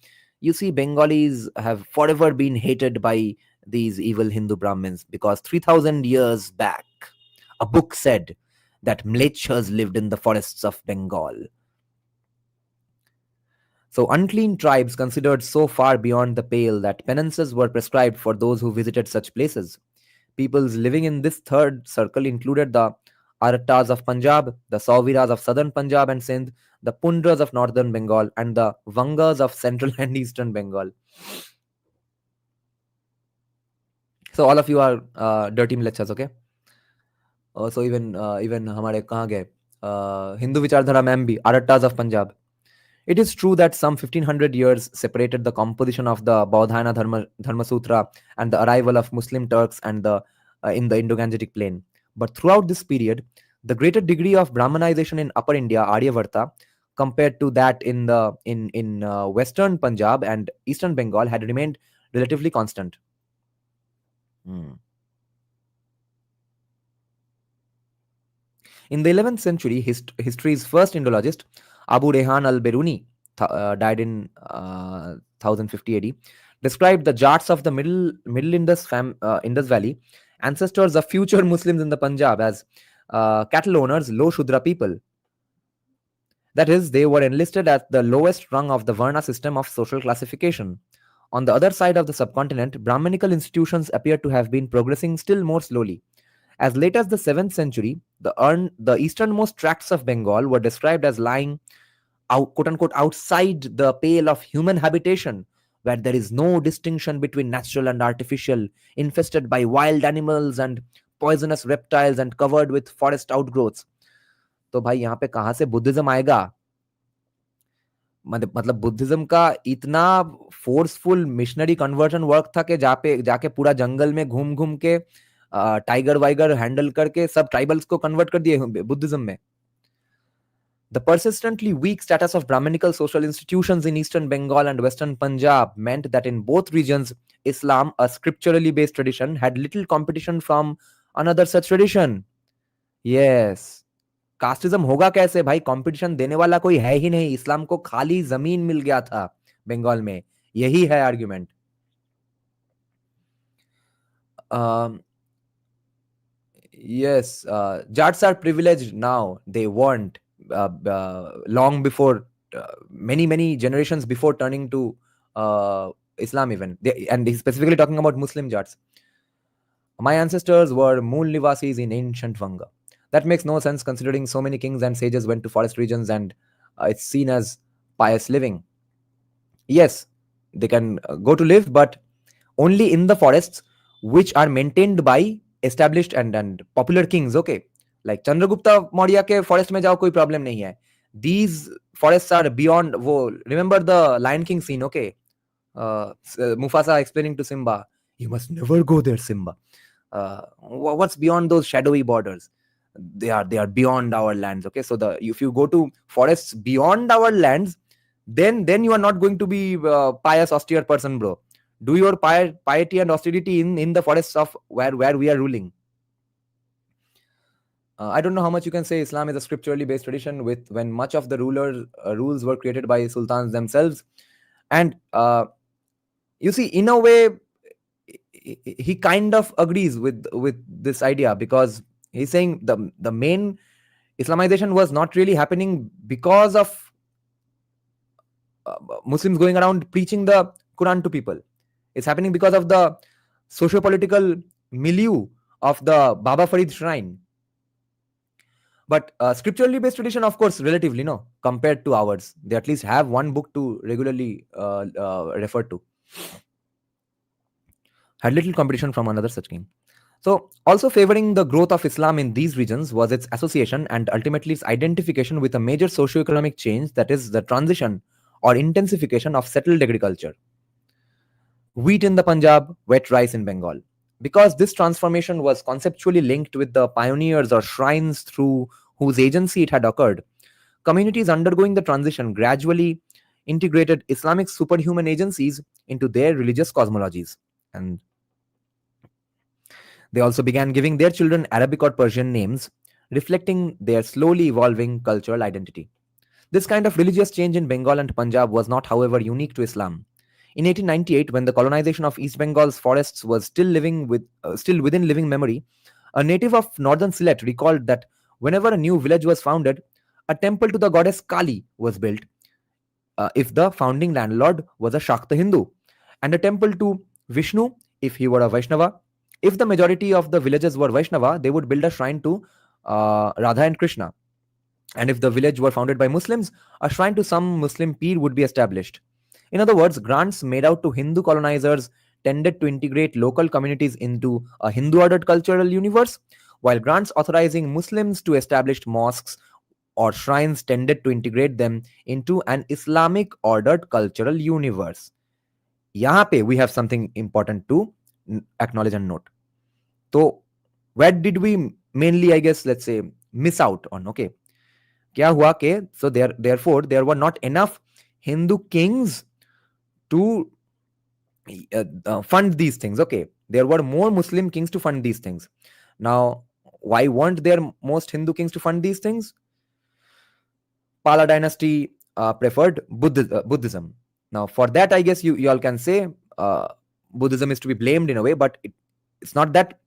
you see Bengalis have forever been hated by these evil Hindu Brahmins because 3000 years back a book said that Mlechas lived in the forests of Bengal. So unclean tribes considered so far beyond the pale that penances were prescribed for those who visited such places. Peoples living in this third circle included the Arattas of Punjab, the Sauviras of southern Punjab and Sindh, the Pundras of northern Bengal, and the Vangas of central and eastern Bengal. So all of you are dirty Mlechas, okay? So even हमारे कहाँ गए हिंदू विचारधारा ma'am भी Arattas of Punjab. It is true that some 1500 years separated the composition of the Bodhayana Dharma Sutra and the arrival of Muslim Turks and in the Indo-Gangetic plain. But throughout this period, the greater degree of Brahmanization in Upper India, Aryavarta, compared to that in Western Punjab and Eastern Bengal, had remained relatively constant. In the 11th century, history's first Indologist, Abu Rehan al-Biruni, died in 1050 AD, described the Jats of the Middle Indus Valley, ancestors of future Muslims in the Punjab, as cattle owners, low Shudra people. That is, they were enlisted at the lowest rung of the Varna system of social classification. On the other side of the subcontinent, Brahmanical institutions appear to have been progressing still more slowly. As late as the 7th century, the easternmost tracts of Bengal were described as lying quote-unquote outside the pale of human habitation, where there is no distinction between natural and artificial, infested by wild animals and poisonous reptiles and covered with forest outgrowths. तो भाई यहाँ पे कहाँ से Buddhism आएगा? मतलब Buddhism का इतना फोर्सफुल मिशनरी कन्वर्जन वर्क था कि जाके पूरा जंगल में घूम घूम के टाइगर वाइगर हैंडल करके सब ट्राइबल्स को कन्वर्ट कर दिए बुद्धिज्म में. The persistently weak status of Brahmanical social institutions in eastern Bengal and western Punjab meant that in both regions, Islam, a scripturally based tradition, had little competition from another such tradition. Yes. Casteism होगा कैसे भाई? Competition देने वाला कोई है ही नहीं. इस्लाम को खाली जमीन मिल गया था बंगाल में. यही है argument. Yes, Jats are privileged now. They weren't long before, many generations before turning to Islam even. And he's specifically talking about Muslim Jats. My ancestors were Mool Nivasis in ancient Vanga. That makes no sense considering so many kings and sages went to forest regions and it's seen as pious living. Yes, they can go to live, but only in the forests which are maintained by established and popular kings. Okay, like Chandragupta Maurya ke forest mein jao, koi problem nahi hai. These forests are beyond wo. Remember the Lion King scene? Okay, Mufasa explaining to Simba, you must never go there, Simba. What's beyond those shadowy borders? They are beyond our lands. Okay, so if you go to forests beyond our lands, then you are not going to be pious austere person, bro. Do your piety and austerity in the forests of where we are ruling. I don't know how much you can say Islam is a scripturally based tradition with when much of the rules were created by sultans themselves. And you see, in a way, he kind of agrees with this idea, because he's saying the main Islamization was not really happening because of Muslims going around preaching the Quran to people. It's happening because of the socio-political milieu of the Baba Farid shrine. But scripturally based tradition, of course, relatively, no, compared to ours, they at least have one book to regularly refer to. Had little competition from another such king. So, also favoring the growth of Islam in these regions was its association and ultimately its identification with a major socio-economic change, that is, the transition or intensification of settled agriculture. Wheat in the Punjab, wet rice in Bengal. Because this transformation was conceptually linked with the pioneers or shrines through whose agency it had occurred, communities undergoing the transition gradually integrated Islamic superhuman agencies into their religious cosmologies. And they also began giving their children Arabic or Persian names, reflecting their slowly evolving cultural identity. This kind of religious change in Bengal and Punjab was not, however, unique to Islam. In 1898, when the colonization of East Bengal's forests was still within living memory, a native of northern Sylhet recalled that whenever a new village was founded, a temple to the goddess Kali was built, if the founding landlord was a Shakta Hindu, and a temple to Vishnu if he were a Vaishnava. If the majority of the villages were Vaishnava, they would build a shrine to Radha and Krishna. And if the village were founded by Muslims, a shrine to some Muslim peer would be established. In other words, grants made out to Hindu colonizers tended to integrate local communities into a Hindu ordered cultural universe, while grants authorizing Muslims to establish mosques or shrines tended to integrate them into an Islamic ordered cultural universe. यहाँ पे we have something important to acknowledge and note. So, where did we mainly, I guess, let's say, miss out on? Okay, क्या हुआ के so therefore there were not enough Hindu kings to fund these things. Okay, there were more Muslim kings to fund these things. Now, why weren't there most Hindu kings to fund these things? Pala dynasty preferred Buddhism. Now, for that, I guess you all can say Buddhism is to be blamed in a way, but it's not that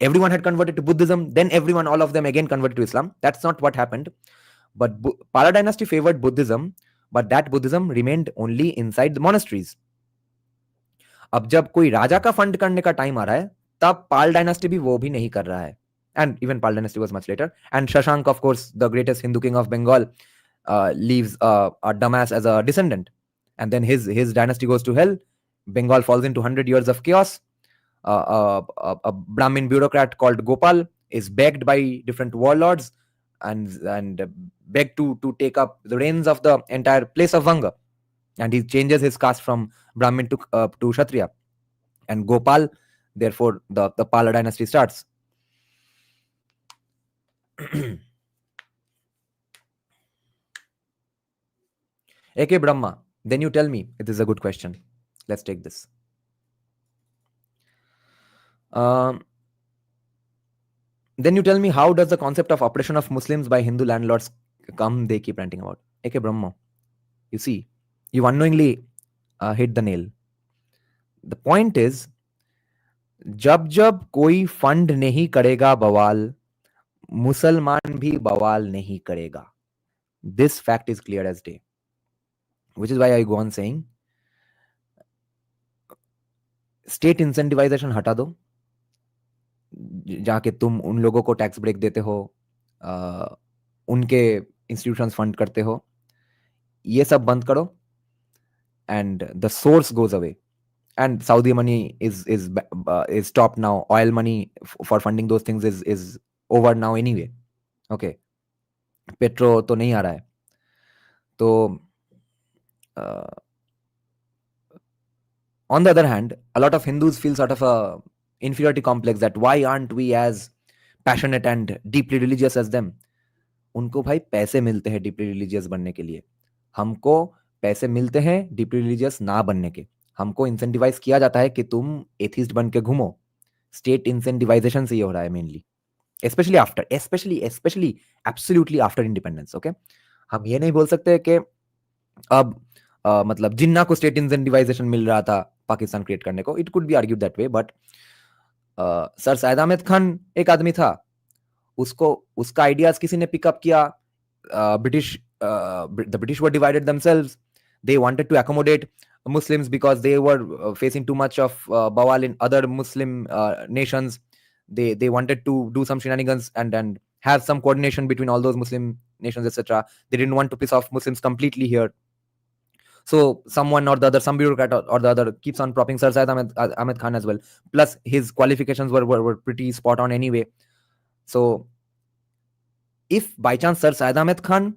everyone had converted to Buddhism, then all of them again converted to Islam. That's not what happened. But Pala dynasty favored Buddhism, but that Buddhism remained only inside the monasteries. अब जब कोई राजा का fund करने का time आ रहा है, तब पाल dynasty भी वो भी नहीं कर रहा है. And even Pal dynasty was much later. And Shashank, of course, the greatest Hindu king of Bengal, leaves a dumbass as a descendant. And then his dynasty goes to hell. Bengal falls into 100 years of chaos. A Brahmin bureaucrat called Gopal is begged by different warlords and begged to take up the reins of the entire place of Vanga. And he changes his caste from Brahmin to Kshatriya. And Gopal, therefore, the Pala dynasty starts. AK Brahma, then you tell me, it is a good question. Let's take this. Then you tell me, how does the concept of oppression of Muslims by Hindu landlords come? They keep ranting about. AK Brahma, you see, you unknowingly hit the nail. The point is, जब जब कोई fund नहीं करेगा बवाल, मुसलमान भी बवाल नहीं करेगा. This fact is clear as day. Which is why I go on saying, state incentivisation हटा दो, जाके तुम उन लोगों को टैक्स ब्रेक देते हो, उनके इंस्टीट्यूशंस फंड करते हो, ये सब बंद करो, and the source goes away, and Saudi money is stopped now. Oil money for funding those things is over now anyway. Okay, petro तो नहीं आ रहा है, तो on the other hand, a lot of Hindus feel sort of a inferiority complex that why aren't we as passionate and deeply religious as them. उनको भाई पैसे मिलते हैं डीपली रिलीजियस बनने के लिए, हमको पैसे मिलते हैं डीपली रिलीजियस ना बनने के, हमको इंसेंटिवाइज किया जाता है कि तुम एथिस्ट बन के घूमो। स्टेट इंसेंटिवाइजेशन से ये हो रहा है mainly, specially absolutely after independence. Okay, हम ये नहीं बोल सकते कि अब मतलब जिन्ना को स्टेट इंसेंटिवाइजेशन मिल रहा था पाकिस्तान क्रिएट करने को, it could be argued that way, but sir Syed Ahmad Khan एक आदमी था, उसको उसका आइडियाज किसी ने पिकअप किया, British the British were divided themselves. They wanted to accommodate Muslims because they were facing too much of bawal in other Muslim nations. They wanted to do some shenanigans and have some coordination between all those Muslim nations, etc. They didn't want to piss off Muslims completely here. So someone or the other, some bureaucrat or the other keeps on propping Sir Syed Ahmed Khan as well. Plus his qualifications were pretty spot on anyway. So if by chance Sir Syed Ahmed Khan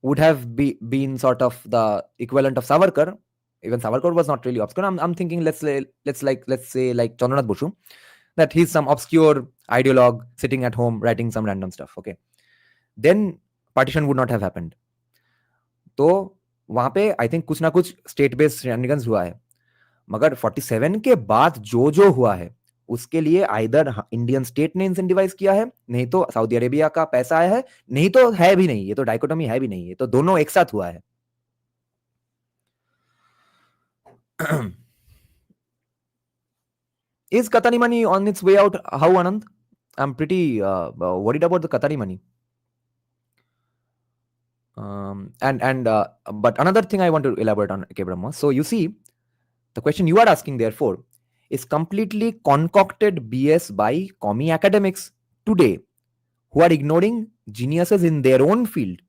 would have been sort of the equivalent of Savarkar, even Savarkar was not really obscure. I'm thinking let's say like Chandranath Boshu, that he's some obscure ideologue sitting at home writing some random stuff. Okay, then partition would not have happened. तो वहां पे I think कुछ ना कुछ state based शेनगन्स हुआ है, मगर 47 के बाद जो हुआ है उसके लिए आइदर इंडियन स्टेट ने इंसेंटिवाइज किया है, नहीं तो सऊदी अरेबिया का पैसा आया है, नहीं तो है भी नहीं, ये तो डाइकोटोमी है भी नहीं, ये तो दोनों एक साथ हुआ है। Is Qatari money on its way out? How, Anand? I'm pretty worried about the Qatari money. But another thing I want to elaborate on, K. Brahma. So you see, the question you are asking, therefore, is completely concocted BS by commie academics today, who are ignoring geniuses in their own field,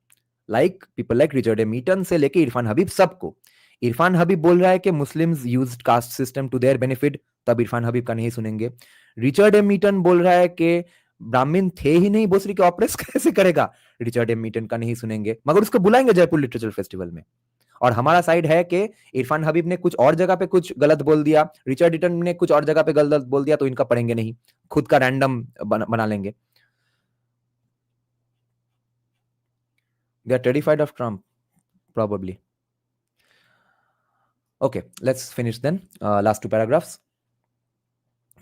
like people like Richard M. Eaton से लेके इरफान हबीब सबको। इरफान हबीब बोल रहा है कि Muslims used caste system to their benefit, तब इरफान हबीब का नहीं सुनेंगे। रिचर्ड एम ईटन बोल रहा है कि ब्राह्मण थे ही नहीं, बोसरी के ऑपरेस कैसे करेगा, रिचर्ड एम ईटन का नहीं सुनेंगे, मगर उसको बुलाएंगे जयपुर लिटरेचर फेस्टिवल में। और हमारा साइड है कि इरफान हबीब ने कुछ और जगह पे कुछ गलत बोल दिया, रिचर्ड ईटन ने कुछ और जगह पे गलत बोल दिया, तो इनका पढ़ेंगे नहीं, खुद का रैंडम बना लेंगे। They are terrified of Trump, probably. Okay, let's finish then. Last two paragraphs.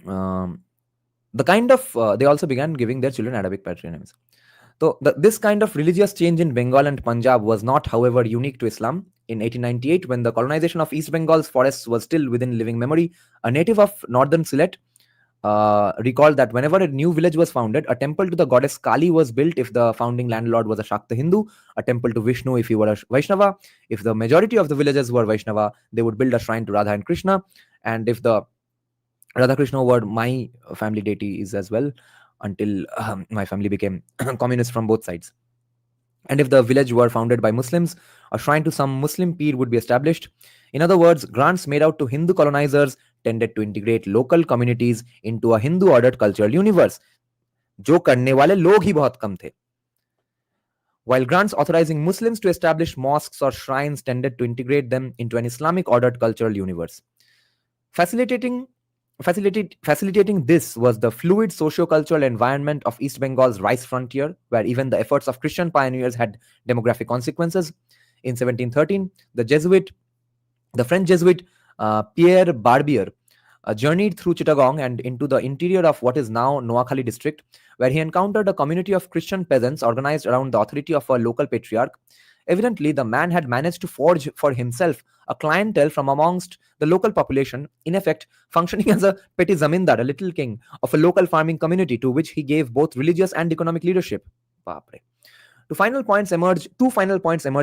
The kind of they also began giving their children Arabic patronyms. So this kind of religious change in Bengal and Punjab was not, however, unique to Islam. In 1898, when the colonization of East Bengal's forests was still within living memory, a native of northern Sylhet recalled that whenever a new village was founded, a temple to the goddess Kali was built if the founding landlord was a Shakta Hindu, a temple to Vishnu if he were a Vaishnava. If the majority of the villagers were Vaishnava, they would build a shrine to Radha and Krishna. And if the Radha Krishna were my family deities as well, until my family became communist from both sides. And if the village were founded by Muslims, a shrine to some Muslim peer would be established. In other words, grants made out to Hindu colonizers tended to integrate local communities into a Hindu-ordered cultural universe. जो करने वाले लोग ही बहुत कम थे. While grants authorizing Muslims to establish mosques or shrines tended to integrate them into an Islamic ordered cultural universe. Facilitating this was the fluid socio-cultural environment of East Bengal's rice frontier, where even the efforts of Christian pioneers had demographic consequences. In 1713, the French Jesuit Pierre Barbier journeyed through Chittagong and into the interior of what is now Noakhali district, where he encountered a community of Christian peasants organized around the authority of a local patriarch. Evidently, the man had managed to forge for himself a clientele from amongst the local population, in effect functioning as a petty zamindar, a little king of a local farming community to which he gave both religious and economic leadership. Two final points emerge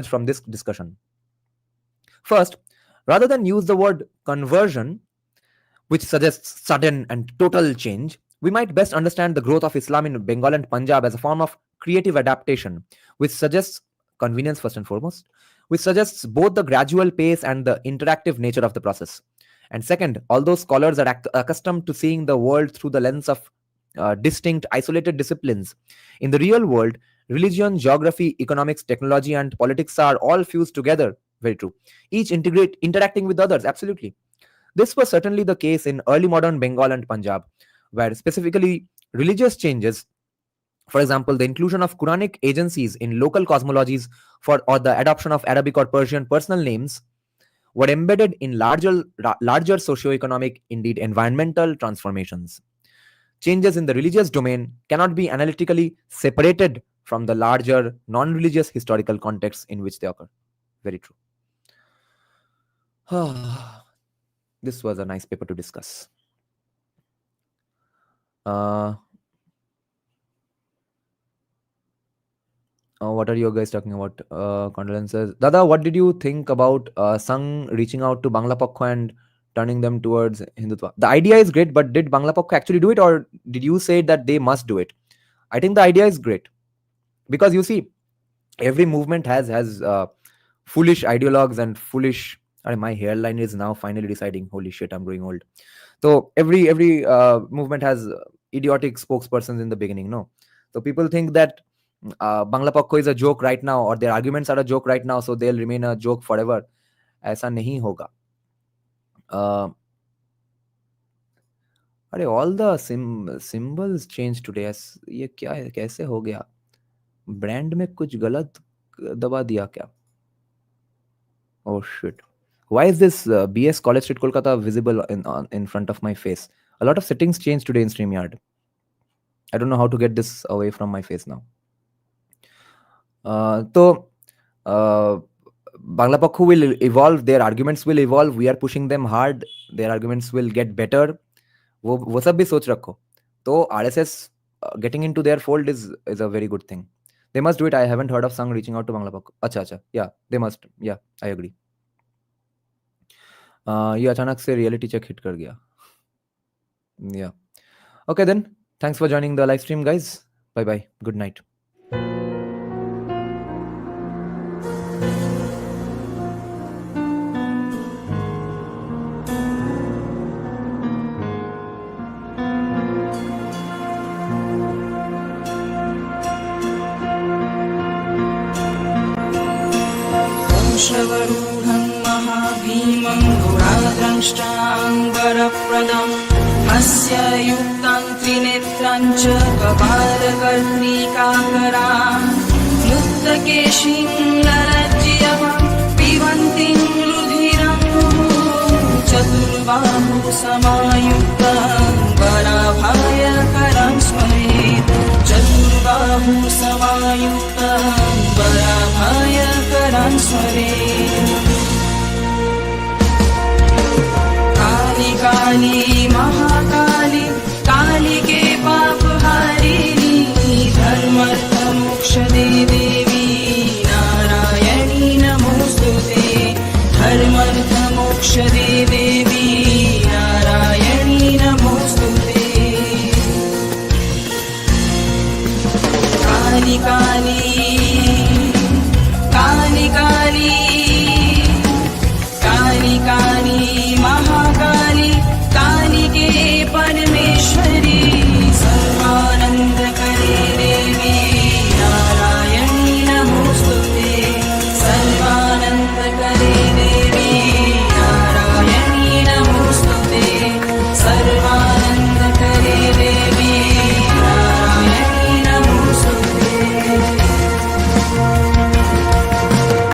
from this discussion. First, rather than use the word conversion, which suggests sudden and total change, we might best understand the growth of Islam in Bengal and Punjab as a form of creative adaptation, which suggests convenience first and foremost, which suggests both the gradual pace and the interactive nature of the process. And second, although scholars are accustomed to seeing the world through the lens of distinct, isolated disciplines, in the real world, religion, geography, economics, technology, and politics are all fused together. Very true. Each interacting with others. Absolutely. This was certainly the case in early modern Bengal and Punjab, where specifically religious changes, for example, the inclusion of Quranic agencies in local cosmologies or the adoption of Arabic or Persian personal names, were embedded in larger socio-economic, indeed environmental transformations. Changes in the religious domain cannot be analytically separated from the larger non-religious historical context in which they occur. Very true. This was a nice paper to discuss. What are you guys talking about? Condolences. Dada, what did you think about Sangh reaching out to Bangla Pakho and turning them towards Hindutva? The idea is great, but did Bangla Pakho actually do it, or did you say that they must do it? I think the idea is great, because you see, every movement has foolish ideologues and foolish. My hairline is now finally deciding. Holy shit, I'm growing old. So every movement has idiotic spokespersons in the beginning. No, so people think that Bangla Pakho is a joke right now, or their arguments are a joke right now, so they'll remain a joke forever. ऐसा नहीं होगा. अरे all the symbols changed today. ये क्या है? कैसे हो गया? ब्रांड में कुछ गलत दबा दिया क्या? Oh shit. Why is this BS College Street Kolkata visible in front of my face? A lot of settings changed today in StreamYard. I don't know how to get this away from my face now. So Bangla Pakho will evolve, their arguments will evolve, we are pushing them hard, their arguments will get better. वो सब भी सोच रखो. तो RSS getting into their fold is a very good thing. They must do it. I haven't heard of Sangh reaching out to Bangla Pakho. अच्छा. Yeah, they must. Yeah, I agree. ये अचानक से reality check hit कर गया. Yeah. Okay then. Thanks for joining the live stream, guys. Bye bye. Good night. श्रवरूढं महाभीमं गुणाद्रंष्टाङ्गरप्रदम् अस्य युक्तं त्रिनेत्रं च कपालकर्णिकाकरां मुक्तकेशीं ललज्जयं पिबन्तीं रुधिरं चतुर्बाहु समायुक्तं वराभयकरं स्मरेत् चतुर्बाहु समायुक्तं वराभयकरं स्मरेत्